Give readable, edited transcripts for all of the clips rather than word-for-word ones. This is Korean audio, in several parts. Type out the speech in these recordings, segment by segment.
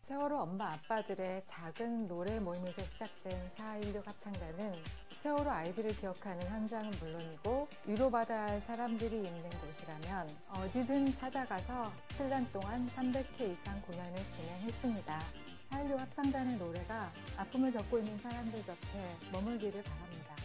세월호 엄마 아빠들의 작은 노래 모임에서 시작된 4.16 합창단은 세월호 아이들을 기억하는 현장은 물론이고 위로받아야 할 사람들이 있는 곳이라면 어디든 찾아가서 7년 동안 300회 이상 공연을 진행했습니다. 4.16 합창단의 노래가 아픔을 겪고 있는 사람들 곁에 머물기를 바랍니다.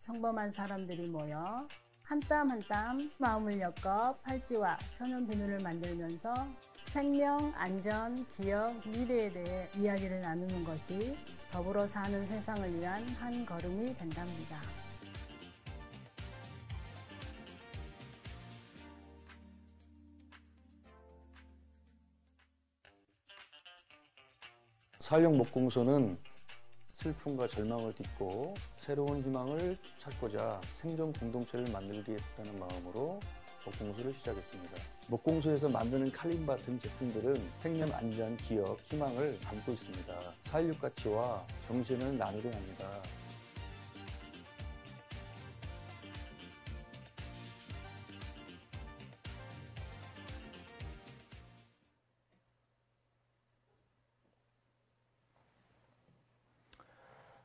평범한 사람들이 모여 한 땀 한 땀 마음을 엮어 팔찌와 천연 비누를 만들면서 생명, 안전, 기억, 미래에 대해 이야기를 나누는 것이 더불어 사는 세상을 위한 한 걸음이 된답니다.4.16 목공소는 슬픔과 절망을 딛고 새로운 희망을 찾고자 생존 공동체를 만들겠다는 마음으로 목공소를 시작했습니다. 목공소에서 만드는 칼림바 등 제품들은 생명, 안전, 기억, 희망을 담고 있습니다. 4.16 가치와 정신을 나누려 합니다.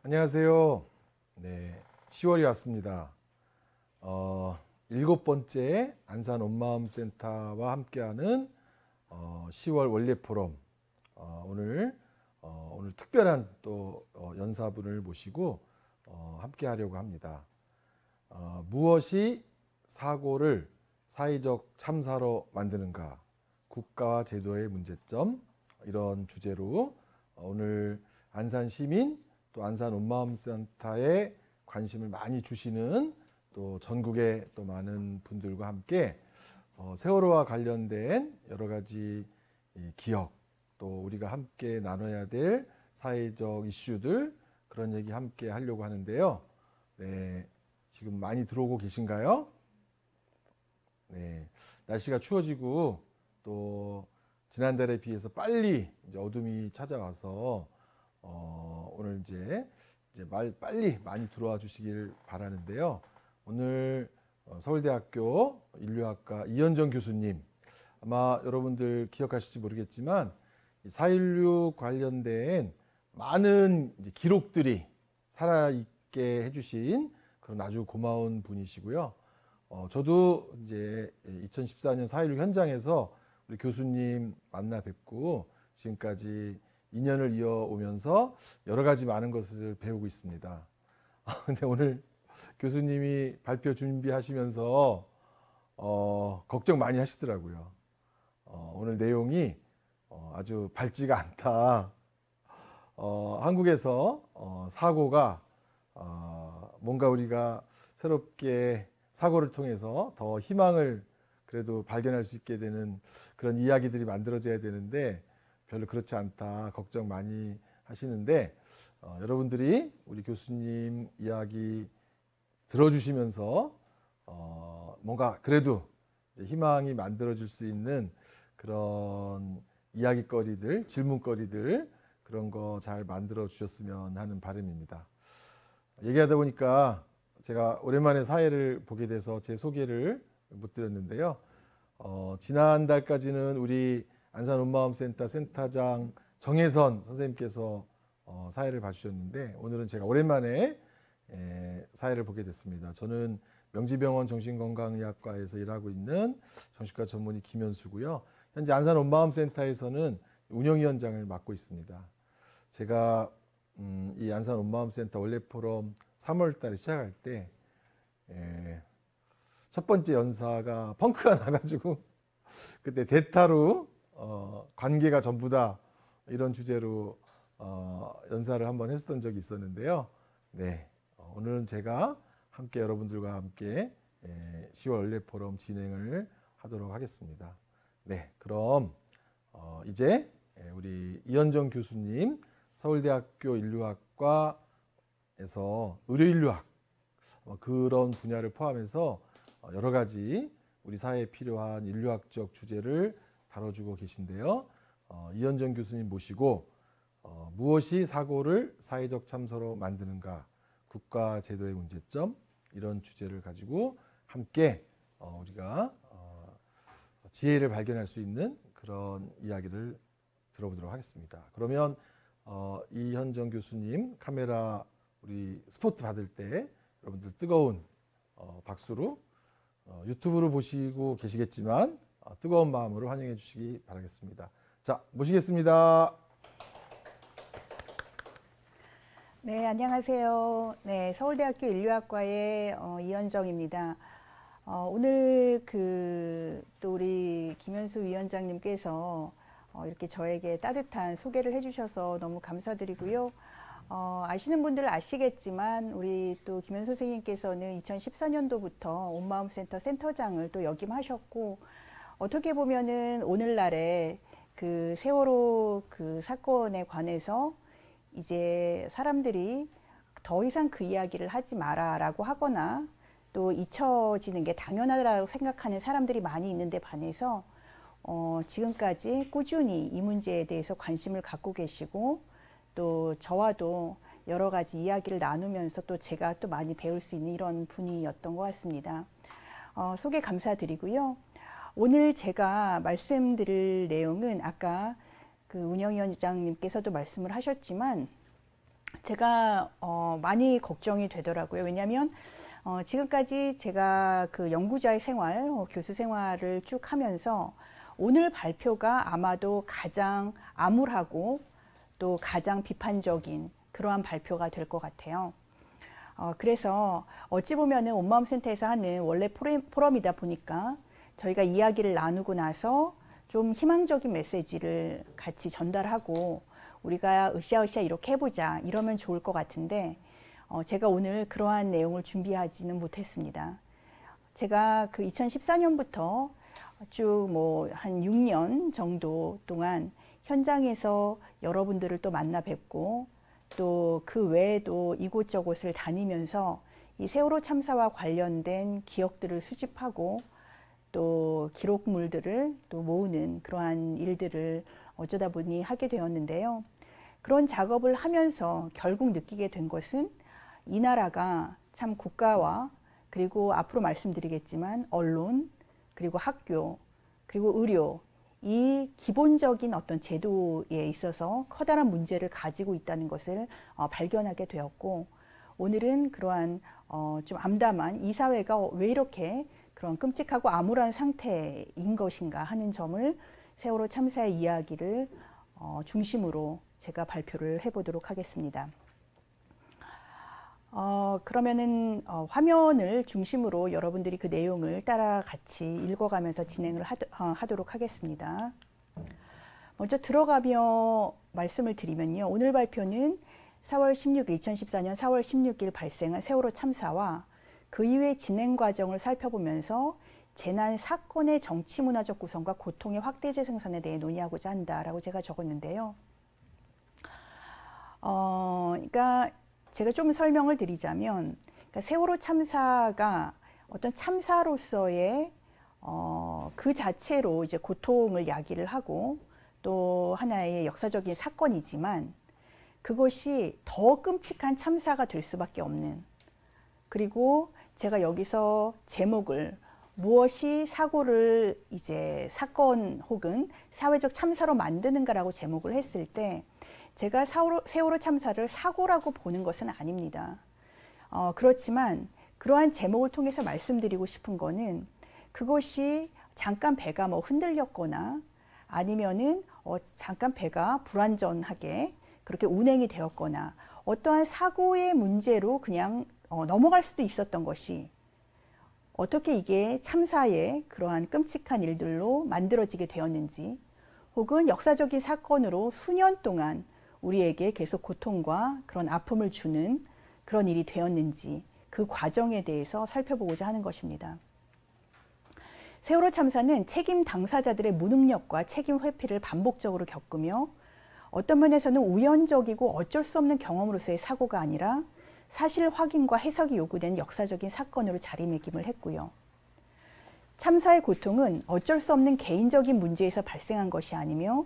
안녕하세요. 10월이 왔습니다. 7번째 안산 온마음센터와 함께하는 10월 원례 포럼. 오늘 특별한 또 연사분을 모시고 함께하려고 합니다. 무엇이 사고를 사회적 참사로 만드는가? 국가와 제도의 문제점, 이런 주제로 오늘 안산 시민 또 안산 온마음센터에 관심을 많이 주시는 또 전국의 또 많은 분들과 함께 세월호와 관련된 여러 가지 기억, 또 우리가 함께 나눠야 될 사회적 이슈들, 그런 얘기 함께 하려고 하는데요. 지금 많이 들어오고 계신가요? 날씨가 추워지고 또 지난달에 비해서 빨리 이제 어둠이 찾아와서 오늘 이제 빨리 많이 들어와 주시길 바라는데요. 오늘 서울대학교 인류학과 이현정 교수님, 아마 여러분들 기억하실지 모르겠지만 4.16 관련된 많은 이제 기록들이 살아있게 해주신 그런 아주 고마운 분이시고요. 저도 이제 2014년 4.16 현장에서 우리 교수님 만나 뵙고 지금까지 인연을 이어오면서 여러 가지 많은 것을 배우고 있습니다. 근데 오늘 교수님이 발표 준비하시면서 걱정 많이 하시더라고요. 오늘 내용이 아주 밝지가 않다. 한국에서 사고가 뭔가 우리가 새롭게 사고를 통해서 더 희망을 그래도 발견할 수 있게 되는 그런 이야기들이 만들어져야 되는데 별로 그렇지 않다, 걱정 많이 하시는데 여러분들이 우리 교수님 이야기 들어주시면서 뭔가 그래도 희망이 만들어질 수 있는 그런 이야기거리들, 질문거리들, 그런 거 잘 만들어 주셨으면 하는 바람입니다. 얘기하다 보니까 제가 오랜만에 사회를 보게 돼서 제 소개를 못 드렸는데요. 지난달까지는 우리 안산 온마음센터 센터장 정혜선 선생님께서 사회를 봐주셨는데 오늘은 제가 오랜만에 사회를 보게 됐습니다. 저는 명지병원 정신건강의학과에서 일하고 있는 정신과 전문의 김현수고요. 현재 안산 온마음센터에서는 운영위원장을 맡고 있습니다. 제가 이 안산 온마음센터 원례 포럼 3월 달에 시작할 때 첫 번째 연사가 펑크가 나가지고 그때 대타로 관계가 전부다, 이런 주제로 연사를 한번 했었던 적이 있었는데요. 오늘은 제가 함께 여러분들과 함께 10월 원례 포럼 진행을 하도록 하겠습니다. 그럼 이제 우리 이현정 교수님, 서울대학교 인류학과에서 의료인류학 그런 분야를 포함해서 여러 가지 우리 사회에 필요한 인류학적 주제를 다뤄주고 계신데요. 이현정 교수님 모시고 무엇이 사고를 사회적 참사로 만드는가, 국가 제도의 문제점 이런 주제를 가지고 함께 우리가 지혜를 발견할 수 있는 그런 이야기를 들어보도록 하겠습니다. 그러면 이현정 교수님 카메라 우리 스포트 받을 때 여러분들 뜨거운 박수로 유튜브로 보시고 계시겠지만 뜨거운 마음으로 환영해 주시기 바라겠습니다. 자, 모시겠습니다. 네, 안녕하세요. 네, 서울대학교 인류학과의 이현정입니다. 오늘 또 우리 김현수 위원장님께서 이렇게 저에게 따뜻한 소개를 해주셔서 너무 감사드리고요. 아시는 분들은 아시겠지만 우리 또 김현수 선생님께서는 2014년도부터 온마음센터 센터장을 또 역임하셨고, 어떻게 보면은 오늘날에 그 세월호 그 사건에 관해서 이제 사람들이 더 이상 그 이야기를 하지 마라라고 하거나 또 잊혀지는 게 당연하다고 생각하는 사람들이 많이 있는데 반해서 지금까지 꾸준히 이 문제에 대해서 관심을 갖고 계시고, 또 저와도 여러 가지 이야기를 나누면서 또 제가 또 많이 배울 수 있는 이런 분이었던 것 같습니다. 소개 감사드리고요. 오늘 제가 말씀드릴 내용은 아까 그 운영위원장님께서도 말씀을 하셨지만 제가 많이 걱정이 되더라고요. 왜냐하면 지금까지 제가 그 연구자의 생활, 교수 생활을 쭉 하면서 오늘 발표가 아마도 가장 암울하고 또 가장 비판적인 그러한 발표가 될 것 같아요. 그래서 어찌 보면은 온마음센터에서 하는 원래 포럼이다 보니까 저희가 이야기를 나누고 나서 좀 희망적인 메시지를 같이 전달하고 우리가 으쌰으쌰 이렇게 해보자 이러면 좋을 것 같은데 제가 오늘 그러한 내용을 준비하지는 못했습니다. 제가 그 2014년부터 쭉 뭐 한 6년 정도 동안 현장에서 여러분들을 또 만나 뵙고 또 그 외에도 이곳저곳을 다니면서 이 세월호 참사와 관련된 기억들을 수집하고 또 기록물들을 또 모으는 그러한 일들을 어쩌다 보니 하게 되었는데요. 그런 작업을 하면서 결국 느끼게 된 것은 이 나라가 참 국가와 그리고 앞으로 말씀드리겠지만 언론 그리고 학교 그리고 의료 이 기본적인 어떤 제도에 있어서 커다란 문제를 가지고 있다는 것을 발견하게 되었고, 오늘은 그러한 좀 암담한 이 사회가 왜 이렇게 그런 끔찍하고 암울한 상태인 것인가 하는 점을 세월호 참사의 이야기를 중심으로 제가 발표를 해보도록 하겠습니다. 그러면은 화면을 중심으로 여러분들이 그 내용을 따라 같이 읽어가면서 진행을 하도록 하겠습니다. 먼저 들어가며 말씀을 드리면요. 오늘 발표는 2014년 4월 16일 발생한 세월호 참사와 그 이후의 진행 과정을 살펴보면서 재난 사건의 정치문화적 구성과 고통의 확대 재생산에 대해 논의하고자 한다라고 제가 적었는데요. 그러니까 제가 좀 설명을 드리자면, 그러니까 세월호 참사가 어떤 참사로서의 그 자체로 이제 고통을 야기를 하고 또 하나의 역사적인 사건이지만 그것이 더 끔찍한 참사가 될 수밖에 없는, 그리고 제가 여기서 제목을 무엇이 사고를 이제 사건 혹은 사회적 참사로 만드는가라고 제목을 했을 때 제가 세월호 참사를 사고라고 보는 것은 아닙니다. 그렇지만 그러한 제목을 통해서 말씀드리고 싶은 거는 그것이 잠깐 배가 뭐 흔들렸거나 아니면은 잠깐 배가 불완전하게 그렇게 운행이 되었거나 어떠한 사고의 문제로 그냥 넘어갈 수도 있었던 것이 어떻게 이게 참사의 그러한 끔찍한 일들로 만들어지게 되었는지, 혹은 역사적인 사건으로 수년 동안 우리에게 계속 고통과 그런 아픔을 주는 그런 일이 되었는지 그 과정에 대해서 살펴보고자 하는 것입니다. 세월호 참사는 책임 당사자들의 무능력과 책임 회피를 반복적으로 겪으며 어떤 면에서는 우연적이고 어쩔 수 없는 경험으로서의 사고가 아니라 사실 확인과 해석이 요구된 역사적인 사건으로 자리매김을 했고요. 참사의 고통은 어쩔 수 없는 개인적인 문제에서 발생한 것이 아니며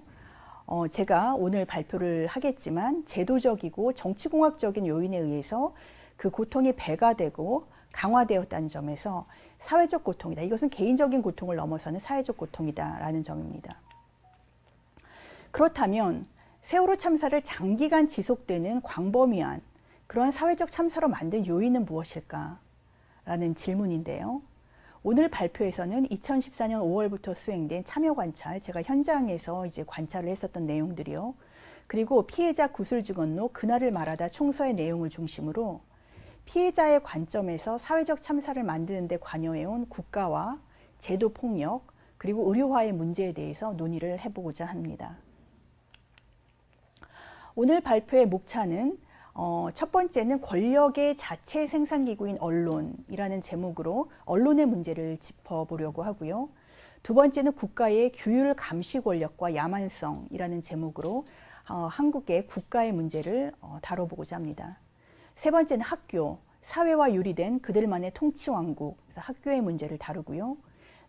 제가 오늘 발표를 하겠지만 제도적이고 정치공학적인 요인에 의해서 그 고통이 배가 되고 강화되었다는 점에서 사회적 고통이다. 이것은 개인적인 고통을 넘어서는 사회적 고통이다라는 점입니다. 그렇다면 세월호 참사를 장기간 지속되는 광범위한 그런 사회적 참사로 만든 요인은 무엇일까? 라는 질문인데요. 오늘 발표에서는 2014년 5월부터 수행된 참여관찰, 제가 현장에서 이제 관찰을 했었던 내용들이요. 그리고 피해자 구슬주건로 그날을 말하다 총서의 내용을 중심으로 피해자의 관점에서 사회적 참사를 만드는 데 관여해온 국가와 제도 폭력, 그리고 의료화의 문제에 대해서 논의를 해보고자 합니다. 오늘 발표의 목차는 첫 번째는 권력의 자체 생산기구인 언론이라는 제목으로 언론의 문제를 짚어보려고 하고요. 두 번째는 국가의 규율 감시 권력과 야만성이라는 제목으로 한국의 국가의 문제를 다뤄보고자 합니다. 세 번째는 학교, 사회와 유리된 그들만의 통치왕국, 학교의 문제를 다루고요.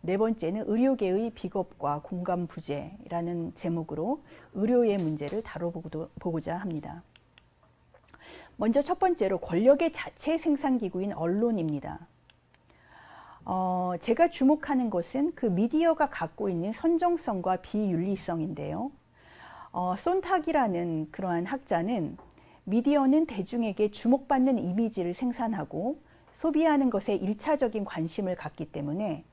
네 번째는 의료계의 비겁과 공감 부재라는 제목으로 의료의 문제를 다뤄보고자 합니다. 먼저 첫 번째로 권력의 자체 생산기구인 언론입니다. 제가 주목하는 것은 그 미디어가 갖고 있는 선정성과 비윤리성인데요. 손탁이라는 그러한 학자는 미디어는 대중에게 주목받는 이미지를 생산하고 소비하는 것에 일차적인 관심을 갖기 때문에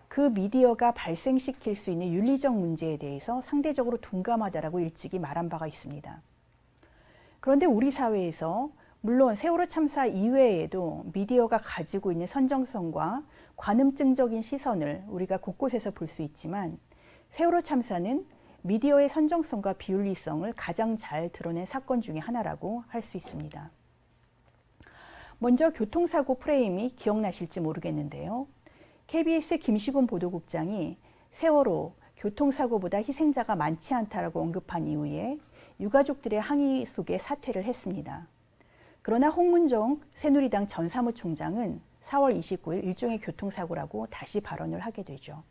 그 미디어가 발생시킬 수 있는 윤리적 문제에 대해서 상대적으로 둔감하다라고 일찍이 말한 바가 있습니다. 그런데 우리 사회에서 물론 세월호 참사 이외에도 미디어가 가지고 있는 선정성과 관음증적인 시선을 우리가 곳곳에서 볼 수 있지만 세월호 참사는 미디어의 선정성과 비윤리성을 가장 잘 드러낸 사건 중에 하나라고 할 수 있습니다. 먼저 교통사고 프레임이 기억나실지 모르겠는데요. KBS 김시곤 보도국장이 세월호 교통사고보다 희생자가 많지 않다라고 언급한 이후에 유가족들의 항의 속에 사퇴를 했습니다. 그러나 홍문종 새누리당 전 사무총장은 4월 29일 일종의 교통사고라고 다시 발언을 하게 되죠.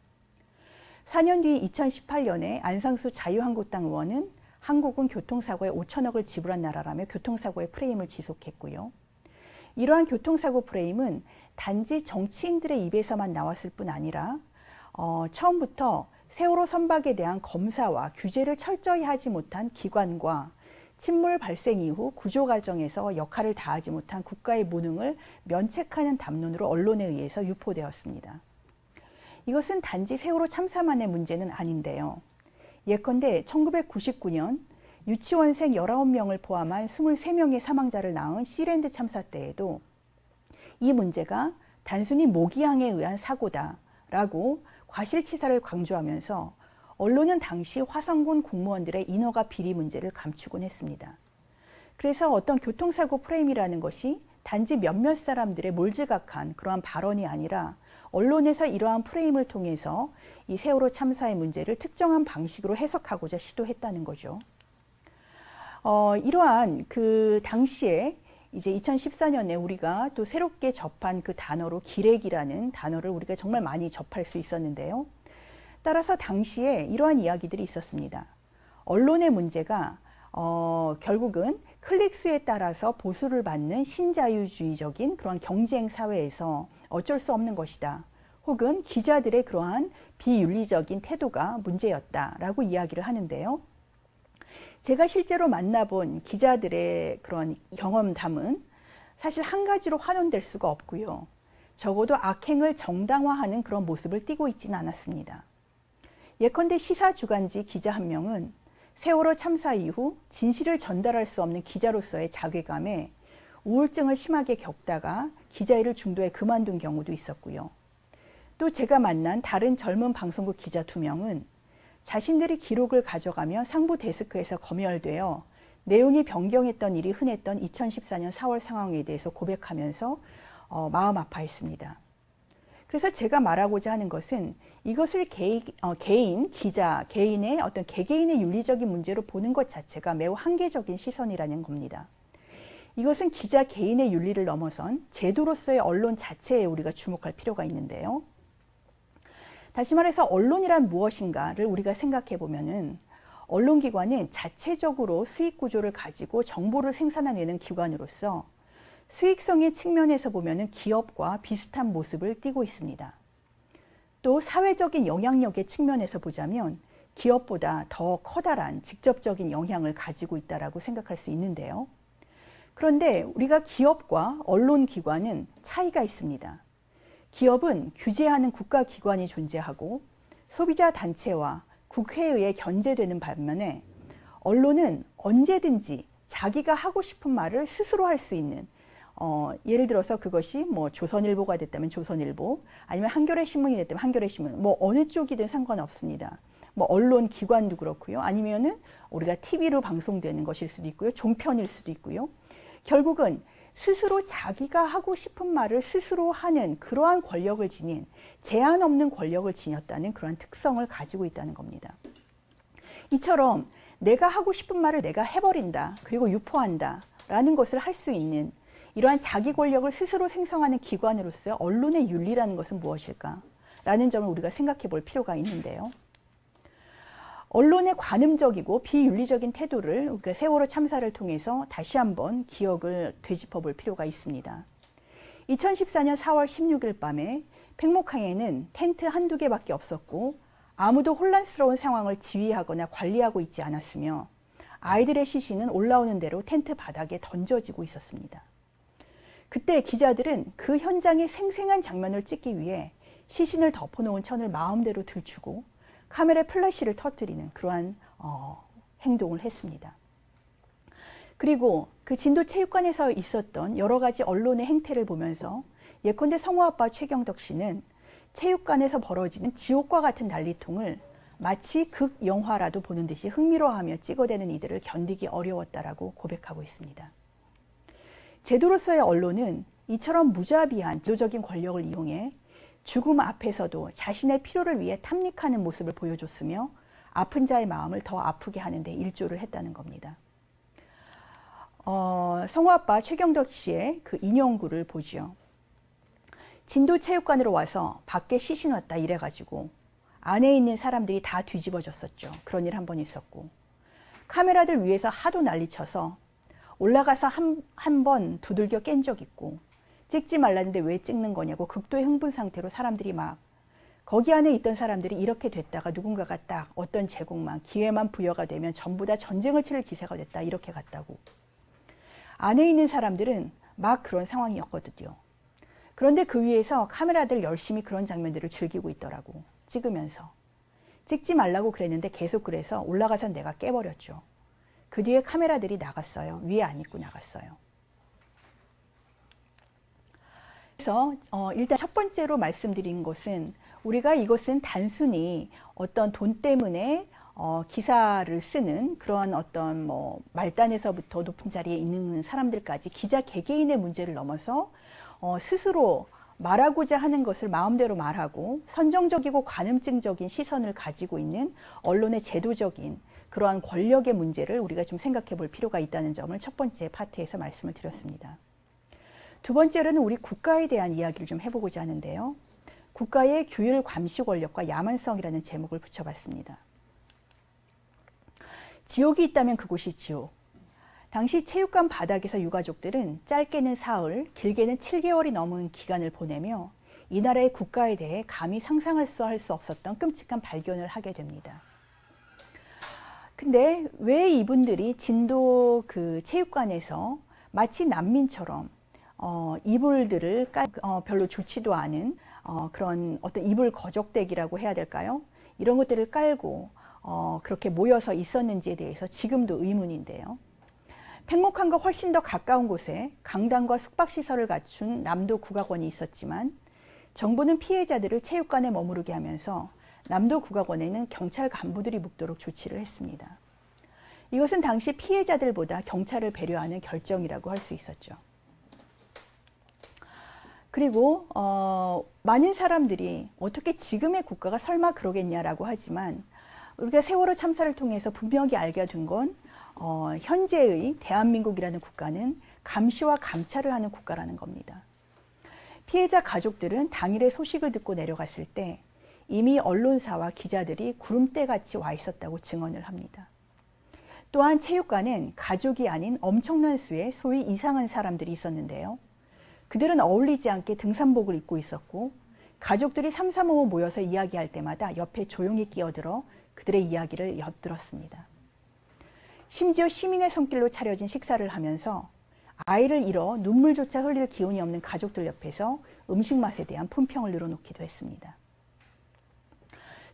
4년 뒤 2018년에 안상수 자유한국당 의원은 한국은 교통사고에 5천억을 지불한 나라라며 교통사고의 프레임을 지속했고요. 이러한 교통사고 프레임은 단지 정치인들의 입에서만 나왔을 뿐 아니라 처음부터 세월호 선박에 대한 검사와 규제를 철저히 하지 못한 기관과 침몰 발생 이후 구조 과정에서 역할을 다하지 못한 국가의 무능을 면책하는 담론으로 언론에 의해서 유포되었습니다. 이것은 단지 세월호 참사만의 문제는 아닌데요. 예컨대 1999년 유치원생 19명을 포함한 23명의 사망자를 낳은 시랜드 참사 때에도 이 문제가 단순히 모기향에 의한 사고다라고 과실치사를 강조하면서 언론은 당시 화성군 공무원들의 인허가 비리 문제를 감추곤 했습니다. 그래서 어떤 교통사고 프레임이라는 것이 단지 몇몇 사람들의 몰지각한 그러한 발언이 아니라 언론에서 이러한 프레임을 통해서 이 세월호 참사의 문제를 특정한 방식으로 해석하고자 시도했다는 거죠. 이러한 그 당시에 이제 2014년에 우리가 또 새롭게 접한 그 단어로 기레기라는 단어를 우리가 정말 많이 접할 수 있었는데요. 따라서 당시에 이러한 이야기들이 있었습니다. 언론의 문제가 결국은 클릭수에 따라서 보수를 받는 신자유주의적인 그런 경쟁 사회에서 어쩔 수 없는 것이다. 혹은 기자들의 그러한 비윤리적인 태도가 문제였다라고 이야기를 하는데요. 제가 실제로 만나본 기자들의 그런 경험담은 사실 한 가지로 환원될 수가 없고요. 적어도 악행을 정당화하는 그런 모습을 띠고 있지는 않았습니다. 예컨대 시사주간지 기자 한 명은 세월호 참사 이후 진실을 전달할 수 없는 기자로서의 자괴감에 우울증을 심하게 겪다가 기자 일을 중도에 그만둔 경우도 있었고요. 또 제가 만난 다른 젊은 방송국 기자 2명은 자신들이 기록을 가져가며 상부 데스크에서 검열되어 내용이 변경했던 일이 흔했던 2014년 4월 상황에 대해서 고백하면서 마음 아파했습니다. 그래서 제가 말하고자 하는 것은 이것을 개인, 기자, 개인의 어떤 개개인의 윤리적인 문제로 보는 것 자체가 매우 한계적인 시선이라는 겁니다. 이것은 기자 개인의 윤리를 넘어선 제도로서의 언론 자체에 우리가 주목할 필요가 있는데요. 다시 말해서 언론이란 무엇인가를 우리가 생각해 보면은 언론기관은 자체적으로 수익 구조를 가지고 정보를 생산해내는 기관으로서 수익성의 측면에서 보면은 기업과 비슷한 모습을 띠고 있습니다. 또 사회적인 영향력의 측면에서 보자면 기업보다 더 커다란 직접적인 영향을 가지고 있다고 생각할 수 있는데요. 그런데 우리가 기업과 언론기관은 차이가 있습니다. 기업은 규제하는 국가기관이 존재하고 소비자 단체와 국회에 의해 견제되는 반면에 언론은 언제든지 자기가 하고 싶은 말을 스스로 할 수 있는 예를 들어서 그것이 뭐 조선일보가 됐다면 조선일보, 아니면 한겨레 신문이 됐다면 한겨레 신문, 뭐 어느 쪽이든 상관없습니다. 뭐 언론 기관도 그렇고요. 아니면은 우리가 TV로 방송되는 것일 수도 있고요. 종편일 수도 있고요. 결국은 스스로 자기가 하고 싶은 말을 스스로 하는 그러한 권력을 지닌 제한 없는 권력을 지녔다는 그러한 특성을 가지고 있다는 겁니다. 이처럼 내가 하고 싶은 말을 내가 해버린다, 그리고 유포한다 라는 것을 할 수 있는 이러한 자기 권력을 스스로 생성하는 기관으로서 언론의 윤리라는 것은 무엇일까? 라는 점을 우리가 생각해 볼 필요가 있는데요. 언론의 관음적이고 비윤리적인 태도를 우리가 세월호 참사를 통해서 다시 한번 기억을 되짚어 볼 필요가 있습니다. 2014년 4월 16일 밤에 팽목항에는 텐트 한두 개밖에 없었고 아무도 혼란스러운 상황을 지휘하거나 관리하고 있지 않았으며 아이들의 시신은 올라오는 대로 텐트 바닥에 던져지고 있었습니다. 그때 기자들은 그 현장의 생생한 장면을 찍기 위해 시신을 덮어놓은 천을 마음대로 들추고 카메라에 플래시를 터뜨리는 그러한 행동을 했습니다. 그리고 그 진도체육관에서 있었던 여러 가지 언론의 행태를 보면서 예컨대 성우아빠 최경덕 씨는 체육관에서 벌어지는 지옥과 같은 난리통을 마치 극영화라도 보는 듯이 흥미로워하며 찍어대는 이들을 견디기 어려웠다라고 고백하고 있습니다. 제도로서의 언론은 이처럼 무자비한 제도적인 권력을 이용해 죽음 앞에서도 자신의 필요를 위해 탐닉하는 모습을 보여줬으며 아픈 자의 마음을 더 아프게 하는 데 일조를 했다는 겁니다. 성우아빠 최경덕 씨의 그 인용구를 보죠. 진도체육관으로 와서 밖에 시신 왔다 이래가지고 안에 있는 사람들이 다 뒤집어졌었죠. 그런 일 한 번 있었고 카메라들 위에서 하도 난리쳐서 올라가서 한 번 두들겨 깬 적 있고 찍지 말라는데 왜 찍는 거냐고 극도의 흥분 상태로 사람들이 막 거기 안에 있던 사람들이 이렇게 됐다가 누군가가 딱 어떤 제공만 기회만 부여가 되면 전부 다 전쟁을 치를 기세가 됐다 이렇게 갔다고. 안에 있는 사람들은 막 그런 상황이었거든요. 그런데 그 위에서 카메라들 열심히 그런 장면들을 즐기고 있더라고. 찍으면서. 찍지 말라고 그랬는데 계속 그래서 올라가서 내가 깨버렸죠. 그 뒤에 카메라들이 나갔어요. 위에 안 입고 나갔어요. 그래서 일단 첫 번째로 말씀드린 것은 우리가 이것은 단순히 어떤 돈 때문에 기사를 쓰는 그런 어떤 뭐 말단에서부터 높은 자리에 있는 사람들까지 기자 개개인의 문제를 넘어서 스스로 말하고자 하는 것을 마음대로 말하고 선정적이고 관음증적인 시선을 가지고 있는 언론의 제도적인 그러한 권력의 문제를 우리가 좀 생각해 볼 필요가 있다는 점을 첫 번째 파트에서 말씀을 드렸습니다. 두 번째로는 우리 국가에 대한 이야기를 좀 해보고자 하는데요. 국가의 규율 감시 권력과 야만성이라는 제목을 붙여봤습니다. 지옥이 있다면 그곳이 지옥. 당시 체육관 바닥에서 유가족들은 짧게는 사흘, 길게는 7개월이 넘은 기간을 보내며 이 나라의 국가에 대해 감히 상상할 수 없었던 끔찍한 발견을 하게 됩니다. 근데 왜 이분들이 진도 그 체육관에서 마치 난민처럼 이불들을 별로 좋지도 않은 그런 어떤 이불 거적대기라고 해야 될까요? 이런 것들을 깔고 그렇게 모여서 있었는지에 대해서 지금도 의문인데요. 팽목항과 훨씬 더 가까운 곳에 강당과 숙박시설을 갖춘 남도 국악원이 있었지만 정부는 피해자들을 체육관에 머무르게 하면서 남도 국악원에는 경찰 간부들이 묵도록 조치를 했습니다. 이것은 당시 피해자들보다 경찰을 배려하는 결정이라고 할 수 있었죠. 그리고 많은 사람들이 어떻게 지금의 국가가 설마 그러겠냐라고 하지만 우리가 세월호 참사를 통해서 분명히 알게 된 건 현재의 대한민국이라는 국가는 감시와 감찰을 하는 국가라는 겁니다. 피해자 가족들은 당일의 소식을 듣고 내려갔을 때 이미 언론사와 기자들이 구름대같이 와 있었다고 증언을 합니다. 또한 체육관엔 가족이 아닌 엄청난 수의 소위 이상한 사람들이 있었는데요. 그들은 어울리지 않게 등산복을 입고 있었고 가족들이 삼삼오오 모여서 이야기할 때마다 옆에 조용히 끼어들어 그들의 이야기를 엿들었습니다. 심지어 시민의 손길로 차려진 식사를 하면서 아이를 잃어 눈물조차 흘릴 기운이 없는 가족들 옆에서 음식 맛에 대한 품평을 늘어놓기도 했습니다.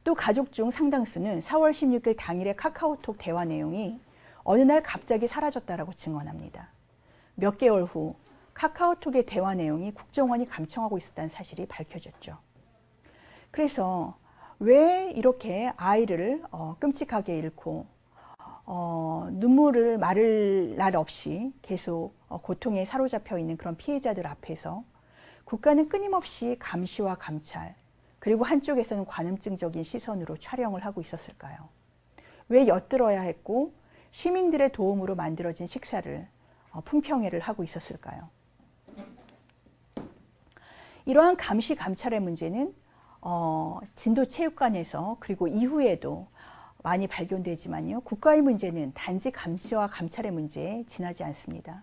또 가족 중 상당수는 4월 16일 당일의 카카오톡 대화 내용이 어느 날 갑자기 사라졌다라고 증언합니다. 몇 개월 후 카카오톡의 대화 내용이 국정원이 감청하고 있었다는 사실이 밝혀졌죠. 그래서 왜 이렇게 아이를 끔찍하게 잃고 눈물을 마를 날 없이 계속 고통에 사로잡혀 있는 그런 피해자들 앞에서 국가는 끊임없이 감시와 감찰, 그리고 한쪽에서는 관음증적인 시선으로 촬영을 하고 있었을까요? 왜 엿들어야 했고 시민들의 도움으로 만들어진 식사를 품평회를 하고 있었을까요? 이러한 감시 감찰의 문제는 진도체육관에서 그리고 이후에도 많이 발견되지만요. 국가의 문제는 단지 감시와 감찰의 문제에 지나지 않습니다.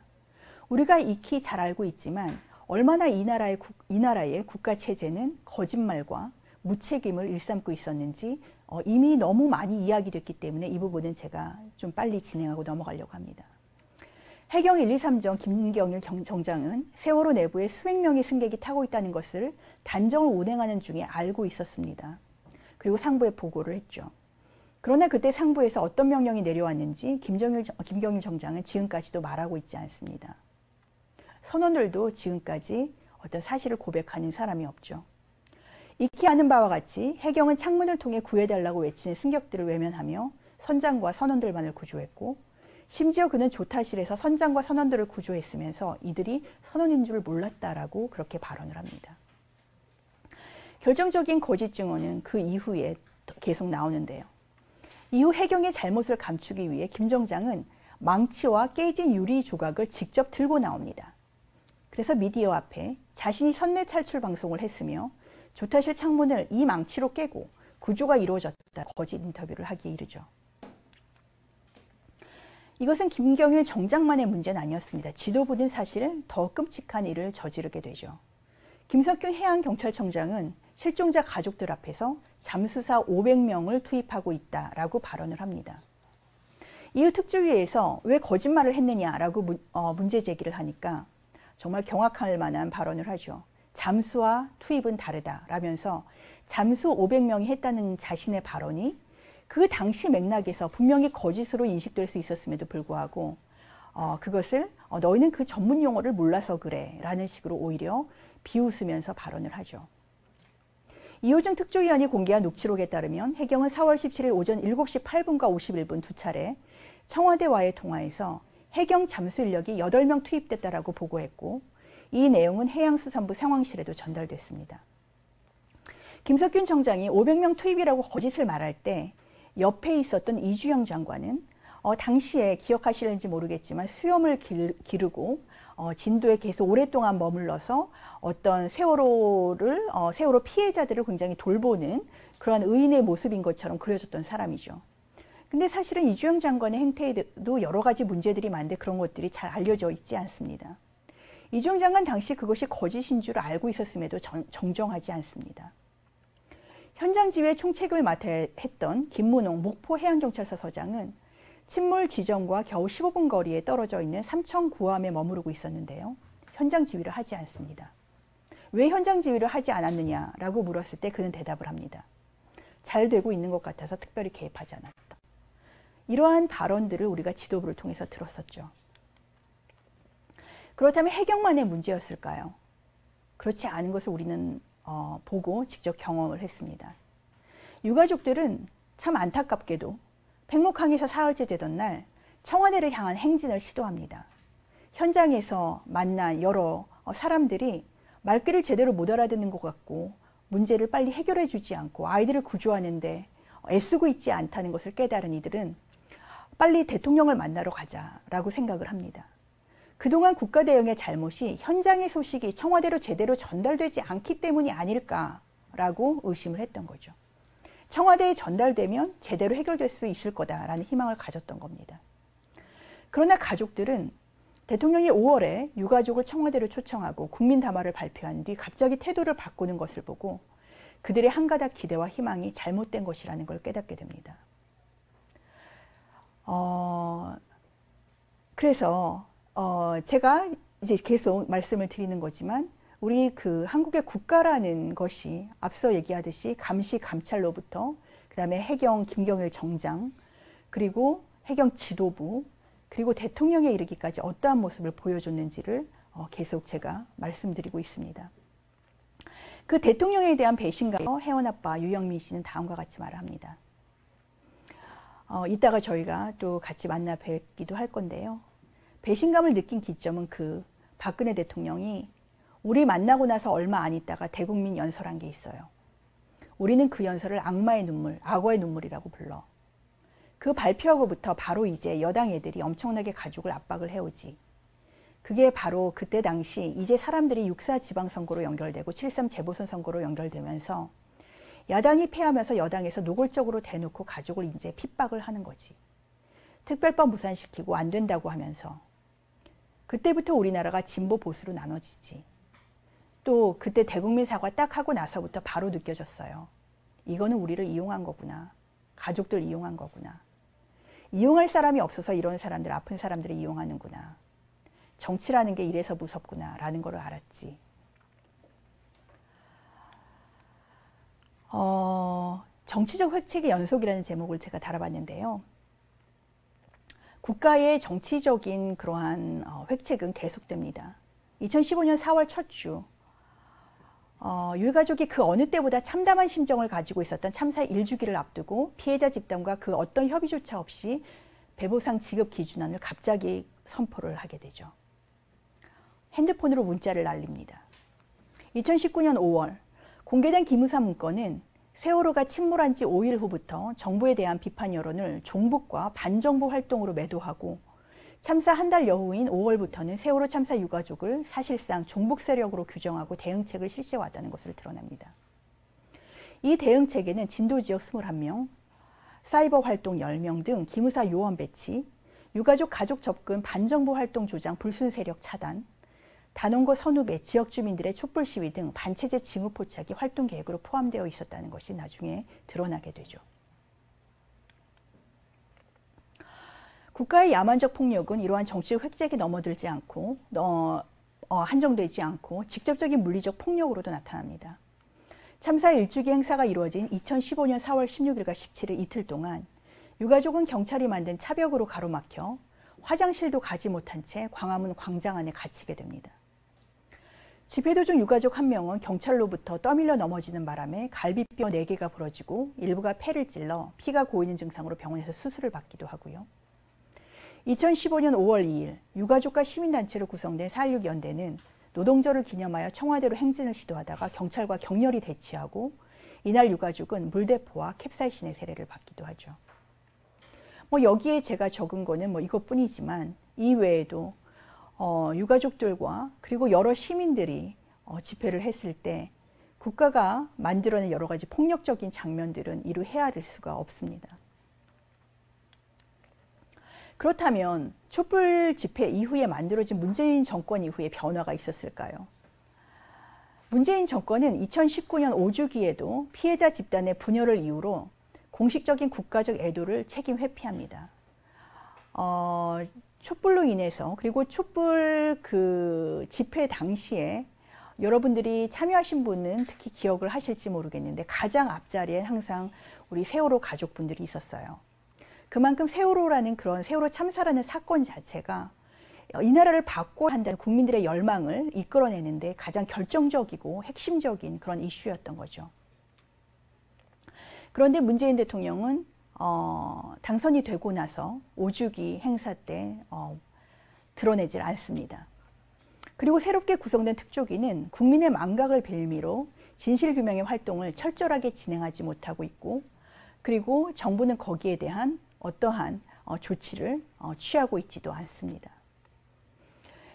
우리가 익히 잘 알고 있지만 얼마나 이 나라의 국가 체제는 거짓말과 무책임을 일삼고 있었는지 이미 너무 많이 이야기됐기 때문에 이 부분은 제가 좀 빨리 진행하고 넘어가려고 합니다. 해경 123정 김경일 정장은 세월호 내부에 수백 명의 승객이 타고 있다는 것을 단정을 운행하는 중에 알고 있었습니다. 그리고 상부에 보고를 했죠. 그러나 그때 상부에서 어떤 명령이 내려왔는지 김경일 정장은 지금까지도 말하고 있지 않습니다. 선원들도 지금까지 어떤 사실을 고백하는 사람이 없죠. 익히 아는 바와 같이 해경은 창문을 통해 구해달라고 외치는 승객들을 외면하며 선장과 선원들만을 구조했고 심지어 그는 조타실에서 선장과 선원들을 구조했으면서 이들이 선원인 줄 몰랐다라고 그렇게 발언을 합니다. 결정적인 거짓 증언은 그 이후에 계속 나오는데요. 이후 해경의 잘못을 감추기 위해 김 정장은 망치와 깨진 유리 조각을 직접 들고 나옵니다. 그래서 미디어 앞에 자신이 선내 탈출 방송을 했으며 조타실 창문을 이 망치로 깨고 구조가 이루어졌다 거짓 인터뷰를 하기에 이르죠. 이것은 김경일 정장만의 문제는 아니었습니다. 지도부는 사실 더 끔찍한 일을 저지르게 되죠. 김석균 해양경찰청장은 실종자 가족들 앞에서 잠수사 500명을 투입하고 있다라고 발언을 합니다. 이후 특조위에서 왜 거짓말을 했느냐라고 문제 제기를 하니까 정말 경악할 만한 발언을 하죠. 잠수와 투입은 다르다라면서 잠수 500명이 했다는 자신의 발언이 그 당시 맥락에서 분명히 거짓으로 인식될 수 있었음에도 불구하고 그것을 너희는 그 전문 용어를 몰라서 그래 라는 식으로 오히려 비웃으면서 발언을 하죠. 이호준 특조위원이 공개한 녹취록에 따르면 해경은 4월 17일 오전 7시 8분과 51분 두 차례 청와대와의 통화에서 해경 잠수 인력이 8명 투입됐다라고 보고했고 이 내용은 해양수산부 상황실에도 전달됐습니다. 김석균 청장이 500명 투입이라고 거짓을 말할 때 옆에 있었던 이주영 장관은 당시에 기억하실는지 모르겠지만 수염을 기르고 진도에 계속 오랫동안 머물러서 어떤 세월호 피해자들을 굉장히 돌보는 그런 의인의 모습인 것처럼 그려졌던 사람이죠. 근데 사실은 이주영 장관의 행태에도 여러 가지 문제들이 많은데 그런 것들이 잘 알려져 있지 않습니다. 이주영 장관 당시 그것이 거짓인 줄 알고 있었음에도 정정하지 않습니다. 현장 지휘의 총책임을 맡아야 했던 김문홍 목포해양경찰서 서장은 침몰 지점과 겨우 15분 거리에 떨어져 있는 삼천 구함에 머무르고 있었는데요. 현장 지휘를 하지 않습니다. 왜 현장 지휘를 하지 않았느냐라고 물었을 때 그는 대답을 합니다. 잘 되고 있는 것 같아서 특별히 개입하지 않았다. 이러한 발언들을 우리가 지도부를 통해서 들었었죠. 그렇다면 해경만의 문제였을까요? 그렇지 않은 것을 우리는 보고 직접 경험을 했습니다. 유가족들은 참 안타깝게도 팽목항에서 사흘째 되던 날 청와대를 향한 행진을 시도합니다. 현장에서 만난 여러 사람들이 말귀를 제대로 못 알아듣는 것 같고 문제를 빨리 해결해 주지 않고 아이들을 구조하는데 애쓰고 있지 않다는 것을 깨달은 이들은 빨리 대통령을 만나러 가자라고 생각을 합니다. 그동안 국가 대응의 잘못이 현장의 소식이 청와대로 제대로 전달되지 않기 때문이 아닐까라고 의심을 했던 거죠. 청와대에 전달되면 제대로 해결될 수 있을 거다라는 희망을 가졌던 겁니다. 그러나 가족들은 대통령이 5월에 유가족을 청와대로 초청하고 국민 담화를 발표한 뒤 갑자기 태도를 바꾸는 것을 보고 그들의 한가닥 기대와 희망이 잘못된 것이라는 걸 깨닫게 됩니다. 그래서 제가 이제 계속 말씀을 드리는 거지만 우리 그 한국의 국가라는 것이 앞서 얘기하듯이 감시 감찰로부터 그다음에 해경 김경일 정장 그리고 해경 지도부 그리고 대통령에 이르기까지 어떠한 모습을 보여줬는지를 계속 제가 말씀드리고 있습니다. 그 대통령에 대한 배신감 혜원 아빠 유영민 씨는 다음과 같이 말을 합니다. 이따가 저희가 또 같이 만나 뵙기도 할 건데요. 배신감을 느낀 기점은 그 박근혜 대통령이 우리 만나고 나서 얼마 안 있다가 대국민 연설한 게 있어요. 우리는 그 연설을 악마의 눈물, 악어의 눈물이라고 불러. 그 발표하고부터 바로 이제 여당 애들이 엄청나게 가족을 압박을 해오지. 그게 바로 그때 당시 이제 사람들이 6.4 지방선거로 연결되고 7.3 재보선 선거로 연결되면서 야당이 패하면서 여당에서 노골적으로 대놓고 가족을 이제 핍박을 하는 거지. 특별법 무산시키고 안 된다고 하면서. 그때부터 우리나라가 진보 보수로 나눠지지. 또 그때 대국민 사과 딱 하고 나서부터 바로 느껴졌어요. 이거는 우리를 이용한 거구나. 가족들 이용한 거구나. 이용할 사람이 없어서 이런 사람들, 아픈 사람들을 이용하는구나. 정치라는 게 이래서 무섭구나 라는 걸 알았지. 정치적 획책의 연속이라는 제목을 제가 달아봤는데요. 국가의 정치적인 그러한 획책은 계속됩니다. 2015년 4월 첫 주 유가족이 그 어느 때보다 참담한 심정을 가지고 있었던 참사 1주기를 앞두고 피해자 집단과 그 어떤 협의조차 없이 배보상 지급 기준안을 갑자기 선포를 하게 되죠. 핸드폰으로 문자를 날립니다. 2019년 5월 공개된 기무사 문건은 세월호가 침몰한 지 5일 후부터 정부에 대한 비판 여론을 종북과 반정부 활동으로 매도하고 참사 한 달 여후인 5월부터는 세월호 참사 유가족을 사실상 종북 세력으로 규정하고 대응책을 실시해왔다는 것을 드러냅니다. 이 대응책에는 진도지역 21명, 사이버 활동 10명 등 기무사 요원 배치, 유가족 가족 접근 반정부 활동 조장 불순 세력 차단, 단원고 선후배 지역 주민들의 촛불 시위 등 반체제 징후 포착이 활동 계획으로 포함되어 있었다는 것이 나중에 드러나게 되죠. 국가의 야만적 폭력은 이러한 정치적 획책에 넘어들지 않고 한정되지 않고 직접적인 물리적 폭력으로도 나타납니다. 참사 1주기 행사가 이루어진 2015년 4월 16일과 17일 이틀 동안 유가족은 경찰이 만든 차벽으로 가로막혀 화장실도 가지 못한 채 광화문 광장 안에 갇히게 됩니다. 집회 도중 유가족 한 명은 경찰로부터 떠밀려 넘어지는 바람에 갈비뼈 4개가 부러지고 일부가 폐를 찔러 피가 고이는 증상으로 병원에서 수술을 받기도 하고요. 2015년 5월 2일 유가족과 시민단체로 구성된 4.16 연대는 노동절을 기념하여 청와대로 행진을 시도하다가 경찰과 격렬히 대치하고 이날 유가족은 물대포와 캡사이신의 세례를 받기도 하죠. 여기에 제가 적은 거는 이것뿐이지만 이외에도 유가족들과 그리고 여러 시민들이 집회를 했을 때 국가가 만들어낸 여러 가지 폭력적인 장면들은 이루 헤아릴 수가 없습니다. 그렇다면 촛불 집회 이후에 만들어진 문재인 정권 이후에 변화가 있었을까요? 문재인 정권은 2019년 5주기에도 피해자 집단의 분열을 이유로 공식적인 국가적 애도를 책임 회피합니다. 촛불로 인해서 그리고 촛불 그 집회 당시에 여러분들이 참여하신 분은 특히 기억을 하실지 모르겠는데 가장 앞자리에 항상 우리 세월호 가족분들이 있었어요. 그만큼 세월호라는 그런 세월호 참사라는 사건 자체가 이 나라를 바꿔야 한다는 국민들의 열망을 이끌어내는데 가장 결정적이고 핵심적인 그런 이슈였던 거죠. 그런데 문재인 대통령은 당선이 되고 나서 5주기 행사 때 드러내질 않습니다. 그리고 새롭게 구성된 특조기는 국민의 망각을 빌미로 진실규명의 활동을 철저하게 진행하지 못하고 있고 그리고 정부는 거기에 대한 어떠한 조치를 취하고 있지도 않습니다.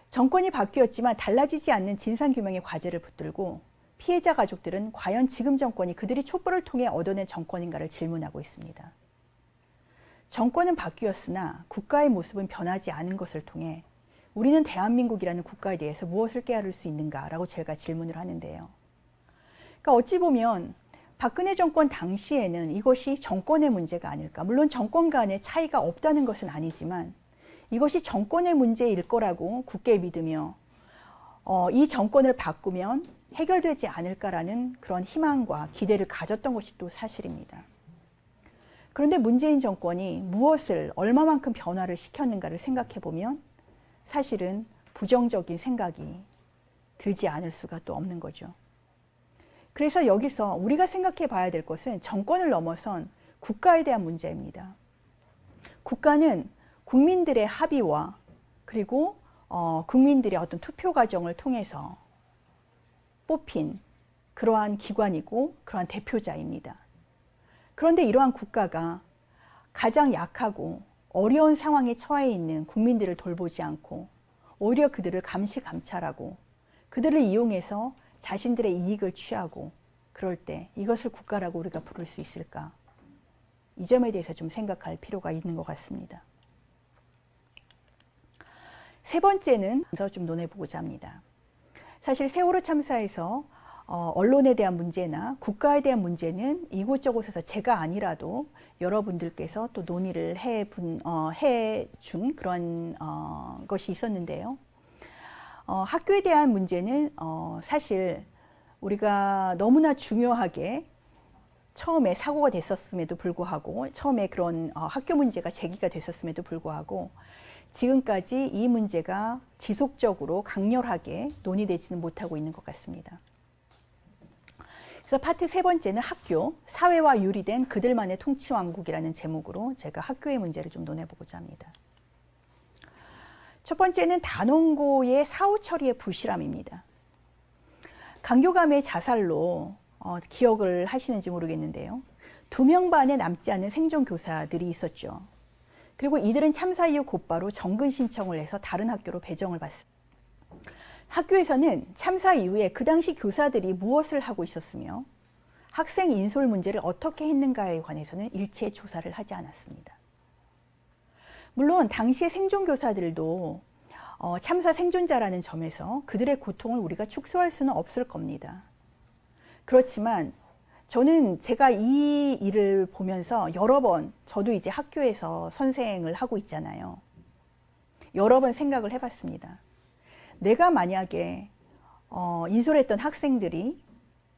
정권이 바뀌었지만 달라지지 않는 진상규명의 과제를 붙들고 피해자 가족들은 과연 지금 정권이 그들이 촛불을 통해 얻어낸 정권인가를 질문하고 있습니다. 정권은 바뀌었으나 국가의 모습은 변하지 않은 것을 통해 우리는 대한민국이라는 국가에 대해서 무엇을 깨달을 수 있는가라고 제가 질문을 하는데요. 그러니까 어찌 보면 박근혜 정권 당시에는 이것이 정권의 문제가 아닐까. 물론 정권 간의 차이가 없다는 것은 아니지만 이것이 정권의 문제일 거라고 굳게 믿으며 이 정권을 바꾸면 해결되지 않을까라는 그런 희망과 기대를 가졌던 것이 또 사실입니다. 그런데 문재인 정권이 무엇을 얼마만큼 변화를 시켰는가를 생각해 보면 사실은 부정적인 생각이 들지 않을 수가 또 없는 거죠. 그래서 여기서 우리가 생각해 봐야 될 것은 정권을 넘어선 국가에 대한 문제입니다. 국가는 국민들의 합의와 그리고 국민들의 어떤 투표 과정을 통해서 뽑힌 그러한 기관이고 그러한 대표자입니다. 그런데 이러한 국가가 가장 약하고 어려운 상황에 처해 있는 국민들을 돌보지 않고 오히려 그들을 감시 감찰하고 그들을 이용해서 자신들의 이익을 취하고 그럴 때 이것을 국가라고 우리가 부를 수 있을까? 이 점에 대해서 좀 생각할 필요가 있는 것 같습니다. 세 번째는 좀 논해보고자 합니다. 사실 세월호 참사에서 언론에 대한 문제나 국가에 대한 문제는 이곳저곳에서 제가 아니라도 여러분들께서 또 논의를 해준 그런 것이 있었는데요. 학교에 대한 문제는 사실 우리가 너무나 중요하게 처음에 사고가 됐었음에도 불구하고 처음에 그런 학교 문제가 제기가 됐었음에도 불구하고 지금까지 이 문제가 지속적으로 강렬하게 논의되지는 못하고 있는 것 같습니다. 그래서 파트 세 번째는 학교, 사회와 유리된 그들만의 통치왕국이라는 제목으로 제가 학교의 문제를 좀 논해보고자 합니다. 첫 번째는 단원고의 사후 처리의 부실함입니다. 강교감의 자살로 기억을 하시는지 모르겠는데요. 2명 반에 남지 않은 생존 교사들이 있었죠. 그리고 이들은 참사 이후 곧바로 정근 신청을 해서 다른 학교로 배정을 받습니다. 학교에서는 참사 이후에 그 당시 교사들이 무엇을 하고 있었으며 학생 인솔 문제를 어떻게 했는가에 관해서는 일체 조사를 하지 않았습니다. 물론 당시의 생존 교사들도 참사 생존자라는 점에서 그들의 고통을 우리가 축소할 수는 없을 겁니다. 그렇지만 저는 제가 이 일을 보면서 여러 번, 저도 이제 학교에서 선생을 하고 있잖아요. 여러 번 생각을 해봤습니다. 내가 만약에 인솔했던 학생들이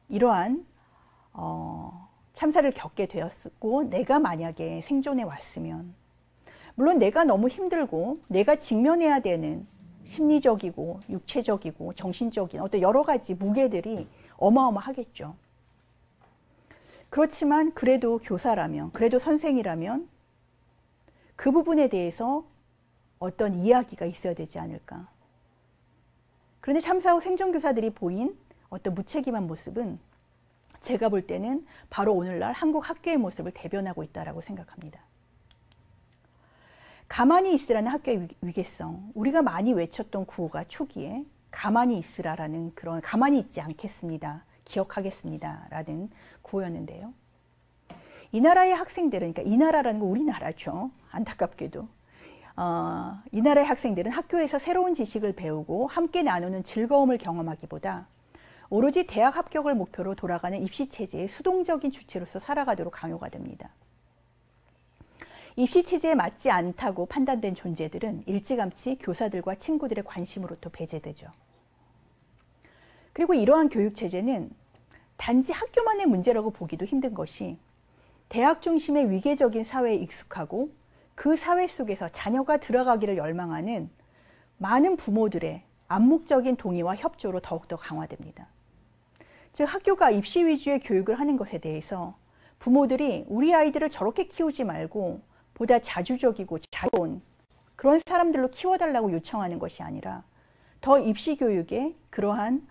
이러한 참사를 겪게 되었고 내가 만약에 생존해 왔으면 물론 내가 너무 힘들고 내가 직면해야 되는 심리적이고 육체적이고 정신적인 어떤 여러 가지 무게들이 어마어마하겠죠. 그렇지만 그래도 교사라면, 그래도 선생이라면 그 부분에 대해서 어떤 이야기가 있어야 되지 않을까. 그런데 참사 후 생존교사들이 보인 어떤 무책임한 모습은 제가 볼 때는 바로 오늘날 한국 학교의 모습을 대변하고 있다고 생각합니다. 가만히 있으라는 학교의 위계성, 우리가 많이 외쳤던 구호가 초기에 가만히 있으라라는 그런 가만히 있지 않겠습니다. 기억하겠습니다. 라는 구호였는데요. 이 나라의 학생들은, 그러니까 이 나라라는 건 우리나라죠. 안타깝게도. 이 나라의 학생들은 학교에서 새로운 지식을 배우고 함께 나누는 즐거움을 경험하기보다 오로지 대학 합격을 목표로 돌아가는 입시체제의 수동적인 주체로서 살아가도록 강요가 됩니다. 입시체제에 맞지 않다고 판단된 존재들은 일찌감치 교사들과 친구들의 관심으로부터 배제되죠. 그리고 이러한 교육체제는 단지 학교만의 문제라고 보기도 힘든 것이 대학 중심의 위계적인 사회에 익숙하고 그 사회 속에서 자녀가 들어가기를 열망하는 많은 부모들의 암묵적인 동의와 협조로 더욱더 강화됩니다. 즉 학교가 입시 위주의 교육을 하는 것에 대해서 부모들이 우리 아이들을 저렇게 키우지 말고 보다 자주적이고 자유로운 그런 사람들로 키워달라고 요청하는 것이 아니라 더 입시 교육에 그러한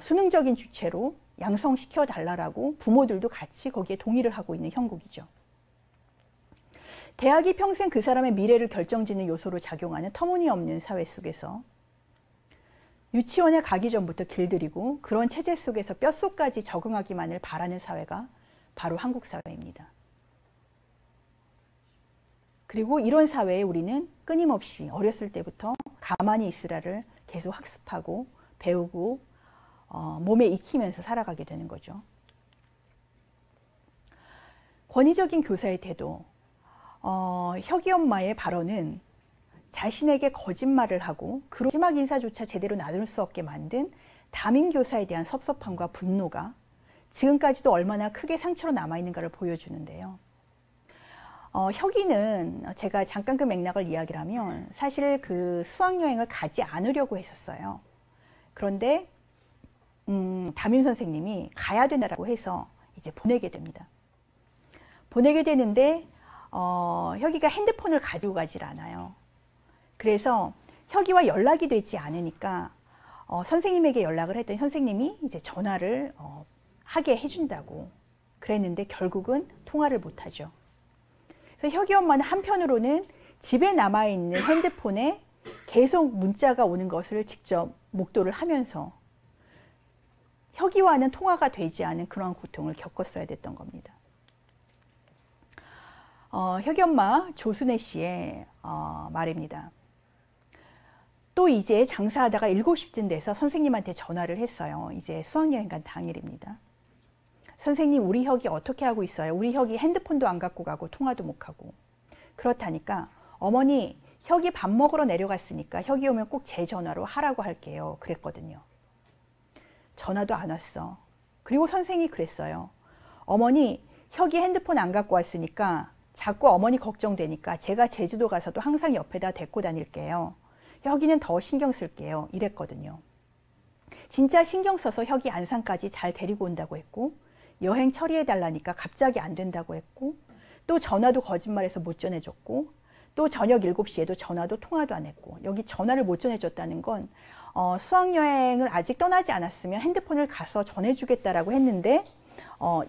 수능적인 주체로 양성시켜달라고 부모들도 같이 거기에 동의를 하고 있는 형국이죠. 대학이 평생 그 사람의 미래를 결정짓는 요소로 작용하는 터무니없는 사회 속에서 유치원에 가기 전부터 길들이고 그런 체제 속에서 뼛속까지 적응하기만을 바라는 사회가 바로 한국 사회입니다. 그리고 이런 사회에 우리는 끊임없이 어렸을 때부터 가만히 있으라를 계속 학습하고 배우고 몸에 익히면서 살아가게 되는 거죠. 권위적인 교사의 태도. 혁이 엄마의 발언은 자신에게 거짓말을 하고 그로 마지막 인사조차 제대로 나눌 수 없게 만든 담임 교사에 대한 섭섭함과 분노가 지금까지도 얼마나 크게 상처로 남아있는가를 보여주는데요. 혁이는 제가 잠깐 그 맥락을 이야기를 하면 사실 그 수학여행을 가지 않으려고 했었어요. 그런데 담임 선생님이 가야 된다고 해서 이제 보내게 됩니다. 보내게 되는데 혁이가 핸드폰을 가지고 가질 않아요. 그래서 혁이와 연락이 되지 않으니까 선생님에게 연락을 했더니 선생님이 이제 전화를 하게 해준다고 그랬는데 결국은 통화를 못하죠. 그래서 혁이 엄마는 한편으로는 집에 남아있는 핸드폰에 계속 문자가 오는 것을 직접 목도를 하면서 혁이와는 통화가 되지 않은 그러한 고통을 겪었어야 됐던 겁니다. 혁이 엄마 조순애 씨의 말입니다. 또 이제 장사하다가 7시쯤 돼서 선생님한테 전화를 했어요. 이제 수학여행 간 당일입니다. 선생님, 우리 혁이 어떻게 하고 있어요? 우리 혁이 핸드폰도 안 갖고 가고 통화도 못 하고. 그렇다니까 어머니, 혁이 밥 먹으러 내려갔으니까 혁이 오면 꼭 제 전화로 하라고 할게요. 그랬거든요. 전화도 안 왔어. 그리고 선생님이 그랬어요. 어머니, 혁이 핸드폰 안 갖고 왔으니까 자꾸 어머니 걱정되니까 제가 제주도 가서도 항상 옆에다 데리고 다닐게요. 혁이는 더 신경 쓸게요. 이랬거든요. 진짜 신경 써서 혁이 안산까지 잘 데리고 온다고 했고 여행 처리해달라니까 갑자기 안 된다고 했고 또 전화도 거짓말해서 못 전해줬고 또 저녁 7시에도 전화도 통화도 안 했고 여기 전화를 못 전해줬다는 건 수학여행을 아직 떠나지 않았으면 핸드폰을 가서 전해주겠다라고 했는데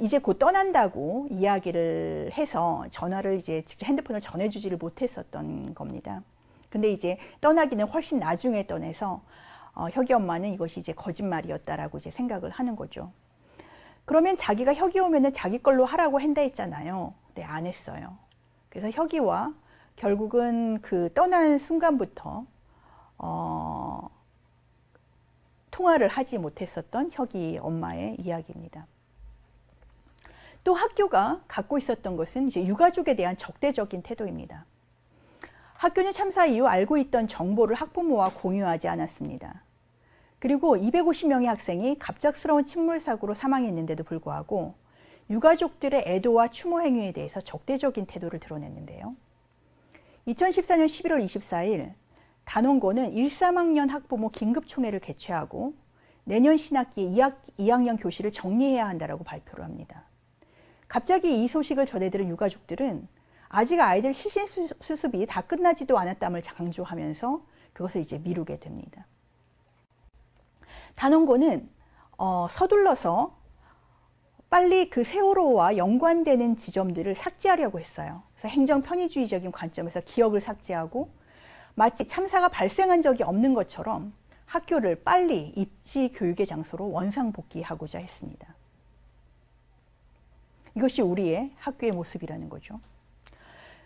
이제 곧 떠난다고 이야기를 해서 전화를 이제 직접 핸드폰을 전해주지를 못했었던 겁니다. 근데 이제 떠나기는 훨씬 나중에 떠나서 혁이 엄마는 이것이 이제 거짓말이었다라고 이제 생각을 하는 거죠. 그러면 자기가 혁이 오면은 자기 걸로 하라고 한다 했잖아요. 네, 안 했어요. 그래서 혁이와 결국은 그 떠난 순간부터 통화를 하지 못했었던 혁이 엄마의 이야기입니다. 또 학교가 갖고 있었던 것은 이제 유가족에 대한 적대적인 태도입니다. 학교는 참사 이후 알고 있던 정보를 학부모와 공유하지 않았습니다. 그리고 250명의 학생이 갑작스러운 침몰 사고로 사망했는데도 불구하고 유가족들의 애도와 추모 행위에 대해서 적대적인 태도를 드러냈는데요. 2014년 11월 24일 단원고는 1~3학년 학부모 긴급총회를 개최하고 내년 신학기에 2학년 교실을 정리해야 한다고 발표를 합니다. 갑자기 이 소식을 전해들은 유가족들은 아직 아이들 시신 수습이 다 끝나지도 않았담을 강조하면서 그것을 이제 미루게 됩니다. 단원고는 서둘러서 빨리 그 세월호와 연관되는 지점들을 삭제하려고 했어요. 그래서 행정 편의주의적인 관점에서 기억을 삭제하고 마치 참사가 발생한 적이 없는 것처럼 학교를 빨리 입시 교육의 장소로 원상복귀하고자 했습니다. 이것이 우리의 학교의 모습이라는 거죠.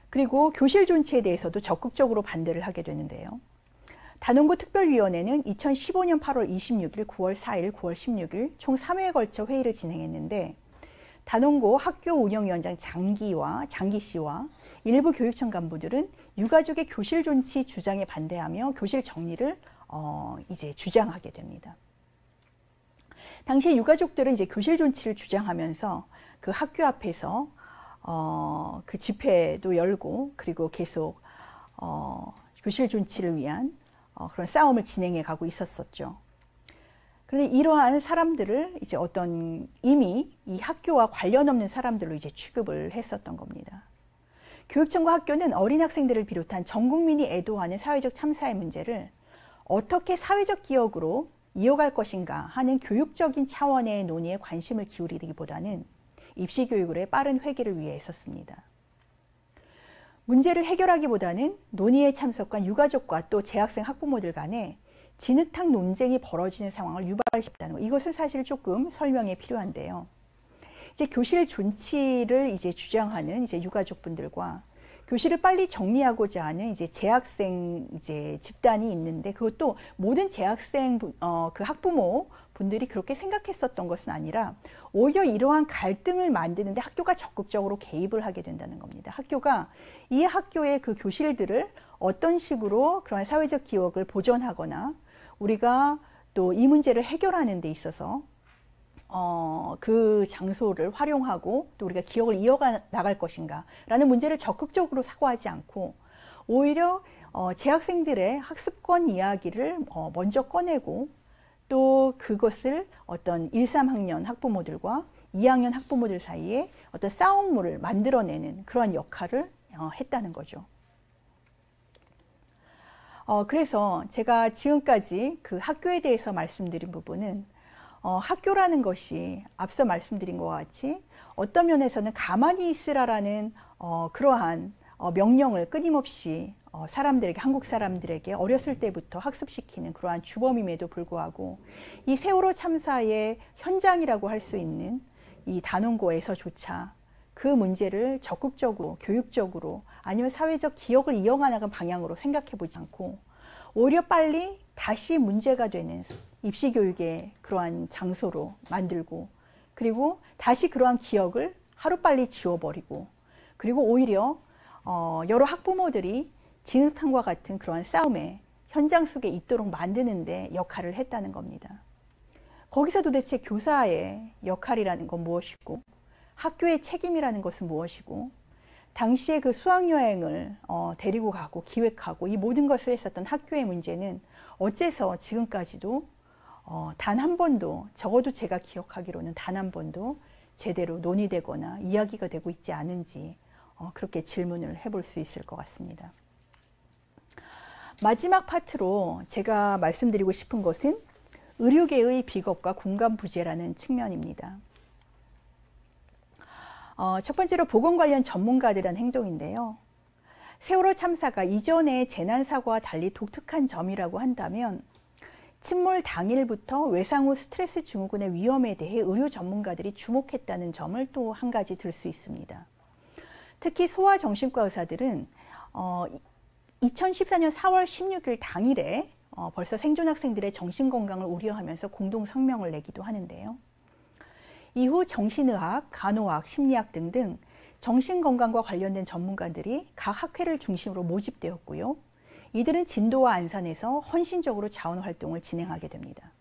그리고 교실 존치에 대해서도 적극적으로 반대를 하게 되는데요. 단원고 특별위원회는 2015년 8월 26일, 9월 4일, 9월 16일 총 3회에 걸쳐 회의를 진행했는데 단원고 학교 운영위원장 장기 씨와 일부 교육청 간부들은 유가족의 교실 존치 주장에 반대하며 교실 정리를 이제 주장하게 됩니다. 당시 유가족들은 이제 교실 존치를 주장하면서 그 학교 앞에서 그 집회도 열고 그리고 계속 교실 존치를 위한 그런 싸움을 진행해 가고 있었었죠. 그런데 이러한 사람들을 이제 어떤 이미 이 학교와 관련 없는 사람들로 이제 취급을 했었던 겁니다. 교육청과 학교는 어린 학생들을 비롯한 전 국민이 애도하는 사회적 참사의 문제를 어떻게 사회적 기억으로 이어갈 것인가 하는 교육적인 차원의 논의에 관심을 기울이기보다는 입시 교육의 빠른 회귀를 위해 했었습니다. 문제를 해결하기보다는 논의에 참석한 유가족과 또 재학생 학부모들 간에 진흙탕 논쟁이 벌어지는 상황을 유발시켰다는 것. 이것은 사실 조금 설명이 필요한데요. 이제 교실 존치를 이제 주장하는 이제 유가족분들과 교실을 빨리 정리하고자 하는 이제 재학생 이제 집단이 있는데, 그것도 모든 재학생 그 학부모 분들이 그렇게 생각했었던 것은 아니라 오히려 이러한 갈등을 만드는데 학교가 적극적으로 개입을 하게 된다는 겁니다. 학교가 이 학교의 그 교실들을 어떤 식으로 그런 사회적 기억을 보존하거나 우리가 또 이 문제를 해결하는 데 있어서 그 장소를 활용하고 또 우리가 기억을 이어가 나갈 것인가 라는 문제를 적극적으로 사고하지 않고, 오히려 재학생들의 학습권 이야기를 먼저 꺼내고, 또 그것을 어떤 1, 3학년 학부모들과 2학년 학부모들 사이에 어떤 싸움물을 만들어내는 그러한 역할을 했다는 거죠. 그래서 제가 지금까지 그 학교에 대해서 말씀드린 부분은 학교라는 것이 앞서 말씀드린 것과 같이 어떤 면에서는 가만히 있으라라는 그러한 명령을 끊임없이 사람들에게, 한국 사람들에게 어렸을 때부터 학습시키는 그러한 주범임에도 불구하고 이 세월호 참사의 현장이라고 할 수 있는 이 단원고에서조차 그 문제를 적극적으로, 교육적으로 아니면 사회적 기억을 이어가는 방향으로 생각해 보지 않고 오히려 빨리 다시 문제가 되는 입시교육의 그러한 장소로 만들고, 그리고 다시 그러한 기억을 하루빨리 지워버리고, 그리고 오히려 여러 학부모들이 진흙탕과 같은 그러한 싸움의 현장 속에 있도록 만드는 데 역할을 했다는 겁니다. 거기서 도대체 교사의 역할이라는 건 무엇이고, 학교의 책임이라는 것은 무엇이고, 당시에 그 수학여행을 데리고 가고 기획하고 이 모든 것을 했었던 학교의 문제는 어째서 지금까지도 단 한 번도, 적어도 제가 기억하기로는 단 한 번도 제대로 논의되거나 이야기가 되고 있지 않은지 그렇게 질문을 해볼 수 있을 것 같습니다. 마지막 파트로 제가 말씀드리고 싶은 것은 의료계의 비겁과 공감 부재라는 측면입니다. 첫 번째로 보건 관련 전문가들에 대한 행동인데요. 세월호 참사가 이전의 재난사고와 달리 독특한 점이라고 한다면 침몰 당일부터 외상 후 스트레스 증후군의 위험에 대해 의료 전문가들이 주목했다는 점을 또 한 가지 들 수 있습니다. 특히 소아정신과 의사들은 2014년 4월 16일 당일에 벌써 생존 학생들의 정신건강을 우려하면서 공동 성명을 내기도 하는데요. 이후 정신의학, 간호학, 심리학 등등 정신건강과 관련된 전문가들이 각 학회를 중심으로 모집되었고요. 이들은 진도와 안산에서 헌신적으로 자원활동을 진행하게 됩니다.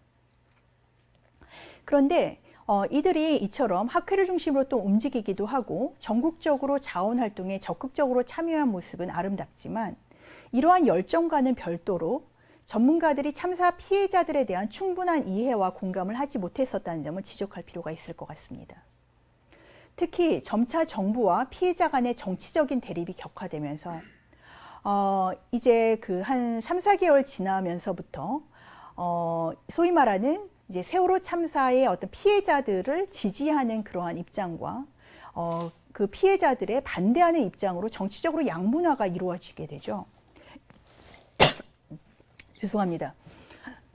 그런데 이들이 이처럼 학회를 중심으로 또 움직이기도 하고 전국적으로 자원활동에 적극적으로 참여한 모습은 아름답지만 이러한 열정과는 별도로 전문가들이 참사 피해자들에 대한 충분한 이해와 공감을 하지 못했었다는 점을 지적할 필요가 있을 것 같습니다. 특히 점차 정부와 피해자 간의 정치적인 대립이 격화되면서 이제 그 한 3, 4개월 지나면서부터 소위 말하는 이제 세월호 참사의 어떤 피해자들을 지지하는 그러한 입장과 그 피해자들의 반대하는 입장으로 정치적으로 양분화가 이루어지게 되죠. 죄송합니다.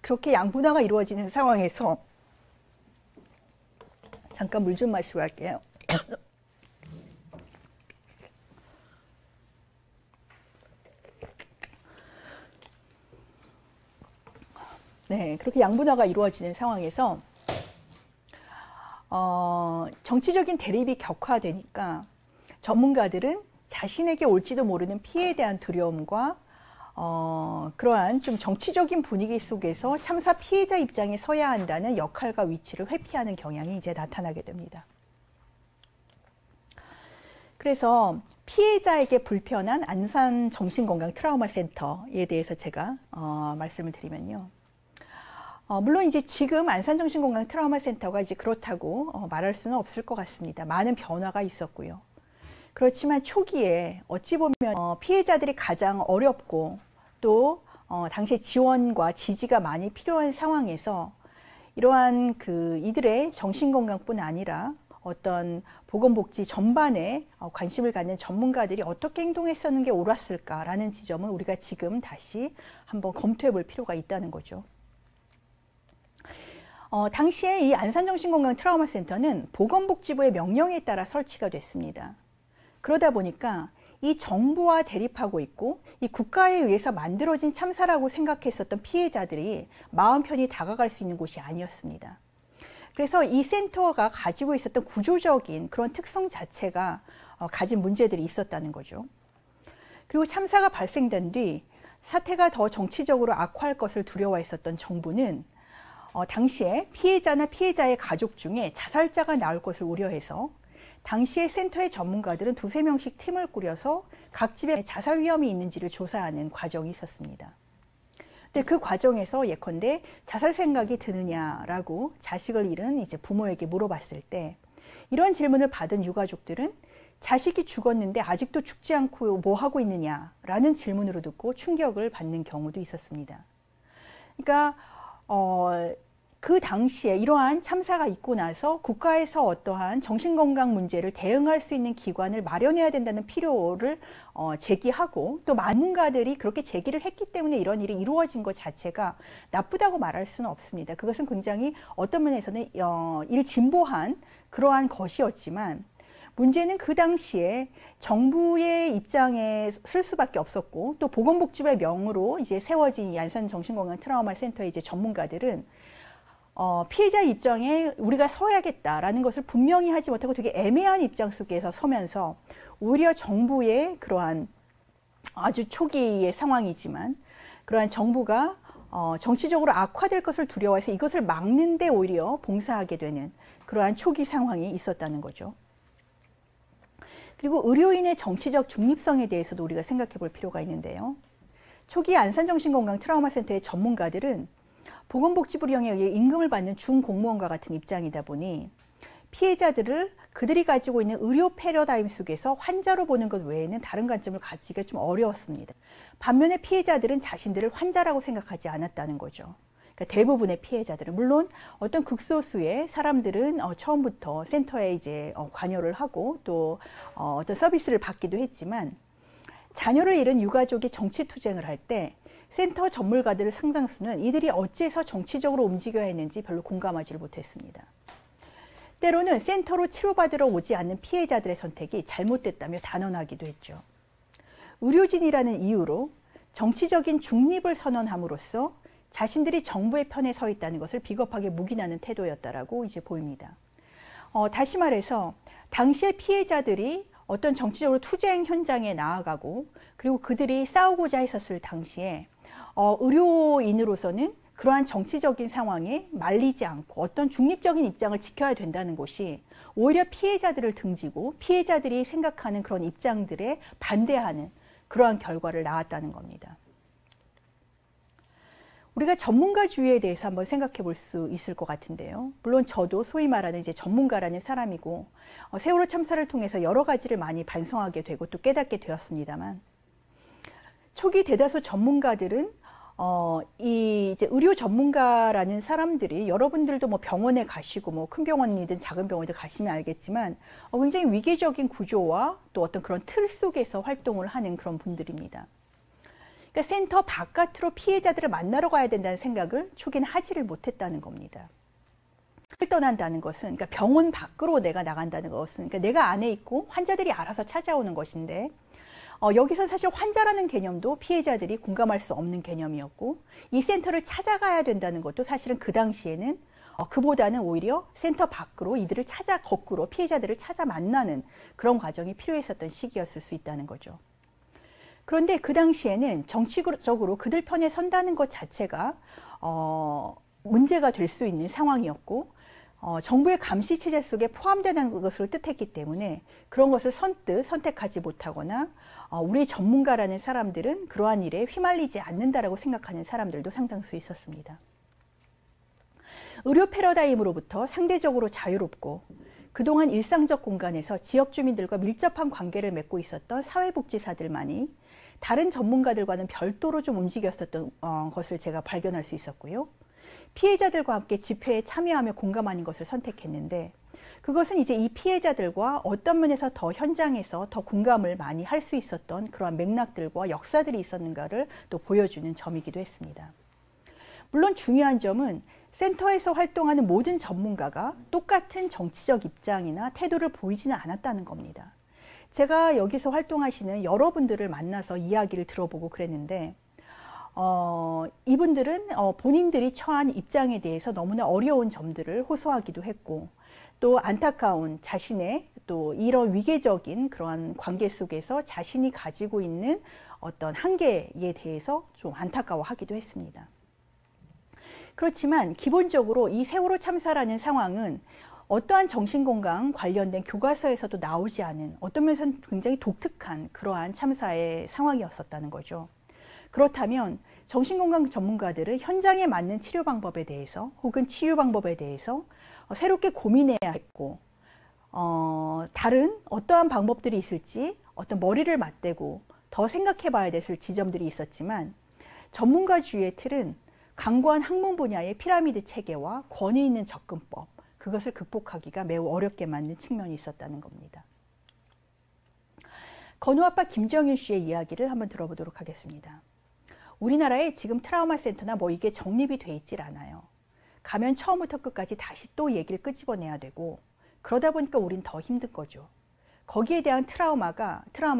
그렇게 양분화가 이루어지는 상황에서 잠깐 물 좀 마시고 갈게요. 네, 그렇게 양분화가 이루어지는 상황에서 정치적인 대립이 격화되니까 전문가들은 자신에게 올지도 모르는 피해에 대한 두려움과 그러한 좀 정치적인 분위기 속에서 참사 피해자 입장에 서야 한다는 역할과 위치를 회피하는 경향이 이제 나타나게 됩니다. 그래서 피해자에게 불편한 안산 정신건강 트라우마 센터에 대해서 제가 말씀을 드리면요. 물론 이제 지금 안산 정신건강 트라우마 센터가 이제 그렇다고 말할 수는 없을 것 같습니다. 많은 변화가 있었고요. 그렇지만 초기에 어찌 보면 피해자들이 가장 어렵고 또 당시에 지원과 지지가 많이 필요한 상황에서 이러한 이들의 정신건강뿐 아니라 어떤 보건복지 전반에 관심을 갖는 전문가들이 어떻게 행동했었는 게 옳았을까라는 지점은 우리가 지금 다시 한번 검토해 볼 필요가 있다는 거죠. 당시에 이 안산정신건강 트라우마 센터는 보건복지부의 명령에 따라 설치가 됐습니다. 그러다 보니까 이 정부와 대립하고 있고 이 국가에 의해서 만들어진 참사라고 생각했었던 피해자들이 마음 편히 다가갈 수 있는 곳이 아니었습니다. 그래서 이 센터가 가지고 있었던 구조적인 그런 특성 자체가 가진 문제들이 있었다는 거죠. 그리고 참사가 발생된 뒤 사태가 더 정치적으로 악화할 것을 두려워했었던 정부는 당시에 피해자나 피해자의 가족 중에 자살자가 나올 것을 우려해서 당시에 센터의 전문가들은 2~3명씩 팀을 꾸려서 각 집에 자살 위험이 있는지를 조사하는 과정이 있었습니다. 근데 그 과정에서 예컨대 자살 생각이 드느냐라고 자식을 잃은 이제 부모에게 물어봤을 때 이런 질문을 받은 유가족들은 자식이 죽었는데 아직도 죽지 않고 뭐 하고 있느냐라는 질문으로 듣고 충격을 받는 경우도 있었습니다. 그러니까 그 당시에 이러한 참사가 있고 나서 국가에서 어떠한 정신건강 문제를 대응할 수 있는 기관을 마련해야 된다는 필요를 제기하고 또 전문가들이 그렇게 제기를 했기 때문에 이런 일이 이루어진 것 자체가 나쁘다고 말할 수는 없습니다. 그것은 굉장히 어떤 면에서는 일진보한 그러한 것이었지만 문제는 그 당시에 정부의 입장에 쓸 수밖에 없었고 또 보건복지부의 명으로 이제 세워진 이 안산정신건강 트라우마 센터의 이제 전문가들은 피해자 입장에 우리가 서야겠다라는 것을 분명히 하지 못하고 되게 애매한 입장 속에서 서면서 오히려 정부의 그러한 아주 초기의 상황이지만 그러한 정부가 정치적으로 악화될 것을 두려워해서 이것을 막는 데 오히려 봉사하게 되는 그러한 초기 상황이 있었다는 거죠. 그리고 의료인의 정치적 중립성에 대해서도 우리가 생각해 볼 필요가 있는데요. 초기 안산정신건강 트라우마센터의 전문가들은 보건복지부령에 의해 임금을 받는 중공무원과 같은 입장이다 보니 피해자들을 그들이 가지고 있는 의료 패러다임 속에서 환자로 보는 것 외에는 다른 관점을 가지기가 좀 어려웠습니다. 반면에 피해자들은 자신들을 환자라고 생각하지 않았다는 거죠. 그러니까 대부분의 피해자들은 물론 어떤 극소수의 사람들은 처음부터 센터에 이제 관여를 하고 또 어떤 서비스를 받기도 했지만 자녀를 잃은 유가족이 정치 투쟁을 할 때 센터 전문가들의 상당수는 이들이 어째서 정치적으로 움직여야 했는지 별로 공감하지 못했습니다. 때로는 센터로 치료받으러 오지 않는 피해자들의 선택이 잘못됐다며 단언하기도 했죠. 의료진이라는 이유로 정치적인 중립을 선언함으로써 자신들이 정부의 편에 서 있다는 것을 비겁하게 묵인하는 태도였다라고 이제 보입니다. 다시 말해서 당시의 피해자들이 어떤 정치적으로 투쟁 현장에 나아가고 그리고 그들이 싸우고자 했었을 당시에 의료인으로서는 그러한 정치적인 상황에 말리지 않고 어떤 중립적인 입장을 지켜야 된다는 것이 오히려 피해자들을 등지고 피해자들이 생각하는 그런 입장들에 반대하는 그러한 결과를 낳았다는 겁니다. 우리가 전문가주의에 대해서 한번 생각해 볼 수 있을 것 같은데요. 물론 저도 소위 말하는 이제 전문가라는 사람이고 세월호 참사를 통해서 여러 가지를 많이 반성하게 되고 또 깨닫게 되었습니다만 초기 대다수 전문가들은 이제 의료 전문가라는 사람들이 여러분들도 뭐 병원에 가시고 뭐 큰 병원이든 작은 병원이든 가시면 알겠지만 굉장히 위계적인 구조와 또 어떤 그런 틀 속에서 활동을 하는 그런 분들입니다. 그러니까 센터 바깥으로 피해자들을 만나러 가야 된다는 생각을 초기는 하지를 못했다는 겁니다. 떠난다는 것은 그러니까 병원 밖으로 내가 나간다는 것은 그러니까 내가 안에 있고 환자들이 알아서 찾아오는 것인데 여기서 사실 환자라는 개념도 피해자들이 공감할 수 없는 개념이었고 이 센터를 찾아가야 된다는 것도 사실은 그 당시에는 그보다는 오히려 센터 밖으로 이들을 거꾸로 피해자들을 찾아 만나는 그런 과정이 필요했었던 시기였을 수 있다는 거죠. 그런데 그 당시에는 정치적으로 그들 편에 선다는 것 자체가 문제가 될 수 있는 상황이었고 정부의 감시 체제 속에 포함되는 것을 뜻했기 때문에 그런 것을 선뜻 선택하지 못하거나 우리 전문가라는 사람들은 그러한 일에 휘말리지 않는다라고 생각하는 사람들도 상당수 있었습니다. 의료 패러다임으로부터 상대적으로 자유롭고 그동안 일상적 공간에서 지역 주민들과 밀접한 관계를 맺고 있었던 사회복지사들만이 다른 전문가들과는 별도로 좀 움직였었던 것을 제가 발견할 수 있었고요. 피해자들과 함께 집회에 참여하며 공감하는 것을 선택했는데 그것은 이제 이 피해자들과 어떤 면에서 더 현장에서 더 공감을 많이 할 수 있었던 그러한 맥락들과 역사들이 있었는가를 또 보여주는 점이기도 했습니다. 물론 중요한 점은 센터에서 활동하는 모든 전문가가 똑같은 정치적 입장이나 태도를 보이지는 않았다는 겁니다. 제가 여기서 활동하시는 여러분들을 만나서 이야기를 들어보고 그랬는데 이분들은 본인들이 처한 입장에 대해서 너무나 어려운 점들을 호소하기도 했고 또 안타까운 자신의 또 이런 위계적인 그러한 관계 속에서 자신이 가지고 있는 어떤 한계에 대해서 좀 안타까워하기도 했습니다. 그렇지만 기본적으로 이 세월호 참사라는 상황은 어떠한 정신건강 관련된 교과서에서도 나오지 않은 어떤 면에서는 굉장히 독특한 그러한 참사의 상황이었었다는 거죠. 그렇다면 정신건강 전문가들은 현장에 맞는 치료 방법에 대해서 혹은 치유 방법에 대해서 새롭게 고민해야 했고 다른 어떠한 방법들이 있을지 어떤 머리를 맞대고 더 생각해 봐야 됐을 지점들이 있었지만 전문가주의의 틀은 강고한 학문 분야의 피라미드 체계와 권위 있는 접근법 그것을 극복하기가 매우 어렵게 만든 측면이 있었다는 겁니다. 건우 아빠 김정윤 씨의 이야기를 한번 들어보도록 하겠습니다. 우리나라에 지금 트라우마 센터나 뭐 이게 정립이 돼 있질 않아요. 가면 처음부터 끝까지 다시 또 얘기를 끄집어내야 되고 그러다 보니까 우린 더 힘든 거죠. 거기에 대한 트라우마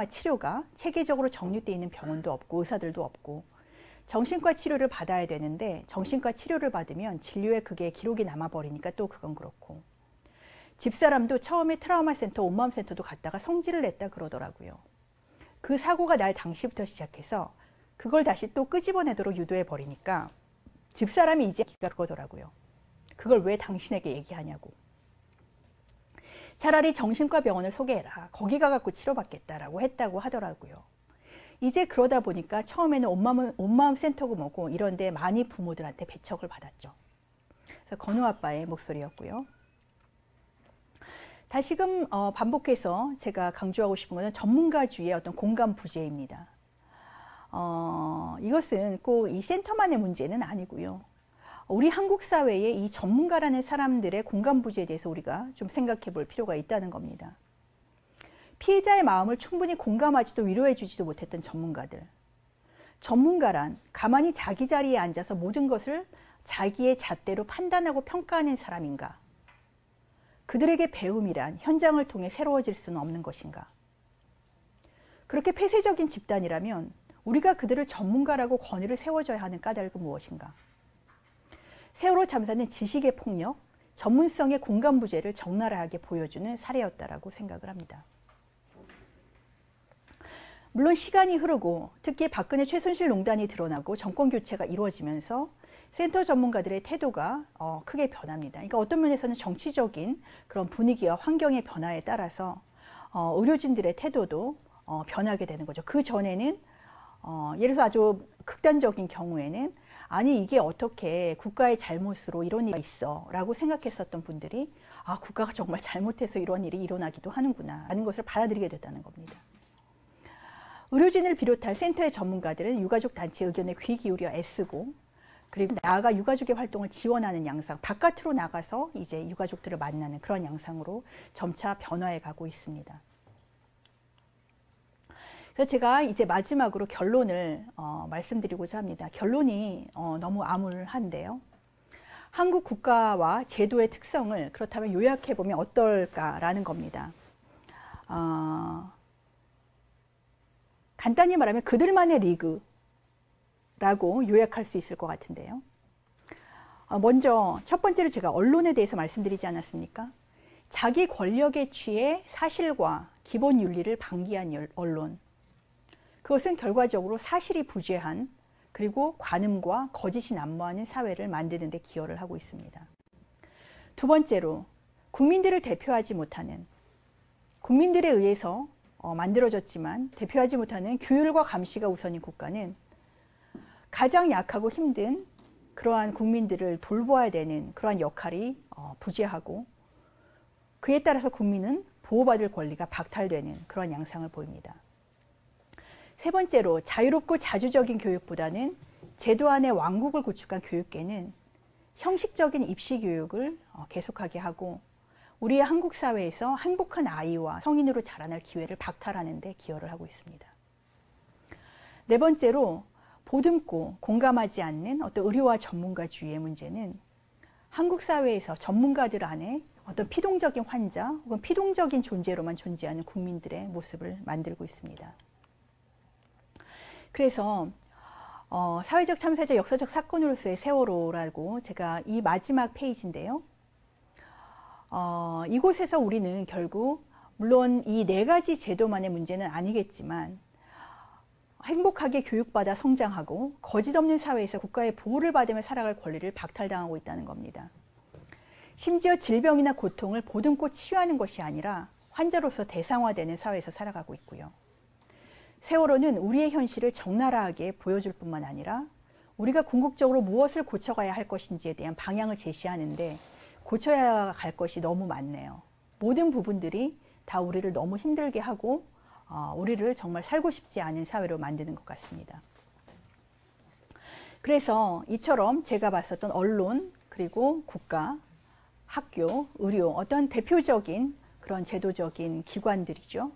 치료가 체계적으로 정립되어 있는 병원도 없고 의사들도 없고 정신과 치료를 받아야 되는데 정신과 치료를 받으면 진료에 그게 기록이 남아버리니까 또 그건 그렇고 집사람도 처음에 트라우마 센터, 온마음 센터도 갔다가 성질을 냈다 그러더라고요. 그 사고가 날 당시부터 시작해서 그걸 다시 또 끄집어내도록 유도해 버리니까 집사람이 이제 그거더라고요. 그걸 왜 당신에게 얘기하냐고. 차라리 정신과 병원을 소개해라. 거기 가갖고 치료받겠다라고 했다고 하더라고요. 이제 그러다 보니까 처음에는 온마음 센터고 뭐고 이런데 많이 부모들한테 배척을 받았죠. 그래서 건우 아빠의 목소리였고요. 다시금 반복해서 제가 강조하고 싶은 것은 전문가주의의 어떤 공감 부재입니다. 이것은 꼭 이 센터만의 문제는 아니고요. 우리 한국 사회에 이 전문가라는 사람들의 공감 부재에 대해서 우리가 좀 생각해 볼 필요가 있다는 겁니다. 피해자의 마음을 충분히 공감하지도 위로해 주지도 못했던 전문가들. 전문가란 가만히 자기 자리에 앉아서 모든 것을 자기의 잣대로 판단하고 평가하는 사람인가? 그들에게 배움이란 현장을 통해 새로워질 수는 없는 것인가? 그렇게 폐쇄적인 집단이라면 우리가 그들을 전문가라고 권위를 세워줘야 하는 까닭은 무엇인가? 세월호 참사는 지식의 폭력, 전문성의 공감 부재를 적나라하게 보여주는 사례였다라고 생각을 합니다. 물론 시간이 흐르고 특히 박근혜 최순실 농단이 드러나고 정권 교체가 이루어지면서 센터 전문가들의 태도가 크게 변합니다. 그러니까 어떤 면에서는 정치적인 그런 분위기와 환경의 변화에 따라서 의료진들의 태도도 변하게 되는 거죠. 그 전에는 예를 들어서 아주 극단적인 경우에는 아니 이게 어떻게 국가의 잘못으로 이런 일이 있어 라고 생각했었던 분들이 아 국가가 정말 잘못해서 이런 일이 일어나기도 하는구나 라는 것을 받아들이게 됐다는 겁니다. 의료진을 비롯한 센터의 전문가들은 유가족 단체 의견에 귀 기울여 애쓰고 그리고 나아가 유가족의 활동을 지원하는 양상, 바깥으로 나가서 이제 유가족들을 만나는 그런 양상으로 점차 변화해 가고 있습니다. 그래서 제가 이제 마지막으로 결론을 말씀드리고자 합니다. 결론이 너무 암울한데요. 한국 국가와 제도의 특성을 그렇다면 요약해보면 어떨까라는 겁니다. 간단히 말하면 그들만의 리그라고 요약할 수 있을 것 같은데요. 먼저 첫 번째로 제가 언론에 대해서 말씀드리지 않았습니까? 자기 권력에 취해 사실과 기본 윤리를 방기한 언론. 그것은 결과적으로 사실이 부재한 그리고 관음과 거짓이 난무하는 사회를 만드는 데 기여를 하고 있습니다. 두 번째로 국민들을 대표하지 못하는 국민들에 의해서 만들어졌지만 대표하지 못하는 규율과 감시가 우선인 국가는 가장 약하고 힘든 그러한 국민들을 돌보아야 되는 그러한 역할이 부재하고 그에 따라서 국민은 보호받을 권리가 박탈되는 그런 양상을 보입니다. 세 번째로 자유롭고 자주적인 교육보다는 제도 안에 왕국을 구축한 교육계는 형식적인 입시 교육을 계속하게 하고 우리의 한국 사회에서 행복한 아이와 성인으로 자라날 기회를 박탈하는 데 기여를 하고 있습니다. 네 번째로 보듬고 공감하지 않는 어떤 의료와 전문가주의의 문제는 한국 사회에서 전문가들 안에 어떤 피동적인 환자 혹은 피동적인 존재로만 존재하는 국민들의 모습을 만들고 있습니다. 그래서 사회적 참사적 역사적 사건으로서의 세월호라고 제가 이 마지막 페이지인데요. 이곳에서 우리는 결국 물론 이 네 가지 제도만의 문제는 아니겠지만 행복하게 교육받아 성장하고 거짓 없는 사회에서 국가의 보호를 받으며 살아갈 권리를 박탈당하고 있다는 겁니다. 심지어 질병이나 고통을 보듬고 치유하는 것이 아니라 환자로서 대상화되는 사회에서 살아가고 있고요. 세월호는 우리의 현실을 적나라하게 보여줄 뿐만 아니라 우리가 궁극적으로 무엇을 고쳐가야 할 것인지에 대한 방향을 제시하는데 고쳐야 할 것이 너무 많네요. 모든 부분들이 다 우리를 너무 힘들게 하고 우리를 정말 살고 싶지 않은 사회로 만드는 것 같습니다. 그래서 이처럼 제가 봤었던 언론, 그리고 국가, 학교, 의료, 어떤 대표적인 그런 제도적인 기관들이죠.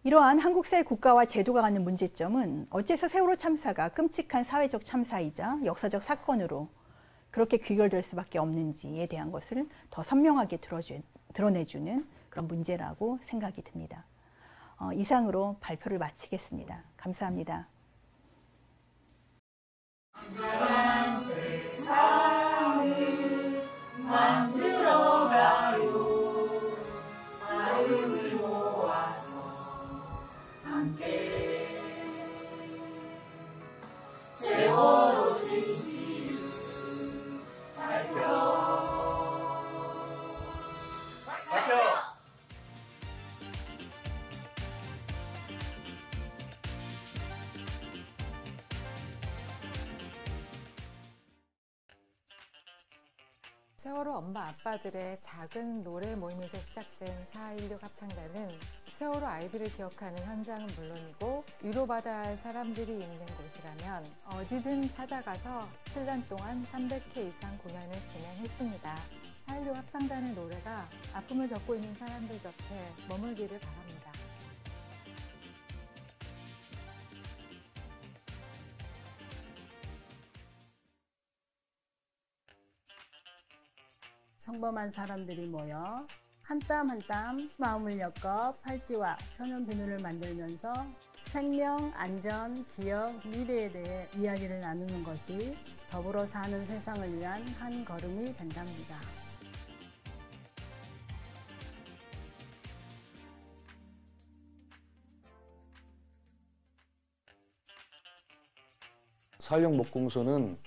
이러한 한국 사회 국가와 제도가 갖는 문제점은 어째서 세월호 참사가 끔찍한 사회적 참사이자 역사적 사건으로 그렇게 귀결될 수밖에 없는지에 대한 것을 더 선명하게 드러내주는 그런 문제라고 생각이 듭니다. 이상으로 발표를 마치겠습니다. 감사합니다. 안전한 세상을 만들어가요. 마음을 모아서 함께 세월호 진실을 발표. 세월호 엄마 아빠들의 작은 노래 모임에서 시작된 4.16 합창단은 세월호 아이들을 기억하는 현장은 물론이고 위로받아야 할 사람들이 있는 곳이라면 어디든 찾아가서 7년 동안 300회 이상 공연을 진행했습니다. 4.16 합창단의 노래가 아픔을 겪고 있는 사람들 곁에 머물기를 바랍니다. 평범한 사람들이 모여 한 땀 한 땀 마음을 엮어 팔찌와 천연 비누를 만들면서 생명, 안전, 기억, 미래에 대해 이야기를 나누는 것이 더불어 사는 세상을 위한 한 걸음이 된답니다. 사활용 목공소는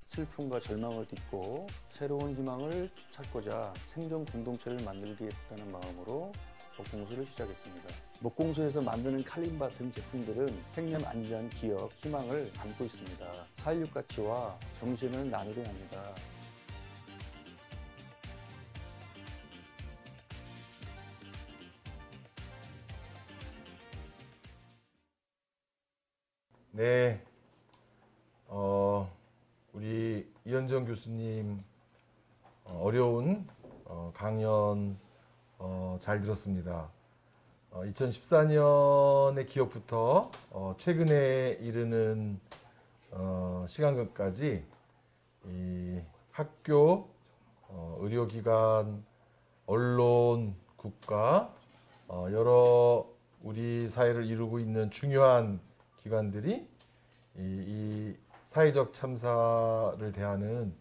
슬픔과 절망을 딛고 새로운 희망을 찾고자 생존 공동체를 만들겠다는 마음으로 목공소를 시작했습니다. 목공소에서 만드는 칼림바 등 제품들은 생명, 안전, 기억, 희망을 담고 있습니다. 4.16 가치와 정신을 나누려 합니다. 네, 우리 이현정 교수님 어려운 강연 잘 들었습니다. 2014년의 기억부터 최근에 이르는 시간까지 이 학교, 의료기관, 언론, 국가, 여러 우리 사회를 이루고 있는 중요한 기관들이 이 사회적 참사를 대하는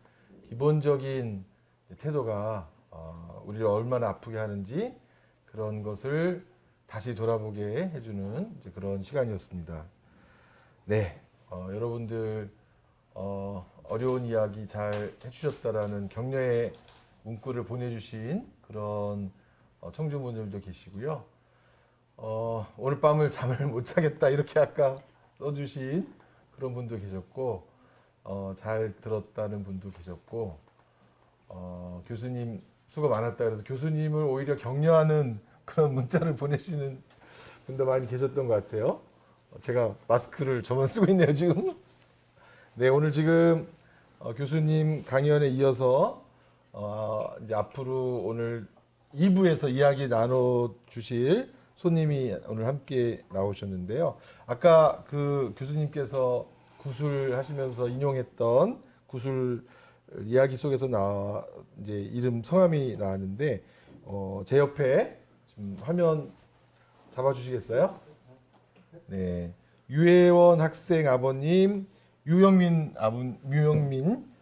기본적인 태도가 우리를 얼마나 아프게 하는지 그런 것을 다시 돌아보게 해주는 그런 시간이었습니다. 네, 여러분들 어려운 이야기 잘 해주셨다라는 격려의 문구를 보내주신 그런 청중분들도 계시고요. 오늘 밤을 잠을 못 자겠다 이렇게 아까 써주신 그런 분도 계셨고, 잘 들었다는 분도 계셨고, 교수님 수고 많았다 그래서 교수님을 오히려 격려하는 그런 문자를 보내시는 분도 많이 계셨던 것 같아요. 제가 마스크를 저만 쓰고 있네요, 지금. 네, 오늘 지금 교수님 강연에 이어서 이제 앞으로 오늘 2부에서 이야기 나눠주실 손님이 오늘 함께 나오셨는데요. 아까 그 교수님께서 구술하시면서 인용했던 구술 이야기 속에서 이제 이름 성함이 나왔는데 제 옆에 좀 화면 잡아주시겠어요? 네, 유혜원 학생 아버님, 유영민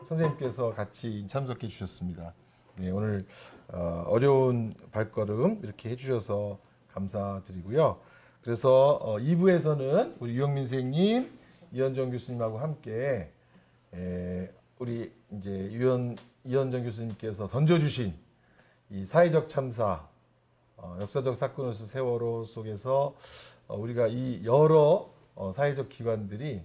선생님께서 같이 참석해 주셨습니다. 네, 오늘 어려운 발걸음 이렇게 해주셔서 감사드리고요. 그래서 2부에서는 우리 유영민 선생님, 이현정 교수님하고 함께 우리 이제 이현정 교수님께서 던져주신 이 사회적 참사, 역사적 사건으로서 세월호 속에서 우리가 이 여러 사회적 기관들이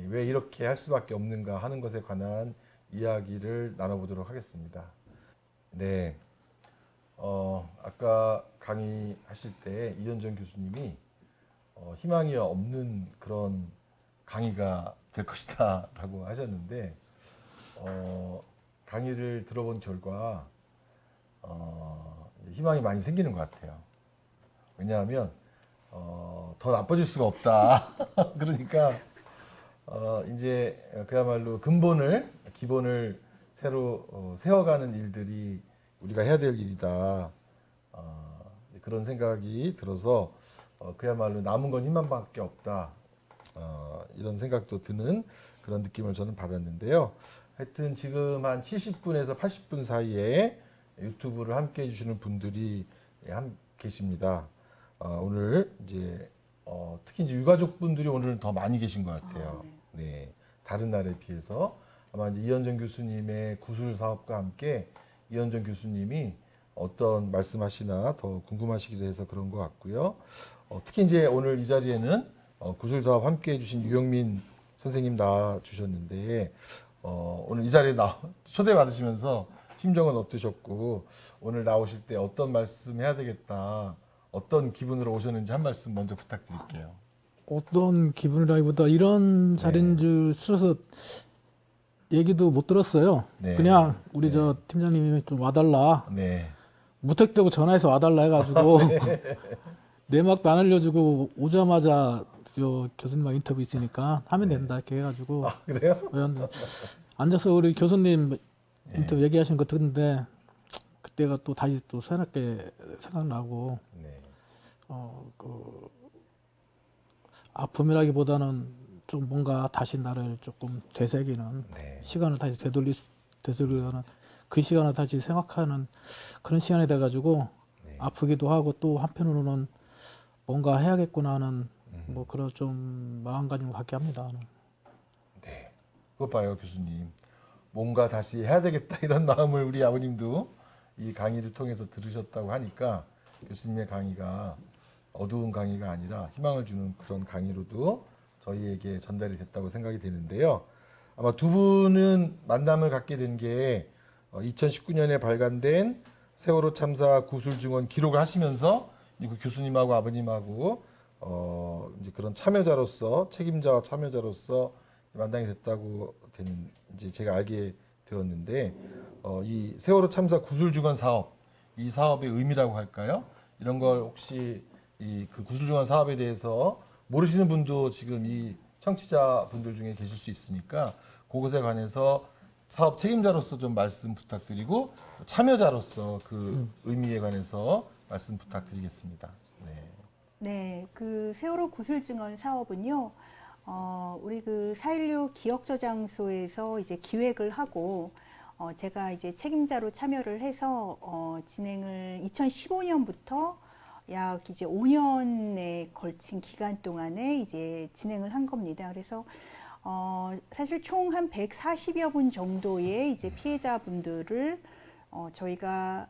왜 이렇게 할 수밖에 없는가 하는 것에 관한 이야기를 나눠보도록 하겠습니다. 네, 아까 강의하실 때 이현정 교수님이 희망이 없는 그런 강의가 될 것이다 라고 하셨는데 강의를 들어본 결과 희망이 많이 생기는 것 같아요. 왜냐하면 더 나빠질 수가 없다. 그러니까 이제 그야말로 기본을 새로 세워가는 일들이 우리가 해야 될 일이다. 그런 생각이 들어서 그야말로 남은 건 희망밖에 없다. 이런 생각도 드는 그런 느낌을 저는 받았는데요. 하여튼 지금 한 70분에서 80분 사이에 유튜브를 함께 해주시는 분들이 계십니다. 오늘 이제 특히 이제 유가족분들이 오늘은 더 많이 계신 것 같아요. 네, 다른 날에 비해서 아마 이제 이현정 교수님의 구술 사업과 함께 이현정 교수님이 어떤 말씀하시나 더 궁금하시기도 해서 그런 것 같고요. 특히 이제 오늘 이 자리에는 구술 사업 함께 해주신 유영민 선생님 나와 주셨는데 오늘 이 자리에 초대 받으시면서 심정은 어떠셨고 오늘 나오실 때 어떤 말씀 해야 되겠다, 어떤 기분으로 오셨는지 한 말씀 먼저 부탁드릴게요. 어떤 기분이라기보다 이런 자리인 줄 스스로 얘기도 못 들었어요. 네. 그냥 우리 저 팀장님이 좀 와달라. 네. 무턱대고 전화해서 와달라 해가지고 내막도 안 알려주고 오자마자 저 교수님하고 인터뷰 있으니까 하면 된다 이렇게 해가지고. 그래요? 앉아서 우리 교수님 인터뷰 얘기하시는 거 듣는데 그때가 또 다시 또 새롭게 생각나고 아픔이라기보다는 좀 뭔가 다시 나를 조금 되새기는 시간을 다시 되돌리는 그 시간을 다시 생각하는 그런 시간이 돼가지고 아프기도 하고 또 한편으로는 뭔가 해야겠구나 하는 뭐 그런 좀 마음가짐을 갖게 합니다. 네, 그것 봐요 교수님. 뭔가 다시 해야 되겠다 이런 마음을 우리 아버님도 이 강의를 통해서 들으셨다고 하니까 교수님의 강의가 어두운 강의가 아니라 희망을 주는 그런 강의로도 저희에게 전달이 됐다고 생각이 되는데요. 아마 두 분은 만남을 갖게 된 게 2019년에 발간된 세월호 참사 구술 증언 기록을 하시면서 그 교수님하고 아버님하고 이제 그런 참여자로서 책임자와 참여자로서 만나게 됐다고 이제 제가 알게 되었는데 이 세월호 참사 구술 증언 사업, 이 사업의 의미라고 할까요? 이런 걸 혹시 그 구술 증언 사업에 대해서 모르시는 분도 지금 이 청취자 분들 중에 계실 수 있으니까 그것에 관해서 사업 책임자로서 좀 말씀 부탁드리고 참여자로서 그 의미에 관해서 말씀 부탁드리겠습니다. 네, 그 세월호 구술 증언 사업은요, 우리 그 4.16 기억저장소에서 이제 기획을 하고 제가 이제 책임자로 참여를 해서 진행을 2015년부터 약 이제 5년에 걸친 기간 동안에 이제 진행을 한 겁니다. 그래서 사실 총 한 140여 분 정도의 이제 피해자분들을 저희가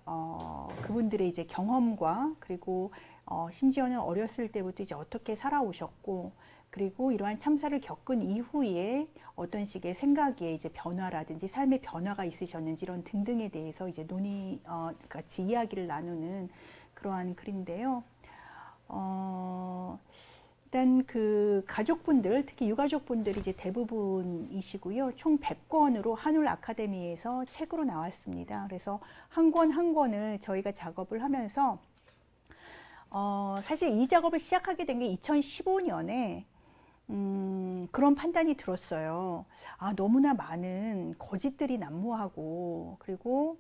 그분들의 이제 경험과 그리고 심지어는 어렸을 때부터 이제 어떻게 살아오셨고 그리고 이러한 참사를 겪은 이후에 어떤 식의 생각의 이제 변화라든지 삶의 변화가 있으셨는지 이런 등등에 대해서 이제 같이 이야기를 나누는 그러한 글인데요. 일단 그 가족분들, 특히 유가족분들이 이제 대부분이시고요. 총 100권으로 한울 아카데미에서 책으로 나왔습니다. 그래서 한 권 한 권을 저희가 작업을 하면서 사실 이 작업을 시작하게 된 게 2015년에 그런 판단이 들었어요. 아, 너무나 많은 거짓들이 난무하고 그리고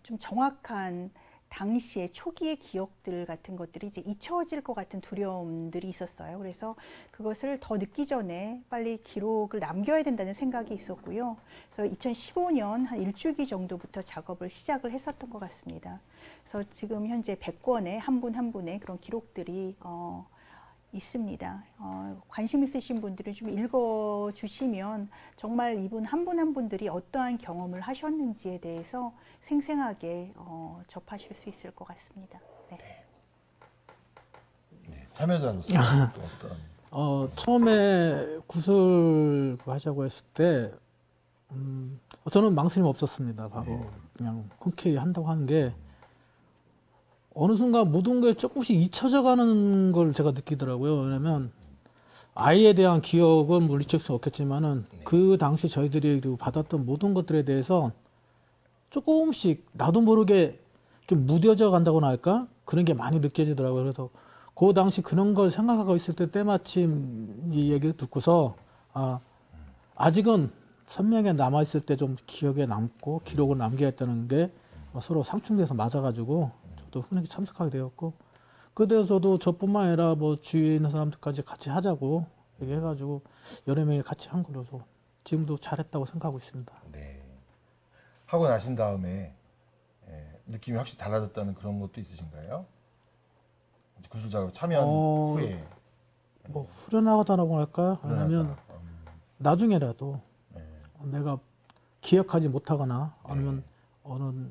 좀 정확한 당시의 초기의 기억들 같은 것들이 이제 잊혀질 것 같은 두려움들이 있었어요. 그래서 그것을 더 늦기 전에 빨리 기록을 남겨야 된다는 생각이 있었고요. 그래서 2015년 한 일주기 정도부터 작업을 시작을 했었던 것 같습니다. 그래서 지금 현재 100권의 한 분 한 분의 그런 기록들이 있습니다. 관심 있으신 분들이 좀 읽어주시면 정말 이분 한 분 한 분들이 어떠한 경험을 하셨는지에 대해서 생생하게 접하실 수 있을 것 같습니다. 네. 네, 참여자로서 또 어떤 처음에 구슬 하자고 했을 때 저는 망설임 없었습니다. 바로 그냥 흔쾌히 한다고 하는 게 어느 순간 모든 게 조금씩 잊혀져 가는 걸 제가 느끼더라고요. 왜냐면 아이에 대한 기억은 물론 잊힐 수 없겠지만은 그 당시 저희들이 받았던 모든 것들에 대해서 조금씩 나도 모르게 좀 무뎌져 간다고나 할까? 그런 게 많이 느껴지더라고요. 그래서 그 당시 그런 걸 생각하고 있을 때 때마침 이 얘기를 듣고서 아직은 선명하게 남아있을 때 좀 기억에 남고 기록을 남겨야겠다는 게 서로 상충돼서 맞아가지고 또 흔하게 참석하게 되었고 그때서 저도 저뿐만 아니라 뭐 주위에 있는 사람들까지 같이 하자고 얘기해가지고 여러 명이 같이 한 걸로 지금도 잘했다고 생각하고 있습니다. 네. 하고 나신 다음에 느낌이 확실히 달라졌다는 그런 것도 있으신가요? 구슬 작업 참여한 후에 뭐 후련하다라고 할까요? 왜냐면 나중에라도 내가 기억하지 못하거나 아니면 어느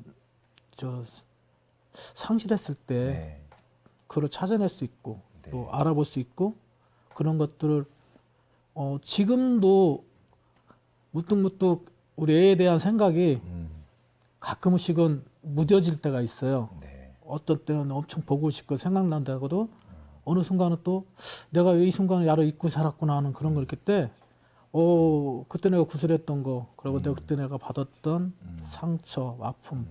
상실했을 때 그걸 찾아낼 수 있고 또 알아볼 수 있고 그런 것들을 지금도 무뚝무뚝 우리 애에 대한 생각이 가끔씩은 무뎌질 때가 있어요. 어떤 때는 엄청 보고 싶고 생각난다고도 어느 순간은 또 내가 이 순간에 나를 잊고 살았구나 하는 그런 걸 느낄 때 그때 내가 구슬했던 거 그리고 내가 그때 내가 받았던 상처, 아픔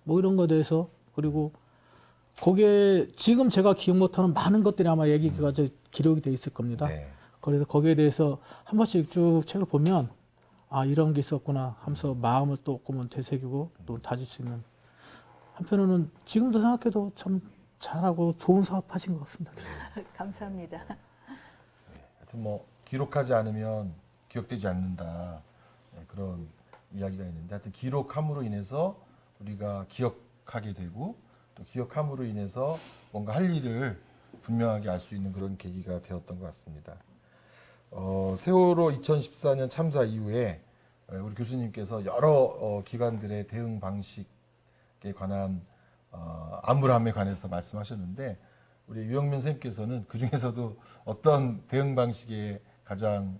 뭐 이런 거에 대해서 그리고 거기에 지금 제가 기억 못하는 많은 것들이 아마 얘기가 기록이 돼 있을 겁니다. 그래서 거기에 대해서 한 번씩 쭉 책을 보면 아 이런 게 있었구나 하면서 마음을 또 조금은 되새기고 또 다질 수 있는 한편으로는 지금도 생각해도 참 잘하고 좋은 사업하신 것 같습니다. 감사합니다. 하여튼 뭐 기록하지 않으면 기억되지 않는다 그런 이야기가 있는데 하여튼 기록함으로 인해서 우리가 기억하게 되고 또 기억함으로 인해서 뭔가 할 일을 분명하게 알 수 있는 그런 계기가 되었던 것 같습니다. 세월호 2014년 참사 이후에 우리 교수님께서 여러 기관들의 대응 방식에 관한 암울함에 관해서 말씀하셨는데 우리 유영민 선생님께서는 그 중에서도 어떤 대응 방식에 가장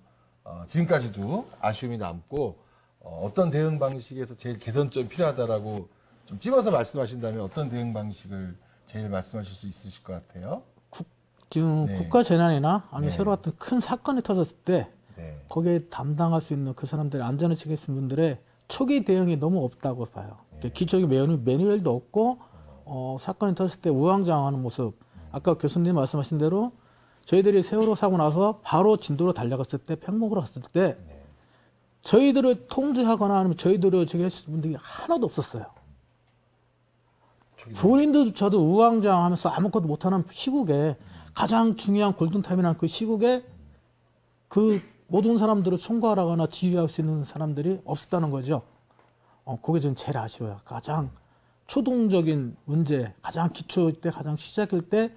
지금까지도 아쉬움이 남고 어떤 대응 방식에서 제일 개선점이 필요하다라고 좀 찝어서 말씀하신다면 어떤 대응 방식을 제일 말씀하실 수 있으실 것 같아요? 지금 국가 재난이나 아니면 새로 같은 큰 사건이 터졌을 때 거기에 담당할 수 있는 그 사람들의 안전을 지키는 분들의 초기 대응이 너무 없다고 봐요. 기초적인 매뉴얼도 없고 사건이 터졌을 때 우왕좌왕하는 모습. 아까 교수님 말씀하신 대로 저희들이 세월호 사고 나서 바로 진도로 달려갔을 때 팽목으로 갔을 때 저희들을 통제하거나 아니면 저희들을 저기 했을 분들이 하나도 없었어요. 본인들조차도 우왕좌왕하면서 아무것도 못하는 시국에 가장 중요한 골든타임이라는 그 시국에 그 모든 사람들을 총괄하거나 지휘할 수 있는 사람들이 없었다는 거죠. 그게 저는 제일 아쉬워요. 가장 초동적인 문제, 가장 기초일 때, 가장 시작일 때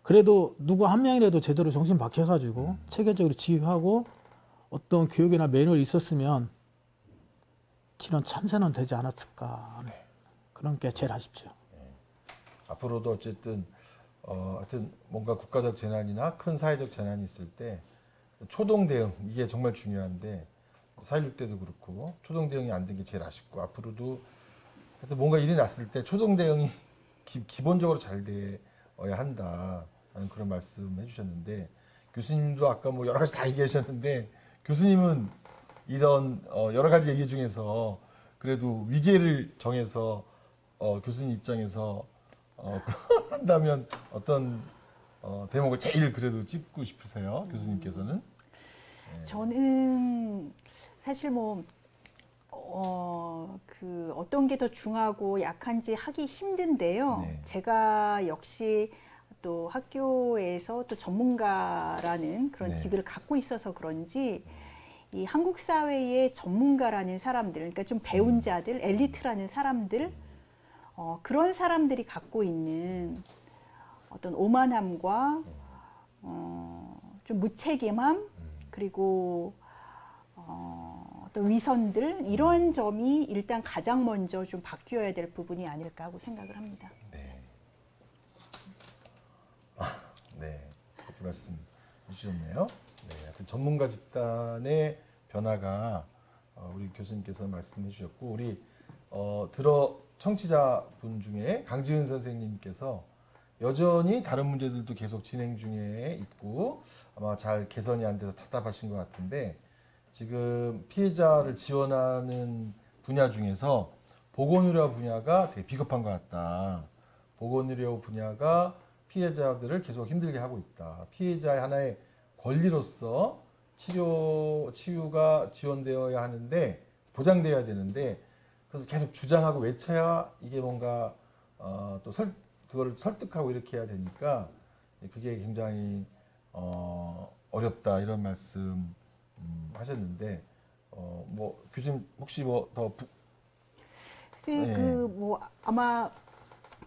그래도 누구 한 명이라도 제대로 정신 박혀가지고 체계적으로 지휘하고 어떤 교육이나 매뉴얼이 있었으면 이런 참사는 되지 않았을까 하는 그런 게 제일 아쉽죠. 앞으로도 어쨌든 하여튼 뭔가 국가적 재난이나 큰 사회적 재난이 있을 때 초동 대응 이게 정말 중요한데 4.16 때도 그렇고 초동 대응이 안 된 게 제일 아쉽고 앞으로도 하여튼 뭔가 일이 났을 때 초동 대응이 기본적으로 잘 되어야 한다라는 그런 말씀 해주셨는데 교수님도 아까 뭐 여러 가지 다 얘기하셨는데 교수님은 이런 여러 가지 얘기 중에서 그래도 위계를 정해서 교수님 입장에서 한다면 어떤 대목을 제일 그래도 짚고 싶으세요, 교수님께서는? 저는 사실 뭐 어떤 게 더 중하고 약한지 하기 힘든데요. 네. 제가 역시 또 학교에서 또 전문가라는 그런 네. 직을 갖고 있어서 그런지 이 한국 사회의 전문가라는 사람들, 그러니까 좀 배운 자들, 엘리트라는 사람들, 그런 사람들이 갖고 있는 어떤 오만함과 좀 무책임함, 그리고 어떤 위선들, 이런 점이 일단 가장 먼저 좀 바뀌어야 될 부분이 아닐까 하고 생각을 합니다. 네. 네, 그렇게 말씀 해주셨네요. 네, 하여튼 전문가 집단의 변화가 우리 교수님께서 말씀해 주셨고, 우리 청취자분 중에 강지은 선생님께서 여전히 다른 문제들도 계속 진행 중에 있고 아마 잘 개선이 안 돼서 답답하신 것 같은데, 지금 피해자를 지원하는 분야 중에서 보건의료 분야가 되게 비겁한 것 같다. 보건의료 분야가 피해자들을 계속 힘들게 하고 있다. 피해자의 하나의 권리로서 치유가 지원되어야 하는데, 보장되어야 되는데, 그래서 계속 주장하고 외쳐야 이게 뭔가 그걸 설득하고 이렇게 해야 되니까 그게 굉장히 어렵다, 이런 말씀 하셨는데, 뭐 교수님 혹시 뭐 더 글쎄, 뭐 아마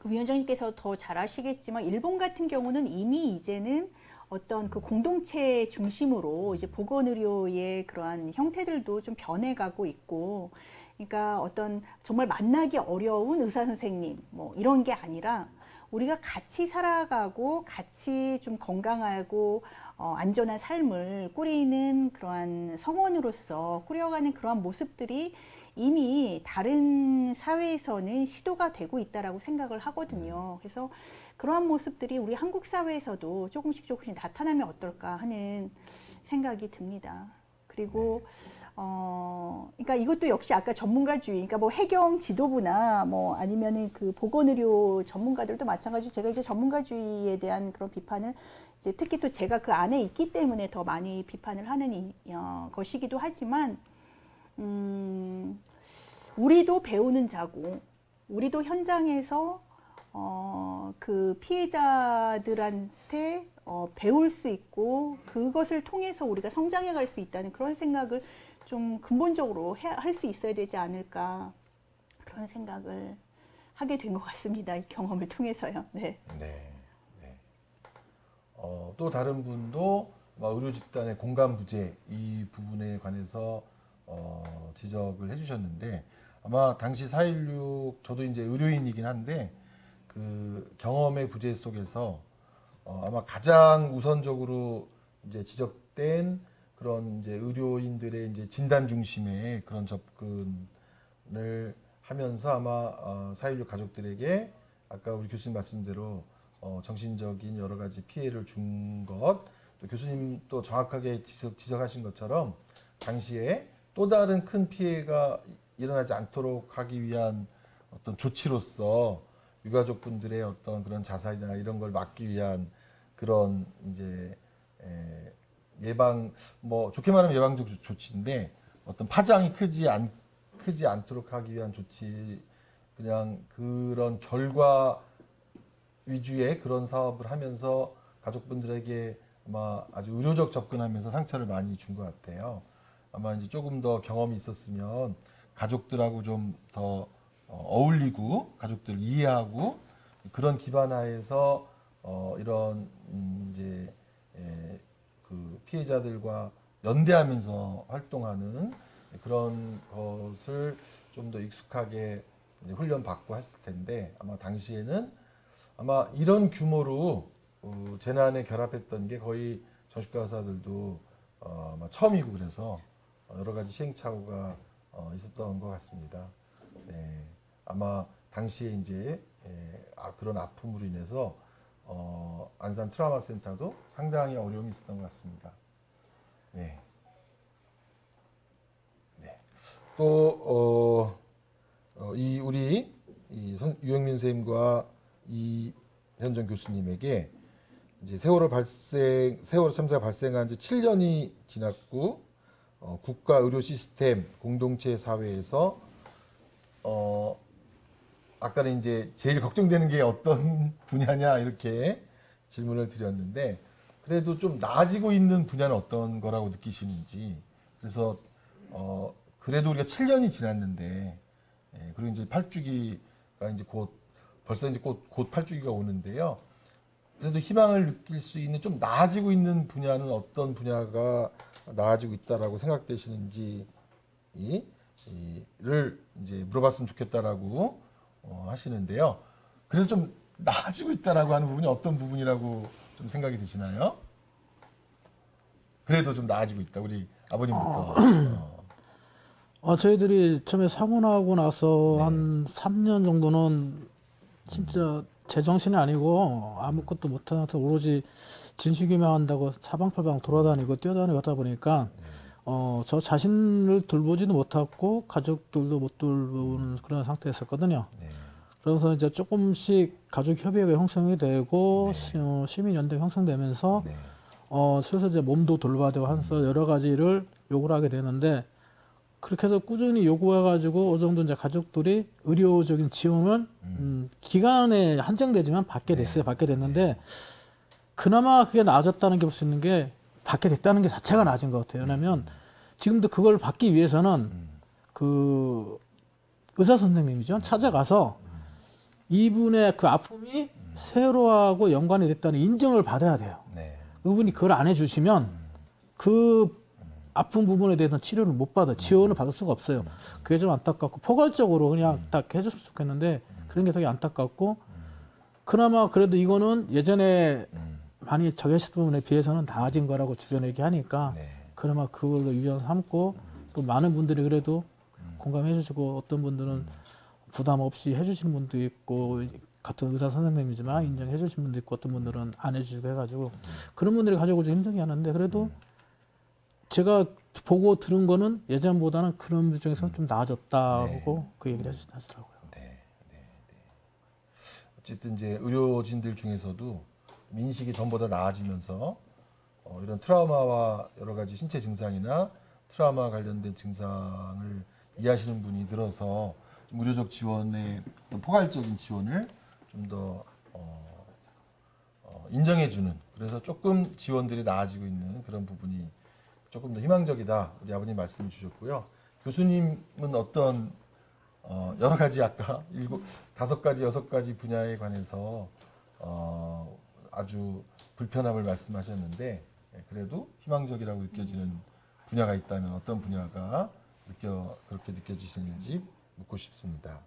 위원장님께서 더 잘 아시겠지만 일본 같은 경우는 이미 이제는 어떤 그 공동체 중심으로 이제 보건의료의 그러한 형태들도 좀 변해가고 있고, 그러니까 어떤 정말 만나기 어려운 의사 선생님 뭐 이런 게 아니라 우리가 같이 살아가고 같이 좀 건강하고 안전한 삶을 꾸리는 그러한 성원으로서 꾸려가는 그러한 모습들이 이미 다른 사회에서는 시도가 되고 있다라고 생각을 하거든요. 그래서 그러한 모습들이 우리 한국 사회에서도 조금씩 나타나면 어떨까 하는 생각이 듭니다. 그리고 그러니까 이것도 역시 아까 전문가주의, 그러니까 뭐 해경 지도부나 뭐 아니면은 그 보건의료 전문가들도 마찬가지로 제가 이제 전문가주의에 대한 그런 비판을 이제 특히 또 제가 그 안에 있기 때문에 더 많이 비판을 하는 것이기도 하지만, 우리도 배우는 자고, 우리도 현장에서 그 피해자들한테 배울 수 있고 그것을 통해서 우리가 성장해 갈 수 있다는 그런 생각을 좀 근본적으로 할 수 있어야 되지 않을까, 그런 생각을 하게 된 것 같습니다. 이 경험을 통해서요. 네. 네. 네. 또 다른 분도 의료 집단의 공감 부재 이 부분에 관해서 지적을 해주셨는데, 아마 당시 4.16 저도 이제 의료인이긴 한데 그 경험의 부재 속에서 아마 가장 우선적으로 이제 지적된 그런 이제 의료인들의 이제 진단 중심의 그런 접근을 하면서 아마 4.16 가족들에게 아까 우리 교수님 말씀대로 정신적인 여러 가지 피해를 준 것, 또 교수님 또 정확하게 지적하신 것처럼 당시에 또 다른 큰 피해가 일어나지 않도록 하기 위한 어떤 조치로서 유가족분들의 어떤 그런 자살이나 이런 걸 막기 위한 그런 이제 예방, 뭐 좋게 말하면 예방적 조치인데 어떤 파장이 크지 않도록 하기 위한 조치, 그냥 그런 결과 위주의 그런 사업을 하면서 가족분들에게 아마 아주 의료적 접근하면서 상처를 많이 준 것 같아요. 아마 이제 조금 더 경험이 있었으면 가족들하고 좀 더 어울리고 가족들 이해하고 그런 기반 하에서 이런 이제 그 피해자들과 연대하면서 활동하는 그런 것을 좀 더 익숙하게 이제 훈련받고 했을 텐데, 아마 당시에는 아마 이런 규모로 재난에 결합했던 게 거의 정신과 의사들도 아마 처음이고, 그래서 여러 가지 시행착오가 있었던 것 같습니다. 네, 아마 당시에 이제 그런 아픔으로 인해서 안산 트라우마 센터도 상당히 어려움이 있었던 것 같습니다. 네. 네. 또 우리 유영민 선생님과 이현정 교수님에게 이제 세월호 참사가 발생한 지 7년이 지났고 국가 의료 시스템 공동체 사회에서 아까는 이제 제일 걱정되는 게 어떤 분야냐 이렇게 질문을 드렸는데 그래도 좀 나아지고 있는 분야는 어떤 거라고 느끼시는지. 그래서 그래도 우리가 7년이 지났는데 그리고 이제 8주기가 이제 벌써 이제 곧 8주기가 오는데요. 그래도 희망을 느낄 수 있는 좀 나아지고 있는 분야는 어떤 분야가 나아지고 있다라고 생각되시는지를 이제 물어봤으면 좋겠다라고 하시는데요. 그래서 좀 나아지고 있다라고 하는 부분이 어떤 부분이라고 좀 생각이 드시나요? 그래도 좀 나아지고 있다. 우리 아버님부터. 저희들이 처음에 사고 나고 나서 네. 한 3년 정도는 진짜 제정신이 아니고 아무것도 못하면서 오로지 진실규명한다고 사방팔방 돌아다니고 뛰어다니고 하다 보니까 저 자신을 돌보지도 못하고 가족들도 못 돌보는 그런 상태였었거든요. 네. 그래서 이제 조금씩 가족협의회가 형성이 되고 시민연대가 형성되면서 네. 슬슬 이제 몸도 돌봐야 되고 하면서 여러 가지를 요구를 하게 되는데 그렇게 해서 꾸준히 요구해가지고 어느 정도 이제 가족들이 의료적인 지원을 기간에 한정되지만 받게 됐어요. 받게 됐는데 그나마 그게 나아졌다는 게 볼 수 있는 게 받게 됐다는 게 자체가 나아진 것 같아요. 왜냐하면 지금도 그걸 받기 위해서는 그 의사 선생님이죠. 찾아가서 이분의 그 아픔이 세월호하고 연관이 됐다는 인정을 받아야 돼요. 네. 그분이 그걸 안 해주시면 그 아픈 부분에 대해서는 치료를 못 받아 지원을 받을 수가 없어요. 그게 좀 안타깝고 포괄적으로 그냥 딱 해줬으면 좋겠는데 그런 게 되게 안타깝고 그나마 그래도 이거는 예전에 많이 적했을 부분에 비해서는 나아진 거라고 주변에 얘기하니까 네. 그나마 그걸로 유전 삼고 또 많은 분들이 그래도 공감해 주시고 어떤 분들은 부담 없이 해주시는 분도 있고 같은 의사 선생님이지만 인정해 주시는 분도 있고 어떤 분들은 안 해주시고 해가지고 그런 분들이 가족을 좀 힘들게 하는데 그래도 제가 보고 들은 거는 예전보다는 그런 분들 중에서 좀 나아졌다고 그 얘기를 하시더라고요. 네. 어쨌든 이제 의료진들 중에서도 인식이 전보다 나아지면서 이런 트라우마와 여러 가지 신체 증상이나 트라우마 관련된 증상을 이해하시는 분이 늘어서 좀 의료적 지원의 어떤 포괄적인 지원을 좀 더 인정해주는 그래서 조금 지원들이 나아지고 있는 그런 부분이 조금 더 희망적이다. 우리 아버님 말씀을 주셨고요. 교수님은 어떤 여러 가지 아까 5가지, 6가지 분야에 관해서 아주 불편함을 말씀하셨는데 그래도 희망적이라고 느껴지는 분야가 있다면 어떤 분야가 그렇게 느껴지시는지 묻고 싶습니다.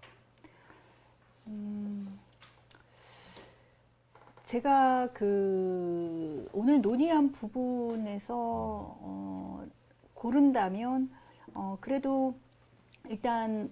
제가 오늘 논의한 부분에서 고른다면 그래도 일단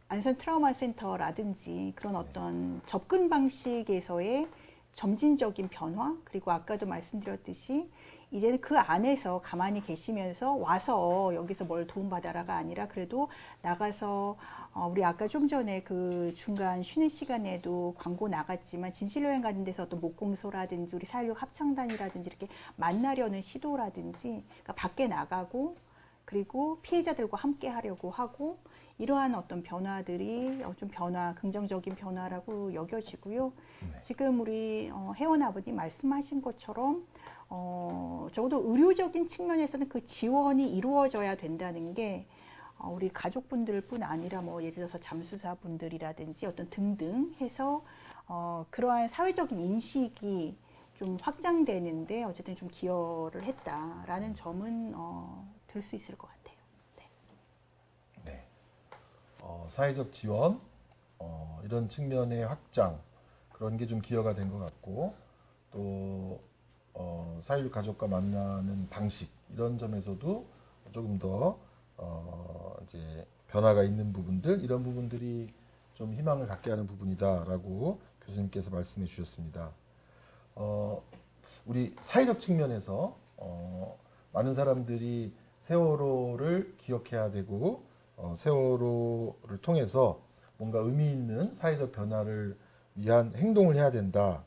안산 트라우마 센터라든지 그런 어떤 접근 방식에서의 점진적인 변화 그리고 아까도 말씀드렸듯이 이제는 그 안에서 가만히 계시면서 와서 여기서 뭘 도움받아라가 아니라 그래도 나가서 우리 아까 좀 전에 그 중간 쉬는 시간에도 광고 나갔지만 진실여행 가는 데서 어떤 목공소라든지 우리 4.16 합창단이라든지 이렇게 만나려는 시도라든지 그러니까 밖에 나가고 그리고 피해자들과 함께 하려고 하고 이러한 어떤 변화들이 좀 긍정적인 변화라고 여겨지고요. 지금 우리 혜원 아버님 말씀하신 것처럼 적어도 의료적인 측면에서는 그 지원이 이루어져야 된다는 게 우리 가족분들뿐 아니라 예를 들어서 잠수사분들이라든지 어떤 등등 해서 그러한 사회적인 인식이 좀 확장되는데 어쨌든 좀 기여를 했다라는 점은 들 수 있을 것 같아요. 네. 사회적 지원 이런 측면의 확장 그런 게 좀 기여가 된 것 같고 또 4.16 가족과 만나는 방식 이런 점에서도 조금 더 이제 변화가 있는 부분들 이런 부분들이 좀 희망을 갖게 하는 부분이다라고 교수님께서 말씀해 주셨습니다. 우리 사회적 측면에서 많은 사람들이 세월호를 기억해야 되고 세월호를 통해서 뭔가 의미 있는 사회적 변화를 위한 행동을 해야 된다.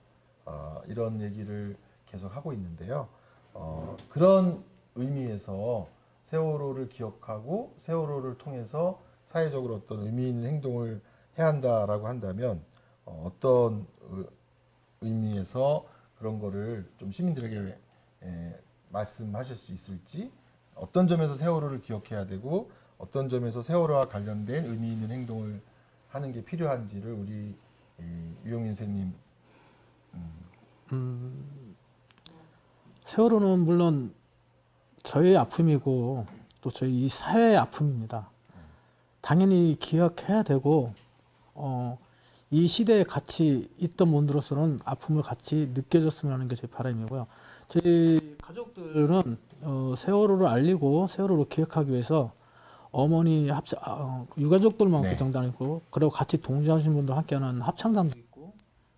이런 얘기를 계속 하고 있는데요. 그런 의미에서 세월호를 기억하고 세월호를 통해서 사회적으로 어떤 의미 있는 행동을 해야 한다라고 한다면 어떤 의미에서 그런 거를 좀 시민들에게 말씀하실 수 있을지, 어떤 점에서 세월호를 기억해야 되고 어떤 점에서 세월호와 관련된 의미 있는 행동을 하는 게 필요한지를 우리 유영민 선생님. 세월호는 물론 저의 아픔이고 또 저희 이 사회의 아픔입니다. 당연히 기억해야 되고 이 시대에 같이 있던 분들로서는 아픔을 같이 느껴줬으면 하는 게 제 바람이고요. 저희 가족들은 세월호를 알리고 세월호를 기억하기 위해서 어머니 유가족들만 네. 구성도 아니고 그리고 같이 동조하신 분들 함께하는 합창단도 있고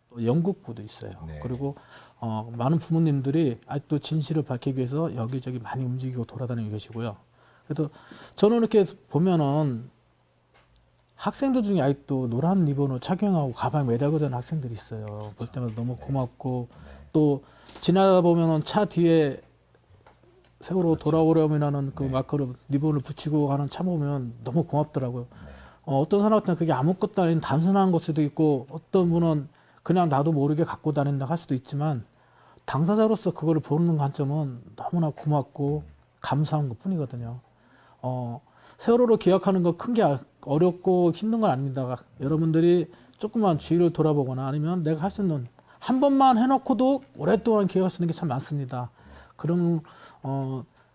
또 연극부도 있어요. 네. 그리고 많은 부모님들이 아직도 진실을 밝히기 위해서 여기저기 많이 움직이고 돌아다니고 계시고요. 그래서 저는 이렇게 보면은 학생들 중에 아직도 노란 리본을 착용하고 가방에 매달고 다니는 학생들이 있어요. 볼 때마다 너무 고맙고 또 지나다 보면은 차 뒤에 세월호 돌아오려면은 그 마커를 리본을 붙이고 가는 차 보면 너무 고맙더라고요. 어떤 사람한테는 그게 아무것도 아닌 단순한 걸 수도 있고 어떤 분은 그냥 나도 모르게 갖고 다닌다 할 수도 있지만 당사자로서 그거를 보는 관점은 너무나 고맙고 감사한 것 뿐이거든요. 세월호를 기억하는 거 큰 게 어렵고 힘든 건 아닙니다. 여러분들이 조금만 주위를 돌아보거나 아니면 내가 할 수 있는 한 번만 해놓고도 오랫동안 기억할 수 있는 게 참 많습니다. 그런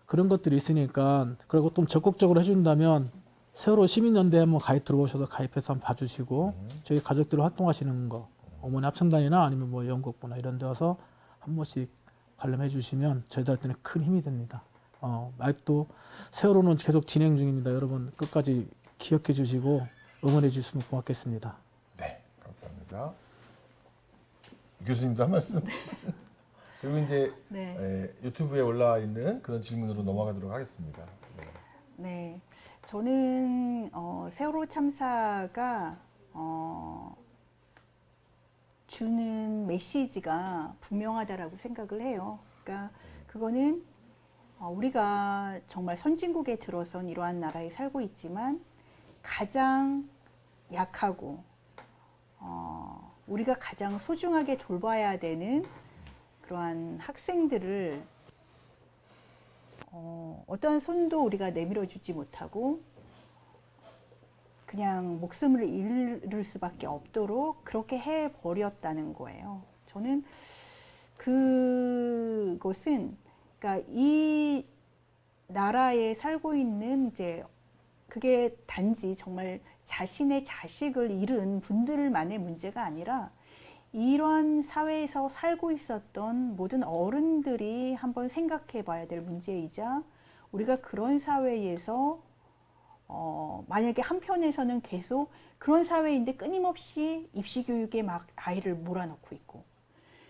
것들이 있으니까 그리고 좀 적극적으로 해준다면 세월호 시민연대에 한번 가입 들어오셔서 가입해서 한번 봐주시고 저희 가족들이 활동하시는 거 어머니 합창단이나 아니면 뭐 연극부나 이런 데 와서 한 번씩 관람해 주시면 저희들한테는 큰 힘이 됩니다. 아직도 세월호는 계속 진행 중입니다. 여러분 끝까지 기억해 주시고 응원해 주시면 고맙겠습니다. 네, 감사합니다. 교수님도 한 말씀. 그리고 이제 유튜브에 올라와 있는 그런 질문으로 넘어가도록 하겠습니다. 네, 저는 세월호 참사가 주는 메시지가 분명하다라고 생각을 해요. 그러니까 그거는 우리가 정말 선진국에 들어선 이러한 나라에 살고 있지만 가장 약하고 우리가 가장 소중하게 돌봐야 되는 그러한 학생들을 어떠한 손도 우리가 내밀어 주지 못하고 그냥 목숨을 잃을 수밖에 없도록 그렇게 해버렸다는 거예요. 저는 그것은 그러니까 이 나라에 살고 있는 이제 그게 단지 정말 자신의 자식을 잃은 분들만의 문제가 아니라 이런 사회에서 살고 있었던 모든 어른들이 한번 생각해 봐야 될 문제이자 우리가 그런 사회에서 만약에 한편에서는 계속 그런 사회인데 끊임없이 입시교육에 막 아이를 몰아넣고 있고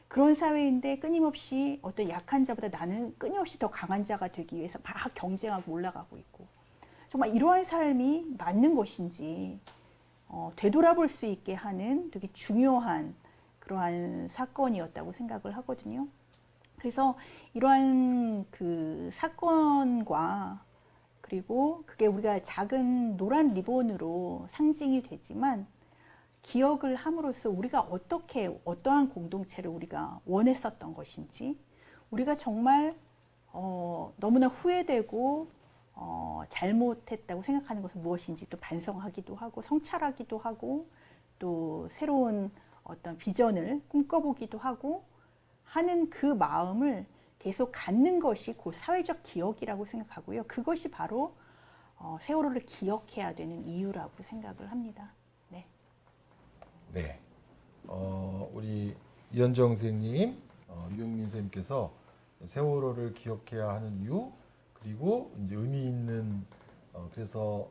그런 사회인데 끊임없이 어떤 약한 자보다 나는 끊임없이 더 강한 자가 되기 위해서 막 경쟁하고 올라가고 있고 정말 이러한 삶이 맞는 것인지 되돌아볼 수 있게 하는 되게 중요한 그러한 사건이었다고 생각을 하거든요. 그래서 이러한 그 사건과 그리고 그게 우리가 작은 노란 리본으로 상징이 되지만 기억을 함으로써 우리가 어떠한 공동체를 우리가 원했었던 것인지 우리가 정말 너무나 후회되고 잘못했다고 생각하는 것은 무엇인지 또 반성하기도 하고 성찰하기도 하고 또 새로운 어떤 비전을 꿈꿔보기도 하고 하는 그 마음을 계속 갖는 것이 그 사회적 기억이라고 생각하고요. 그것이 바로 세월호를 기억해야 되는 이유라고 생각을 합니다. 네. 네. 우리 이현정 선생님, 유영민 선생님께서 세월호를 기억해야 하는 이유 그리고 이제 의미 있는 그래서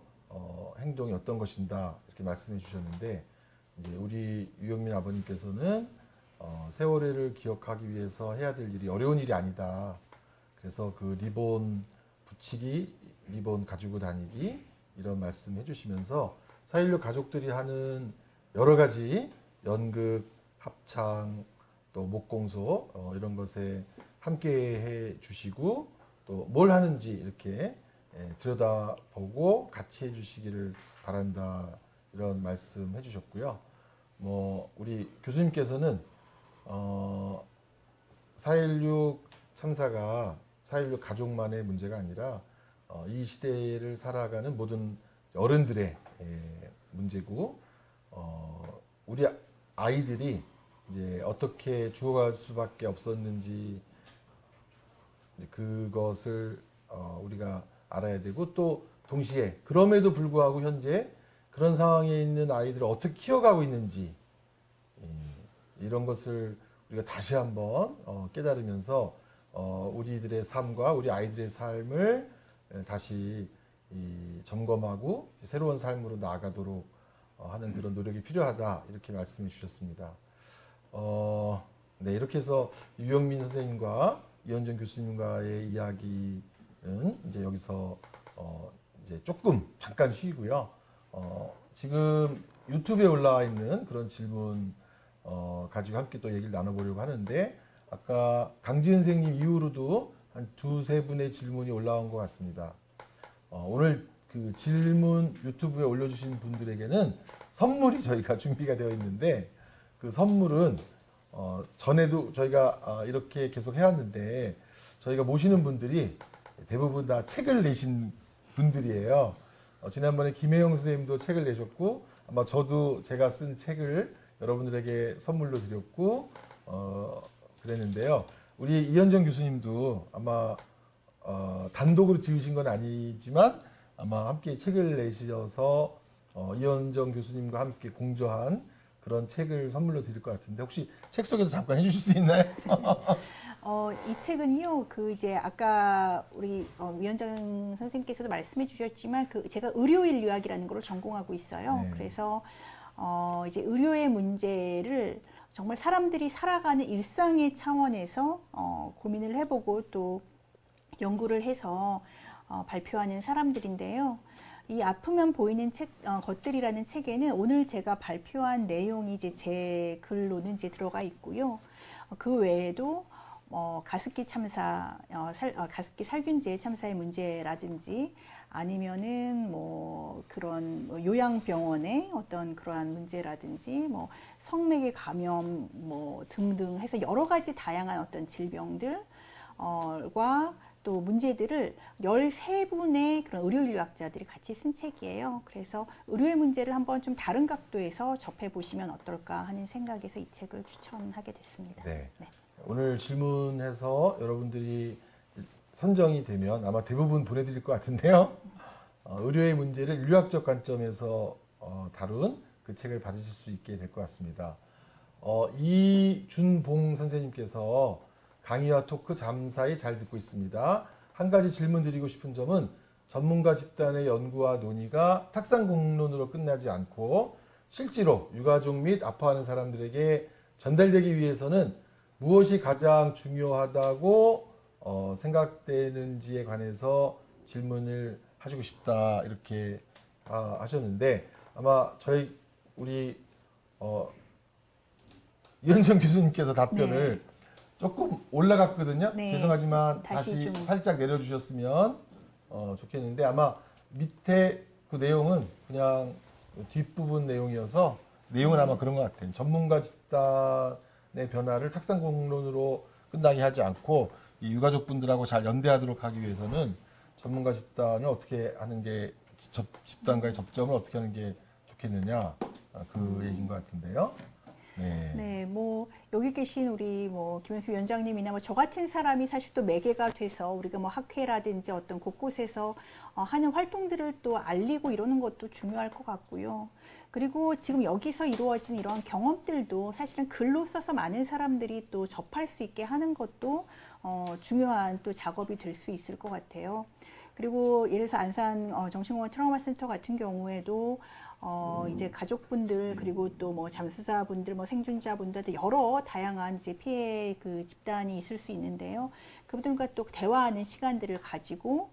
행동이 어떤 것인가 이렇게 말씀해 주셨는데 이제 우리 유영민 아버님께서는 세월호를 기억하기 위해서 해야 될 일이 어려운 일이 아니다. 그래서 그 리본 붙이기, 리본 가지고 다니기 이런 말씀 해주시면서 4.16 가족들이 하는 여러 가지 연극, 합창, 또 목공소 이런 것에 함께 해 주시고 또 뭘 하는지 이렇게 들여다보고 같이 해 주시기를 바란다 이런 말씀 해주셨고요. 뭐 우리 교수님께서는 4.16 참사가 4.16 가족만의 문제가 아니라 이 시대를 살아가는 모든 어른들의 문제고 우리 아이들이 이제 어떻게 죽어갈 수밖에 없었는지 그것을 우리가 알아야 되고 또 동시에 그럼에도 불구하고 현재 그런 상황에 있는 아이들을 어떻게 키워가고 있는지 이런 것을 우리가 다시 한번 깨달으면서 우리들의 삶과 우리 아이들의 삶을 다시 점검하고 새로운 삶으로 나아가도록 하는 그런 노력이 필요하다 이렇게 말씀해 주셨습니다. 네, 이렇게 해서 유영민 선생님과 이현정 교수님과의 이야기는 이제 여기서 이제 조금 잠깐 쉬고요. 지금 유튜브에 올라와 있는 그런 질문 가지고 함께 또 얘기를 나눠보려고 하는데 아까 강지은 선생님 이후로도 한 두세 분의 질문이 올라온 것 같습니다. 오늘 그 질문 유튜브에 올려주신 분들에게는 선물이 저희가 준비가 되어 있는데 그 선물은 전에도 저희가 이렇게 계속 해왔는데 저희가 모시는 분들이 대부분 다 책을 내신 분들이에요. 지난번에 김혜영 선생님도 책을 내셨고 아마 저도 제가 쓴 책을 여러분들에게 선물로 드렸고 그랬는데요. 우리 이현정 교수님도 아마 단독으로 지으신 건 아니지만 아마 함께 책을 내셔서 이현정 교수님과 함께 공저한 그런 책을 선물로 드릴 것 같은데 혹시 책 소개도 잠깐 해주실 수 있나요? 이 책은요, 이제 아까 우리 위원장 선생님께서도 말씀해 주셨지만 제가 의료인 유학이라는 걸 전공하고 있어요. 네. 그래서 이제 의료의 문제를 정말 사람들이 살아가는 일상의 차원에서 고민을 해보고 또 연구를 해서 발표하는 사람들인데요. 이 아프면 보이는 것들이라는 책에는 오늘 제가 발표한 내용이 이제 제 글로는 이제 들어가 있고요. 그 외에도 가습기 참사, 가습기 살균제 참사의 문제라든지 아니면은 뭐 그런 요양병원의 어떤 그러한 문제라든지 뭐 성매개 감염 뭐 등등 해서 여러 가지 다양한 어떤 질병들과 또 문제들을 13분의 그런 의료인류학자들이 같이 쓴 책이에요. 그래서 의료의 문제를 한번 좀 다른 각도에서 접해보시면 어떨까 하는 생각에서 이 책을 추천하게 됐습니다. 네. 네. 오늘 질문해서 여러분들이 선정이 되면 아마 대부분 보내드릴 것 같은데요. 의료의 문제를 인류학적 관점에서 다룬 그 책을 받으실 수 있게 될 것 같습니다. 이준봉 선생님께서 강의와 토크 잠사히 잘 듣고 있습니다. 한 가지 질문 드리고 싶은 점은 전문가 집단의 연구와 논의가 탁상 공론으로 끝나지 않고 실제로 유가족 및 아파하는 사람들에게 전달되기 위해서는 무엇이 가장 중요하다고 생각되는지에 관해서 질문을 하시고 싶다 이렇게 하셨는데 아마 우리 이현정 교수님께서 답변을 네. 조금 올라갔거든요. 네. 죄송하지만 다시 살짝 내려주셨으면 좋겠는데 아마 밑에 그 내용은 그냥 뒷부분 내용이어서 내용은 아마 그런 것 같아요. 전문가 집단의 변화를 탁상공론으로 끝나게 하지 않고 이 유가족분들하고 잘 연대하도록 하기 위해서는 전문가 집단을 어떻게 하는 게 집단과의 접점을 어떻게 하는 게 좋겠느냐 그 얘기인 것 같은데요. 네. 네, 뭐 여기 계신 우리 김현수 위원장님이나 저 같은 사람이 사실 또 매개가 돼서 우리가 학회라든지 어떤 곳곳에서 하는 활동들을 또 알리고 이러는 것도 중요할 것 같고요. 그리고 지금 여기서 이루어진 이러한 경험들도 사실은 글로 써서 많은 사람들이 또 접할 수 있게 하는 것도 중요한 또 작업이 될 수 있을 것 같아요. 그리고 예를 들어서 안산 정신공원 트라우마 센터 같은 경우에도 이제 가족분들 그리고 또 잠수사분들 생존자분들 여러 다양한 이제 피해 그 집단이 있을 수 있는데요. 그분들과 또 대화하는 시간들을 가지고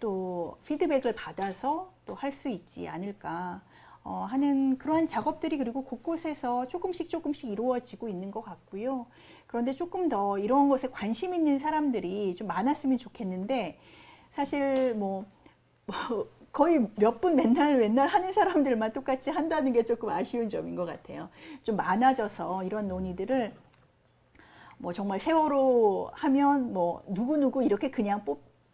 또 피드백을 받아서 또 할 수 있지 않을까. 하는 그러한 작업들이 그리고 곳곳에서 조금씩 이루어지고 있는 것 같고요. 그런데 조금 더 이런 것에 관심 있는 사람들이 좀 많았으면 좋겠는데 사실 거의 몇 분 맨날 하는 사람들만 똑같이 한다는 게 조금 아쉬운 점인 것 같아요. 좀 많아져서 이런 논의들을 정말 세월호 하면 누구 이렇게 그냥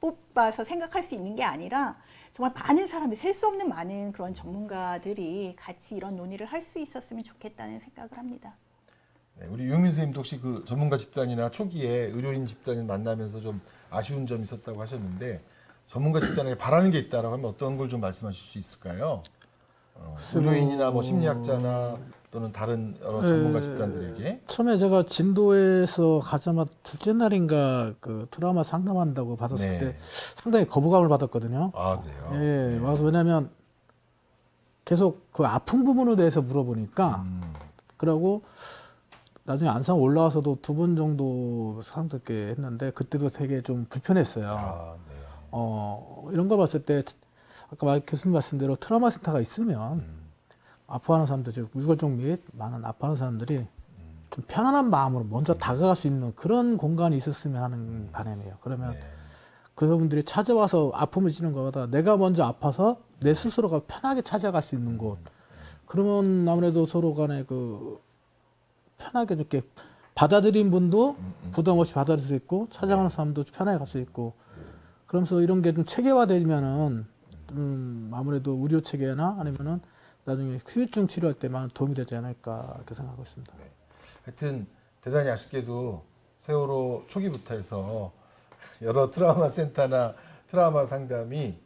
뽑아서 생각할 수 있는 게 아니라 정말 많은 사람이 셀 수 없는 많은 그런 전문가들이 같이 이런 논의를 할 수 있었으면 좋겠다는 생각을 합니다. 네, 우리 유민 선생님도 혹시 그 전문가 집단이나 초기에 의료인 집단을 만나면서 좀 아쉬운 점이 있었다고 하셨는데 전문가 집단에게 바라는 게 있다라고 하면 어떤 걸 좀 말씀하실 수 있을까요? 의료인이나 심리학자나 또는 다른 여러 전문가 집단들에게. 처음에 제가 진도에서 가자마자 둘째 날인가 그 트라우마 상담한다고 받았을 네. 때 상당히 거부감을 받았거든요. 아, 그래요? 예, 와서 왜냐면 계속 그 아픈 부분에 대해서 물어보니까 그러고 나중에 안산 올라와서도 2번 정도 상담께 했는데 그때도 되게 좀 불편했어요. 아, 네. 이런 거 봤을 때 아까 교수님 말씀대로 트라우마 센터가 있으면 아파하는 사람들, 즉 유골적 및 많은 아파하는 사람들이 좀 편안한 마음으로 먼저 다가갈 수 있는 그런 공간이 있었으면 하는 바람이에요. 그러면 네. 그분들이 찾아와서 아픔을 지는 것보다 내가 먼저 아파서 내 스스로가 편하게 찾아갈 수 있는 곳. 그러면 아무래도 서로 간에 편하게 이렇게 받아들인 분도 부담 없이 받아들일 수 있고 찾아가는 사람도 편하게 갈 수 있고 그러면서 이런 게 좀 체계화되면은 아무래도 의료 체계나 아니면은 나중에 후유증 치료할 때 많은 도움이 되지 않을까 이렇게 생각하고 있습니다. 네. 하여튼 대단히 아쉽게도 세월호 초기부터 해서 여러 트라우마 센터나 트라우마 상담이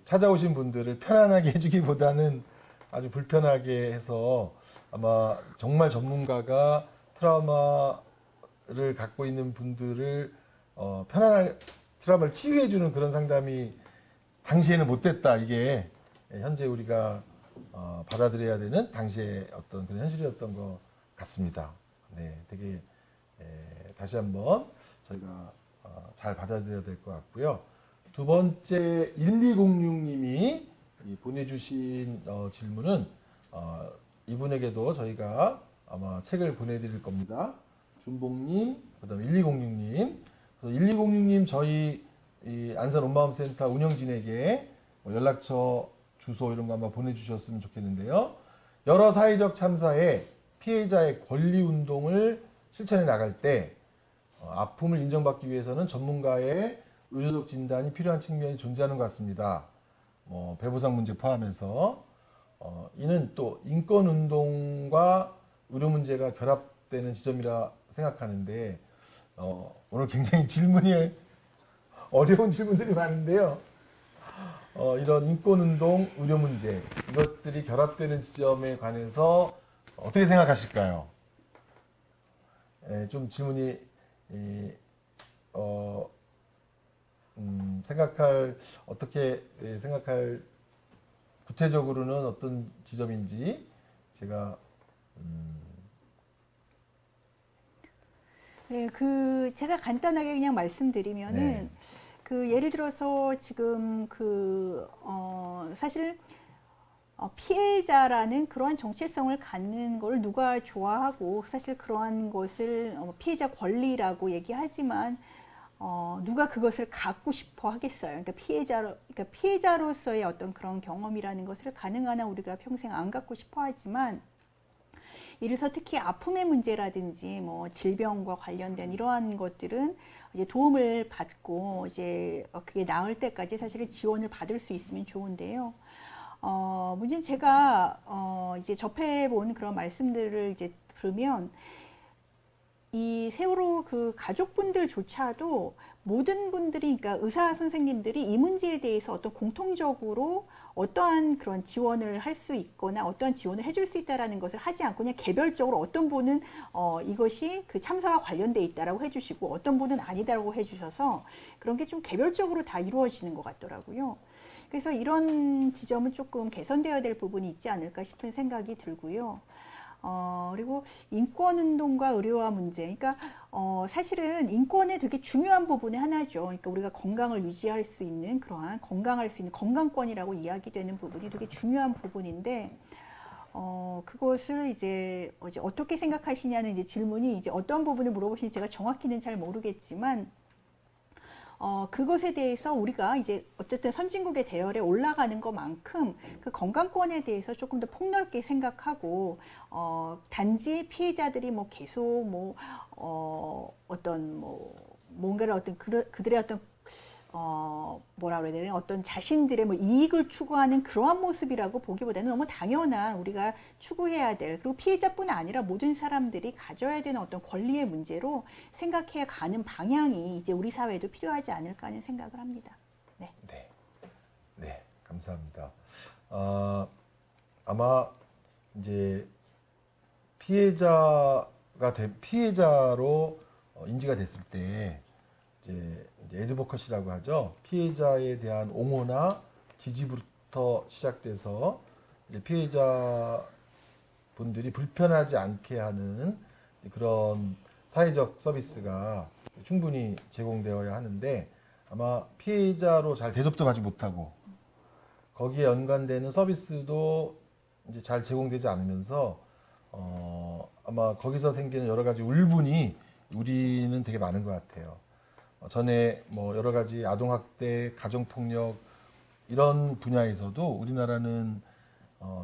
찾아오신 분들을 편안하게 해주기보다는 아주 불편하게 해서 아마 정말 전문가가 트라우마를 갖고 있는 분들을 편안하게 트라우마를 치유해주는 그런 상담이 당시에는 못됐다. 이게 현재 우리가 받아들여야 되는 당시의 어떤 그런 현실이었던 것 같습니다. 네, 되게 다시 한번 저희가 잘 받아들여야 될 것 같고요. 두 번째 1206님이 보내주신 질문은 이분에게도 저희가 아마 책을 보내드릴 겁니다. 준봉님, 그다음에 1206님. 1206님 저희 안산 온마음센터 운영진에게 연락처 주소 이런 거 한번 보내주셨으면 좋겠는데요. 여러 사회적 참사에 피해자의 권리 운동을 실천해 나갈 때 아픔을 인정받기 위해서는 전문가의 의료적 진단이 필요한 측면이 존재하는 것 같습니다. 배보상 문제 포함해서 이는 또 인권 운동과 의료 문제가 결합되는 지점이라 생각하는데 오늘 굉장히 질문이 어려운 질문들이 많은데요. 이런 인권운동, 의료 문제 이것들이 결합되는 지점에 관해서 어떻게 생각하실까요? 좀 질문이 어떻게 생각할 구체적으로는 어떤 지점인지 제가 네, 제가 간단하게 그냥 말씀드리면은 네. 예를 들어서 지금 사실 피해자라는 그러한 정체성을 갖는 걸 누가 좋아하고 사실 그러한 것을 피해자 권리라고 얘기하지만 누가 그것을 갖고 싶어 하겠어요. 그러니까 피해자로서의 어떤 그런 경험이라는 것을 가능한 한 우리가 평생 안 갖고 싶어 하지만 이래서 특히 아픔의 문제라든지 질병과 관련된 이러한 것들은 이제 도움을 받고 이제 그게 나을 때까지 사실은 지원을 받을 수 있으면 좋은데요. 문제는 제가 이제 접해본 그런 말씀들을 이제 들으면 이 세월호 가족분들조차도 모든 분들이, 그러니까 의사 선생님들이 이 문제에 대해서 어떤 공통적으로 어떠한 그런 지원을 할 수 있거나 어떠한 지원을 해줄 수 있다라는 것을 하지 않고 그냥 개별적으로 어떤 분은 이것이 그 참사와 관련돼 있다라고 해주시고 어떤 분은 아니다라고 해주셔서 그런 게 좀 개별적으로 다 이루어지는 것 같더라고요. 그래서 이런 지점은 조금 개선되어야 될 부분이 있지 않을까 싶은 생각이 들고요. 그리고 인권운동과 의료화 문제. 그러니까 사실은 인권의 되게 중요한 부분의 하나죠. 그러니까 우리가 건강을 유지할 수 있는 그러한 건강할 수 있는 건강권이라고 이야기되는 부분이 되게 중요한 부분인데 그것을 이제 어떻게 생각하시냐는 이제 질문이 이제 어떤 부분을 물어보시는지 제가 정확히는 잘 모르겠지만 그것에 대해서 우리가 이제 어쨌든 선진국의 대열에 올라가는 것만큼 그 건강권에 대해서 조금 더 폭넓게 생각하고 단지 피해자들이 뭐 계속 뭐 어떤 뭐 뭔가를 어떤 그들의 어떤 뭐라 그래야 되나 어떤 자신들의 뭐 이익을 추구하는 그러한 모습이라고 보기보다는 너무 당연한 우리가 추구해야 될 그리고 피해자뿐 아니라 모든 사람들이 가져야 되는 어떤 권리의 문제로 생각해 가는 방향이 이제 우리 사회에도 필요하지 않을까 하는 생각을 합니다. 네. 네, 네, 감사합니다. 아마 이제 피해자로 인지가 됐을 때 이제 애드보컷이라고 하죠. 피해자에 대한 옹호나 지지부터 시작돼서 이제 피해자 분들이 불편하지 않게 하는 그런 사회적 서비스가 충분히 제공되어야 하는데 아마 피해자로 잘 대접도 받지 못하고 거기에 연관되는 서비스도 이제 잘 제공되지 않으면서 아마 거기서 생기는 여러 가지 울분이 우리는 되게 많은 것 같아요. 전에 뭐 여러 가지 아동학대, 가정폭력 이런 분야에서도 우리나라는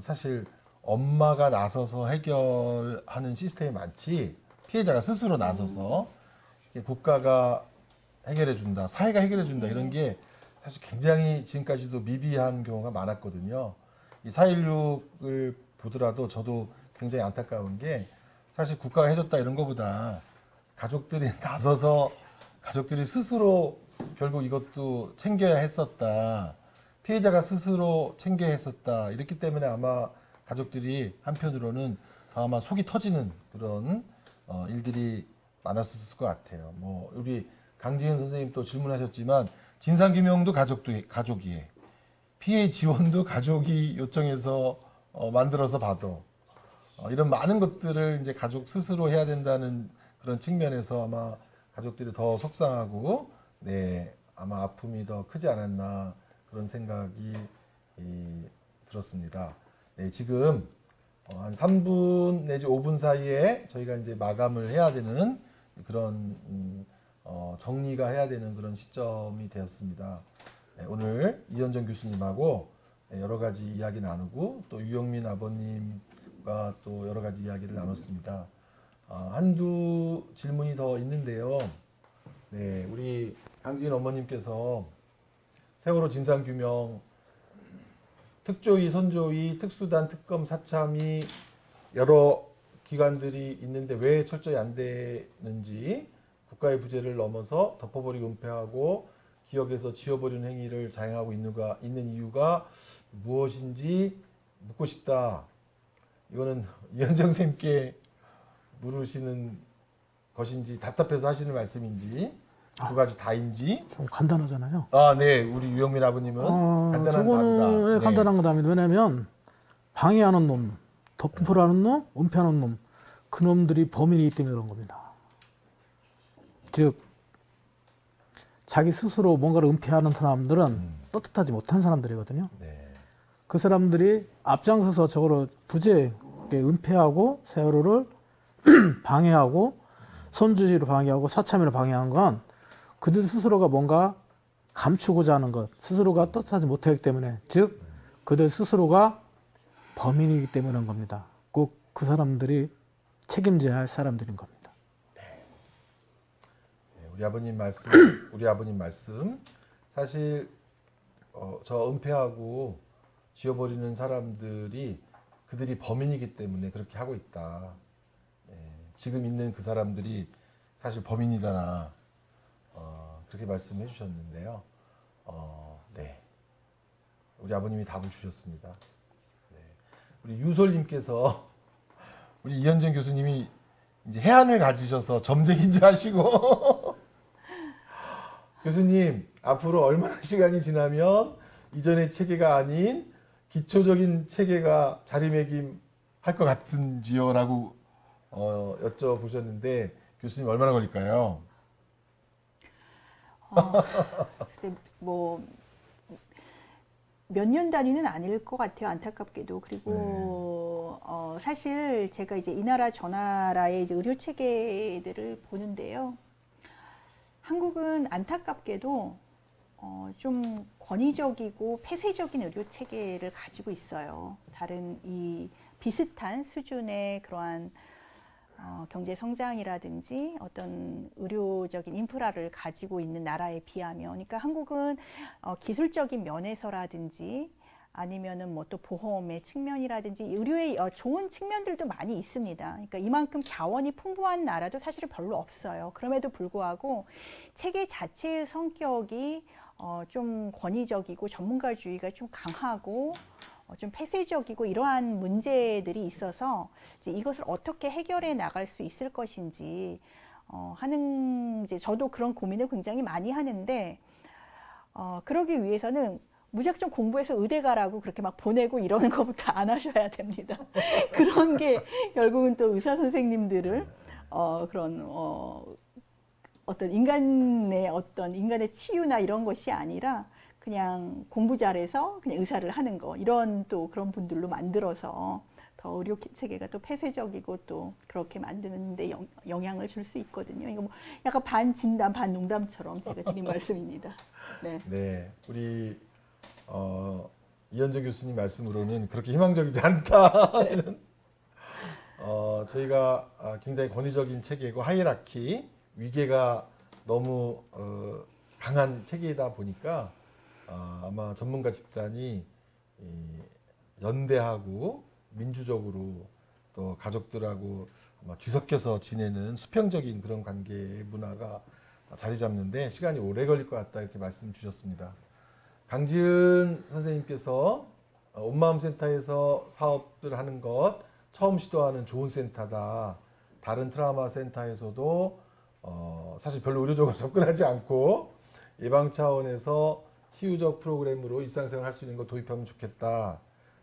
사실 엄마가 나서서 해결하는 시스템이 많지 피해자가 스스로 나서서 국가가 해결해 준다, 사회가 해결해 준다 이런 게 사실 굉장히 지금까지도 미비한 경우가 많았거든요. 이 4.16을 보더라도 저도 굉장히 안타까운 게 사실 국가가 해줬다 이런 것보다 가족들이 나서서 가족들이 스스로 결국 이것도 챙겨야 했었다. 피해자가 스스로 챙겨야 했었다. 이렇기 때문에 아마 가족들이 한편으로는 더 아마 속이 터지는 그런 일들이 많았을 것 같아요. 뭐 우리 강지은 선생님 또 질문하셨지만 진상규명도 가족이에요. 피해 지원도 가족이 요청해서 만들어서 봐도 이런 많은 것들을 이제 가족 스스로 해야 된다는 그런 측면에서 아마 가족들이 더 속상하고 네 아마 아픔이 더 크지 않았나 그런 생각이 들었습니다. 네, 지금 한 3분 내지 5분 사이에 저희가 이제 마감을 해야 되는 그런 정리가 해야 되는 그런 시점이 되었습니다. 네, 오늘 이현정 교수님하고 여러 가지 이야기 나누고 또 유영민 아버님과 또 여러 가지 이야기를 나눴습니다. 한두 질문이 더 있는데요. 네, 우리 강지인 어머님께서 세월호 진상규명 특조위, 선조위, 특수단, 특검, 사참이 여러 기관들이 있는데 왜 철저히 안 되는지 국가의 부재를 넘어서 덮어버리고 은폐하고 기억에서 지워버리는 행위를 자행하고 있는 이유가 무엇인지 묻고 싶다. 이거는 이현정 선생님께 물으시는 것인지 답답해서 하시는 말씀인지 두 가지 다인지 좀 간단하잖아요. 네. 우리 유영민 아버님은 간단한 저거는 답이다. 네. 간단한 답입니다. 왜냐하면 방해하는 놈, 덮으라는 놈, 은폐하는 놈, 그 놈들이 범인이기 때문에 그런 겁니다. 즉 자기 스스로 뭔가를 은폐하는 사람들은 떳떳하지 못한 사람들이거든요. 네. 그 사람들이 앞장서서 저거를 부재 은폐하고 세월호를 방해하고 선주시로 방해하고 사참위로 방해한 건 그들 스스로가 뭔가 감추고자 하는 것, 스스로가 떳떳하지 못하기 때문에, 즉 그들 스스로가 범인이기 때문에 그런 겁니다. 꼭 그 사람들이 책임져야 할 사람들인 겁니다. 네, 우리 아버님 말씀 사실 저 은폐하고 지워버리는 사람들이 그들이 범인이기 때문에 그렇게 하고 있다. 지금 있는 그 사람들이 사실 범인이다나 그렇게 말씀해 주셨는데요. 네, 우리 아버님이 답을 주셨습니다. 네. 우리 유솔님께서 우리 이현정 교수님이 이제 해안을 가지셔서 점쟁인 줄 아시고 교수님 앞으로 얼마나 시간이 지나면 이전의 체계가 아닌 기초적인 체계가 자리매김 할 것 같은지요? 라고 여쭤보셨는데 교수님 얼마나 걸릴까요? 글쎄, 뭐 몇 년 단위는 아닐 것 같아요. 안타깝게도. 그리고 사실 제가 이제 이 나라 저 나라의 이제 의료 체계들을 보는데요. 한국은 안타깝게도 좀 권위적이고 폐쇄적인 의료 체계를 가지고 있어요. 다른 이 비슷한 수준의 그러한 경제 성장이라든지 어떤 의료적인 인프라를 가지고 있는 나라에 비하면, 그러니까 한국은 기술적인 면에서라든지 아니면은 뭐 또 보험의 측면이라든지 의료의 좋은 측면들도 많이 있습니다. 그러니까 이만큼 자원이 풍부한 나라도 사실은 별로 없어요. 그럼에도 불구하고 체계 자체의 성격이 좀 권위적이고 전문가주의가 좀 강하고 좀 폐쇄적이고 이러한 문제들이 있어서 이제 이것을 어떻게 해결해 나갈 수 있을 것인지 하는, 이제 저도 그런 고민을 굉장히 많이 하는데 그러기 위해서는 무작정 공부해서 의대 가라고 그렇게 막 보내고 이러는 것부터 안 하셔야 됩니다. 그런 게 결국은 또 의사 선생님들을 그런 어떤 인간의 치유나 이런 것이 아니라 그냥 공부 잘해서 그냥 의사를 하는 거, 이런 또 그런 분들로 만들어서 더 의료 체계가 또 폐쇄적이고 또 그렇게 만드는데 영향을 줄 수 있거든요. 이거 뭐 약간 반 진담 반 농담처럼 제가 드린 말씀입니다. 네. 네, 우리 이현정 교수님 말씀으로는 그렇게 희망적이지 않다. 네. 저희가 굉장히 권위적인 체계고 하이라키, 위계가 너무 강한 체계이다 보니까 아마 전문가 집단이 연대하고 민주적으로 또 가족들하고 아마 뒤섞여서 지내는 수평적인 그런 관계 문화가 자리 잡는데 시간이 오래 걸릴 것 같다, 이렇게 말씀 주셨습니다. 강지은 선생님께서 온마음 센터에서 사업들 하는 것 처음 시도하는 좋은 센터다. 다른 트라우마 센터에서도 사실 별로 의료적으로 접근하지 않고 예방 차원에서 치유적 프로그램으로 일상생활 할 수 있는 거 도입하면 좋겠다.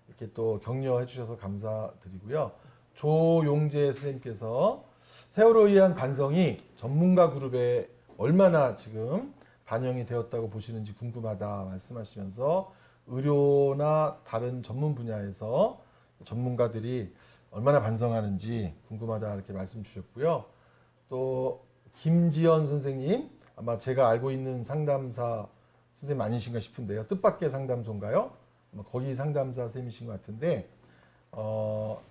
이렇게 또 격려해 주셔서 감사드리고요. 조용재 선생님께서 세월호에 의한 반성이 전문가 그룹에 얼마나 지금 반영이 되었다고 보시는지 궁금하다 말씀하시면서 의료나 다른 전문 분야에서 전문가들이 얼마나 반성하는지 궁금하다 이렇게 말씀 주셨고요. 또 김지연 선생님, 아마 제가 알고 있는 상담사 선생님 아니신가 싶은데요. 뜻밖의 상담소인가요? 거기 상담사 선생님이신 것 같은데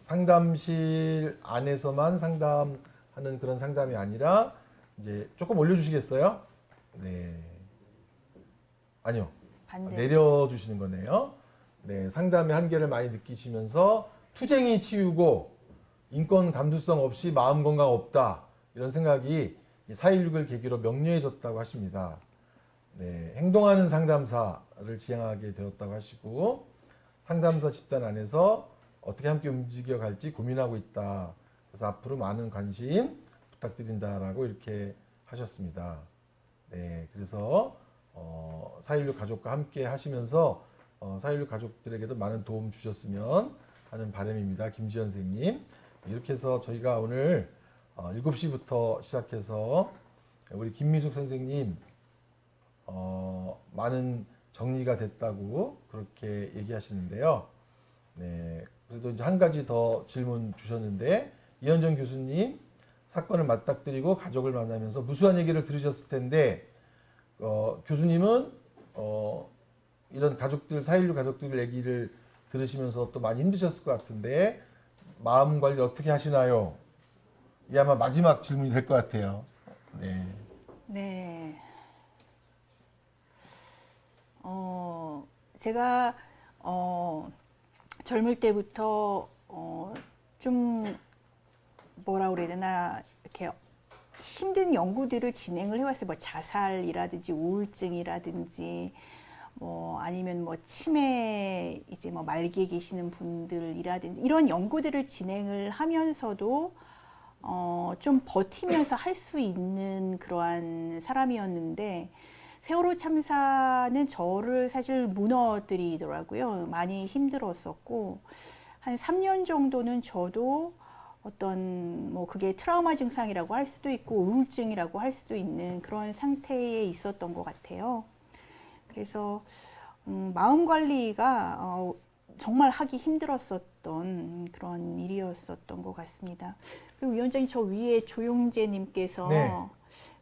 상담실 안에서만 상담하는 그런 상담이 아니라 이제 조금 올려주시겠어요? 네. 아니요. 반대. 내려주시는 거네요. 네. 상담의 한계를 많이 느끼시면서 투쟁이 치유고 인권 감수성 없이 마음 건강 없다. 이런 생각이 4.16을 계기로 명료해졌다고 하십니다. 네, 행동하는 상담사를 지향하게 되었다고 하시고 상담사 집단 안에서 어떻게 함께 움직여 갈지 고민하고 있다. 그래서 앞으로 많은 관심 부탁드린다라고 이렇게 하셨습니다. 네, 그래서 4.16 가족과 함께 하시면서 4.16 가족들에게도 많은 도움 주셨으면 하는 바람입니다. 김지연 선생님. 이렇게 해서 저희가 오늘 7시부터 시작해서 우리 김미숙 선생님 많은 정리가 됐다고 그렇게 얘기하시는데요. 네, 그래도 이제 한 가지 더 질문 주셨는데 이현정 교수님 사건을 맞닥뜨리고 가족을 만나면서 무수한 얘기를 들으셨을 텐데 교수님은 이런 가족들 4.16 가족들 얘기를 들으시면서 또 많이 힘드셨을 것 같은데 마음 관리 어떻게 하시나요? 이게 아마 마지막 질문이 될 것 같아요. 네. 네. 제가 젊을 때부터 좀 뭐라 그래야 되나 이렇게 힘든 연구들을 진행을 해왔어요. 뭐 자살이라든지 우울증이라든지 뭐 아니면 뭐 치매 이제 뭐 말기에 계시는 분들이라든지 이런 연구들을 진행을 하면서도 좀 버티면서 할 수 있는 그러한 사람이었는데 세월호 참사는 저를 사실 무너뜨리더라고요. 많이 힘들었었고 한 3년 정도는 저도 어떤 뭐 그게 트라우마 증상이라고 할 수도 있고 우울증이라고 할 수도 있는 그런 상태에 있었던 것 같아요. 그래서 마음 관리가 정말 하기 힘들었었던 그런 일이었었던 것 같습니다. 그리고 위원장님, 저 위에 조용재님께서 네.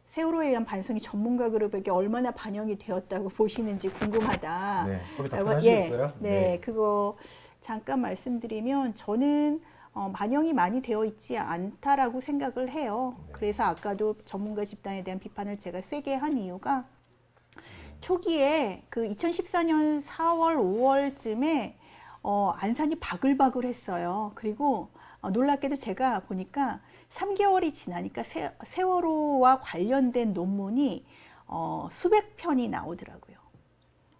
세월호에 대한 반성이 전문가 그룹에게 얼마나 반영이 되었다고 보시는지 궁금하다. 네, 거기 답변하시겠어요? 예, 네, 그거 잠깐 말씀드리면 저는 반영이 많이 되어 있지 않다라고 생각을 해요. 네. 그래서 아까도 전문가 집단에 대한 비판을 제가 세게 한 이유가 초기에 그 2014년 4월, 5월쯤에 안산이 바글바글했어요. 그리고 놀랍게도 제가 보니까 3개월이 지나니까 세월호와 관련된 논문이 수백 편이 나오더라고요.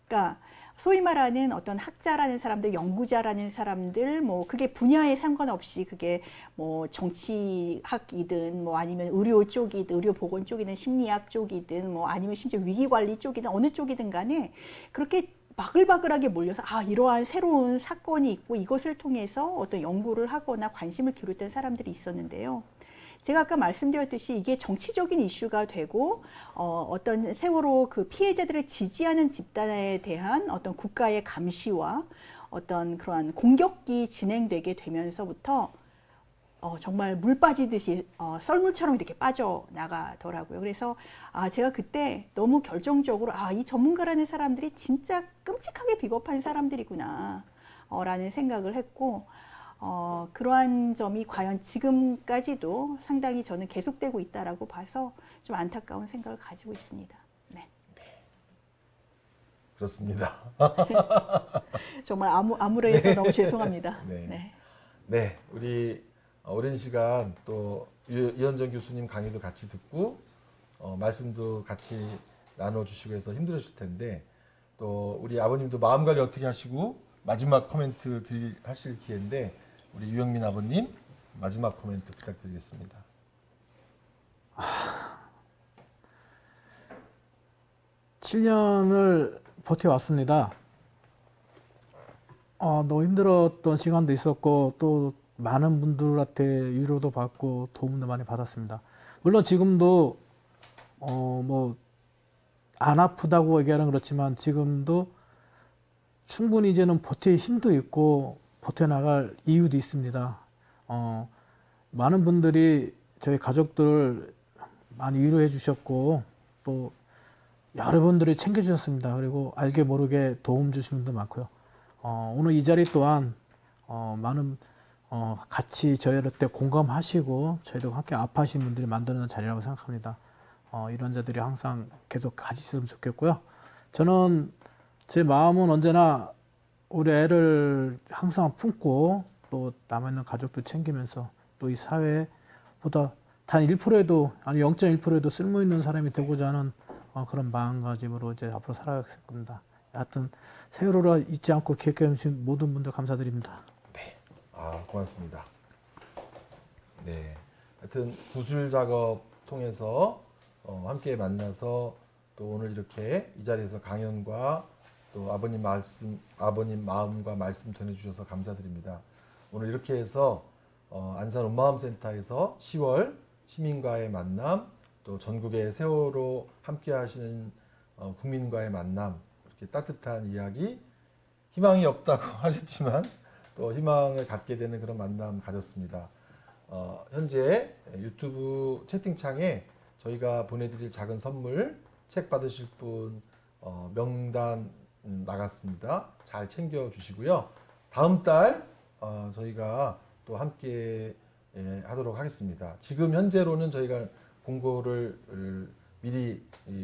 그러니까 소위 말하는 어떤 학자라는 사람들, 연구자라는 사람들, 뭐 그게 분야에 상관없이 그게 뭐 정치학이든 뭐 아니면 의료 쪽이든 의료보건 쪽이든 심리학 쪽이든 뭐 아니면 심지어 위기관리 쪽이든 어느 쪽이든 간에 그렇게 바글바글하게 몰려서 이러한 새로운 사건이 있고 이것을 통해서 어떤 연구를 하거나 관심을 기울였던 사람들이 있었는데요. 제가 아까 말씀드렸듯이 이게 정치적인 이슈가 되고 어떤 세월호 그 피해자들을 지지하는 집단에 대한 어떤 국가의 감시와 어떤 그러한 공격이 진행되게 되면서부터 정말 물 빠지듯이 썰물처럼 이렇게 빠져나가더라고요. 그래서 제가 그때 너무 결정적으로 이 전문가라는 사람들이 진짜 끔찍하게 비겁한 사람들이구나 라는 생각을 했고 그러한 점이 과연 지금까지도 상당히 저는 계속되고 있다라고 봐서 좀 안타까운 생각을 가지고 있습니다. 네. 그렇습니다. 정말 암울해서 너무 죄송합니다. 네. 네. 네, 우리 오랜 시간 또 이현정 교수님 강의도 같이 듣고 말씀도 같이 나눠주시고 해서 힘들으실 텐데 또 우리 아버님도 마음 관리 어떻게 하시고 마지막 코멘트 하실 기회인데 우리 유영민 아버님 마지막 코멘트 부탁드리겠습니다. 7년을 버텨왔습니다. 너무 힘들었던 시간도 있었고 또 많은 분들한테 위로도 받고 도움도 많이 받았습니다. 물론 지금도 뭐 안 아프다고 얘기하는 그렇지만 지금도 충분히 이제는 버틸 힘도 있고 버텨나갈 이유도 있습니다. 많은 분들이 저희 가족들을 많이 위로해 주셨고 또 여러분들이 챙겨주셨습니다. 그리고 알게 모르게 도움 주신 분도 많고요. 오늘 이 자리 또한 많은 같이 저희한테 공감하시고 저희들과 함께 아파하신 분들이 만드는 자리라고 생각합니다. 이런 자들이 항상 계속 가지셨으면 좋겠고요. 저는 제 마음은 언제나 우리 애를 항상 품고 또 남아있는 가족도 챙기면서 또 이 사회보다 단 1%에도 아니 0.1%에도 쓸모있는 사람이 되고자 하는 그런 마음가짐으로 이제 앞으로 살아갈 겁니다. 하여튼 세월호를 잊지 않고 기억해 주신 모든 분들 감사드립니다. 네, 고맙습니다. 네, 하여튼 구술 작업 통해서 함께 만나서 또 오늘 이렇게 이 자리에서 강연과 또 아버님 마음과 말씀 전해주셔서 감사드립니다. 오늘 이렇게 해서 안산 온마음센터에서 10월 시민과의 만남, 또 전국의 세월호 함께 하시는 국민과의 만남, 이렇게 따뜻한 이야기, 희망이 없다고 하셨지만 또 희망을 갖게 되는 그런 만남 가졌습니다. 현재 유튜브 채팅창에 저희가 보내드릴 작은 선물, 책 받으실 분 명단 나갔습니다. 잘 챙겨주시고요. 다음 달 저희가 또 함께 하도록 하겠습니다. 지금 현재로는 저희가 공고를 미리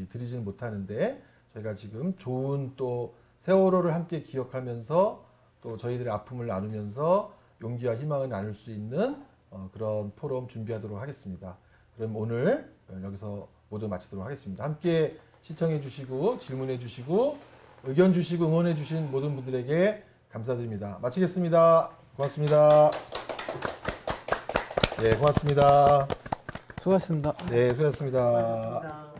드리지는 못하는데 저희가 지금 좋은 또 세월호를 함께 기억하면서 또 저희들의 아픔을 나누면서 용기와 희망을 나눌 수 있는 그런 포럼 준비하도록 하겠습니다. 그럼 오늘 여기서 모두 마치도록 하겠습니다. 함께 시청해 주시고 질문해 주시고 의견 주시고 응원해 주신 모든 분들에게 감사드립니다. 마치겠습니다. 고맙습니다. 네, 고맙습니다. 수고하셨습니다. 네, 수고하셨습니다. 고맙습니다.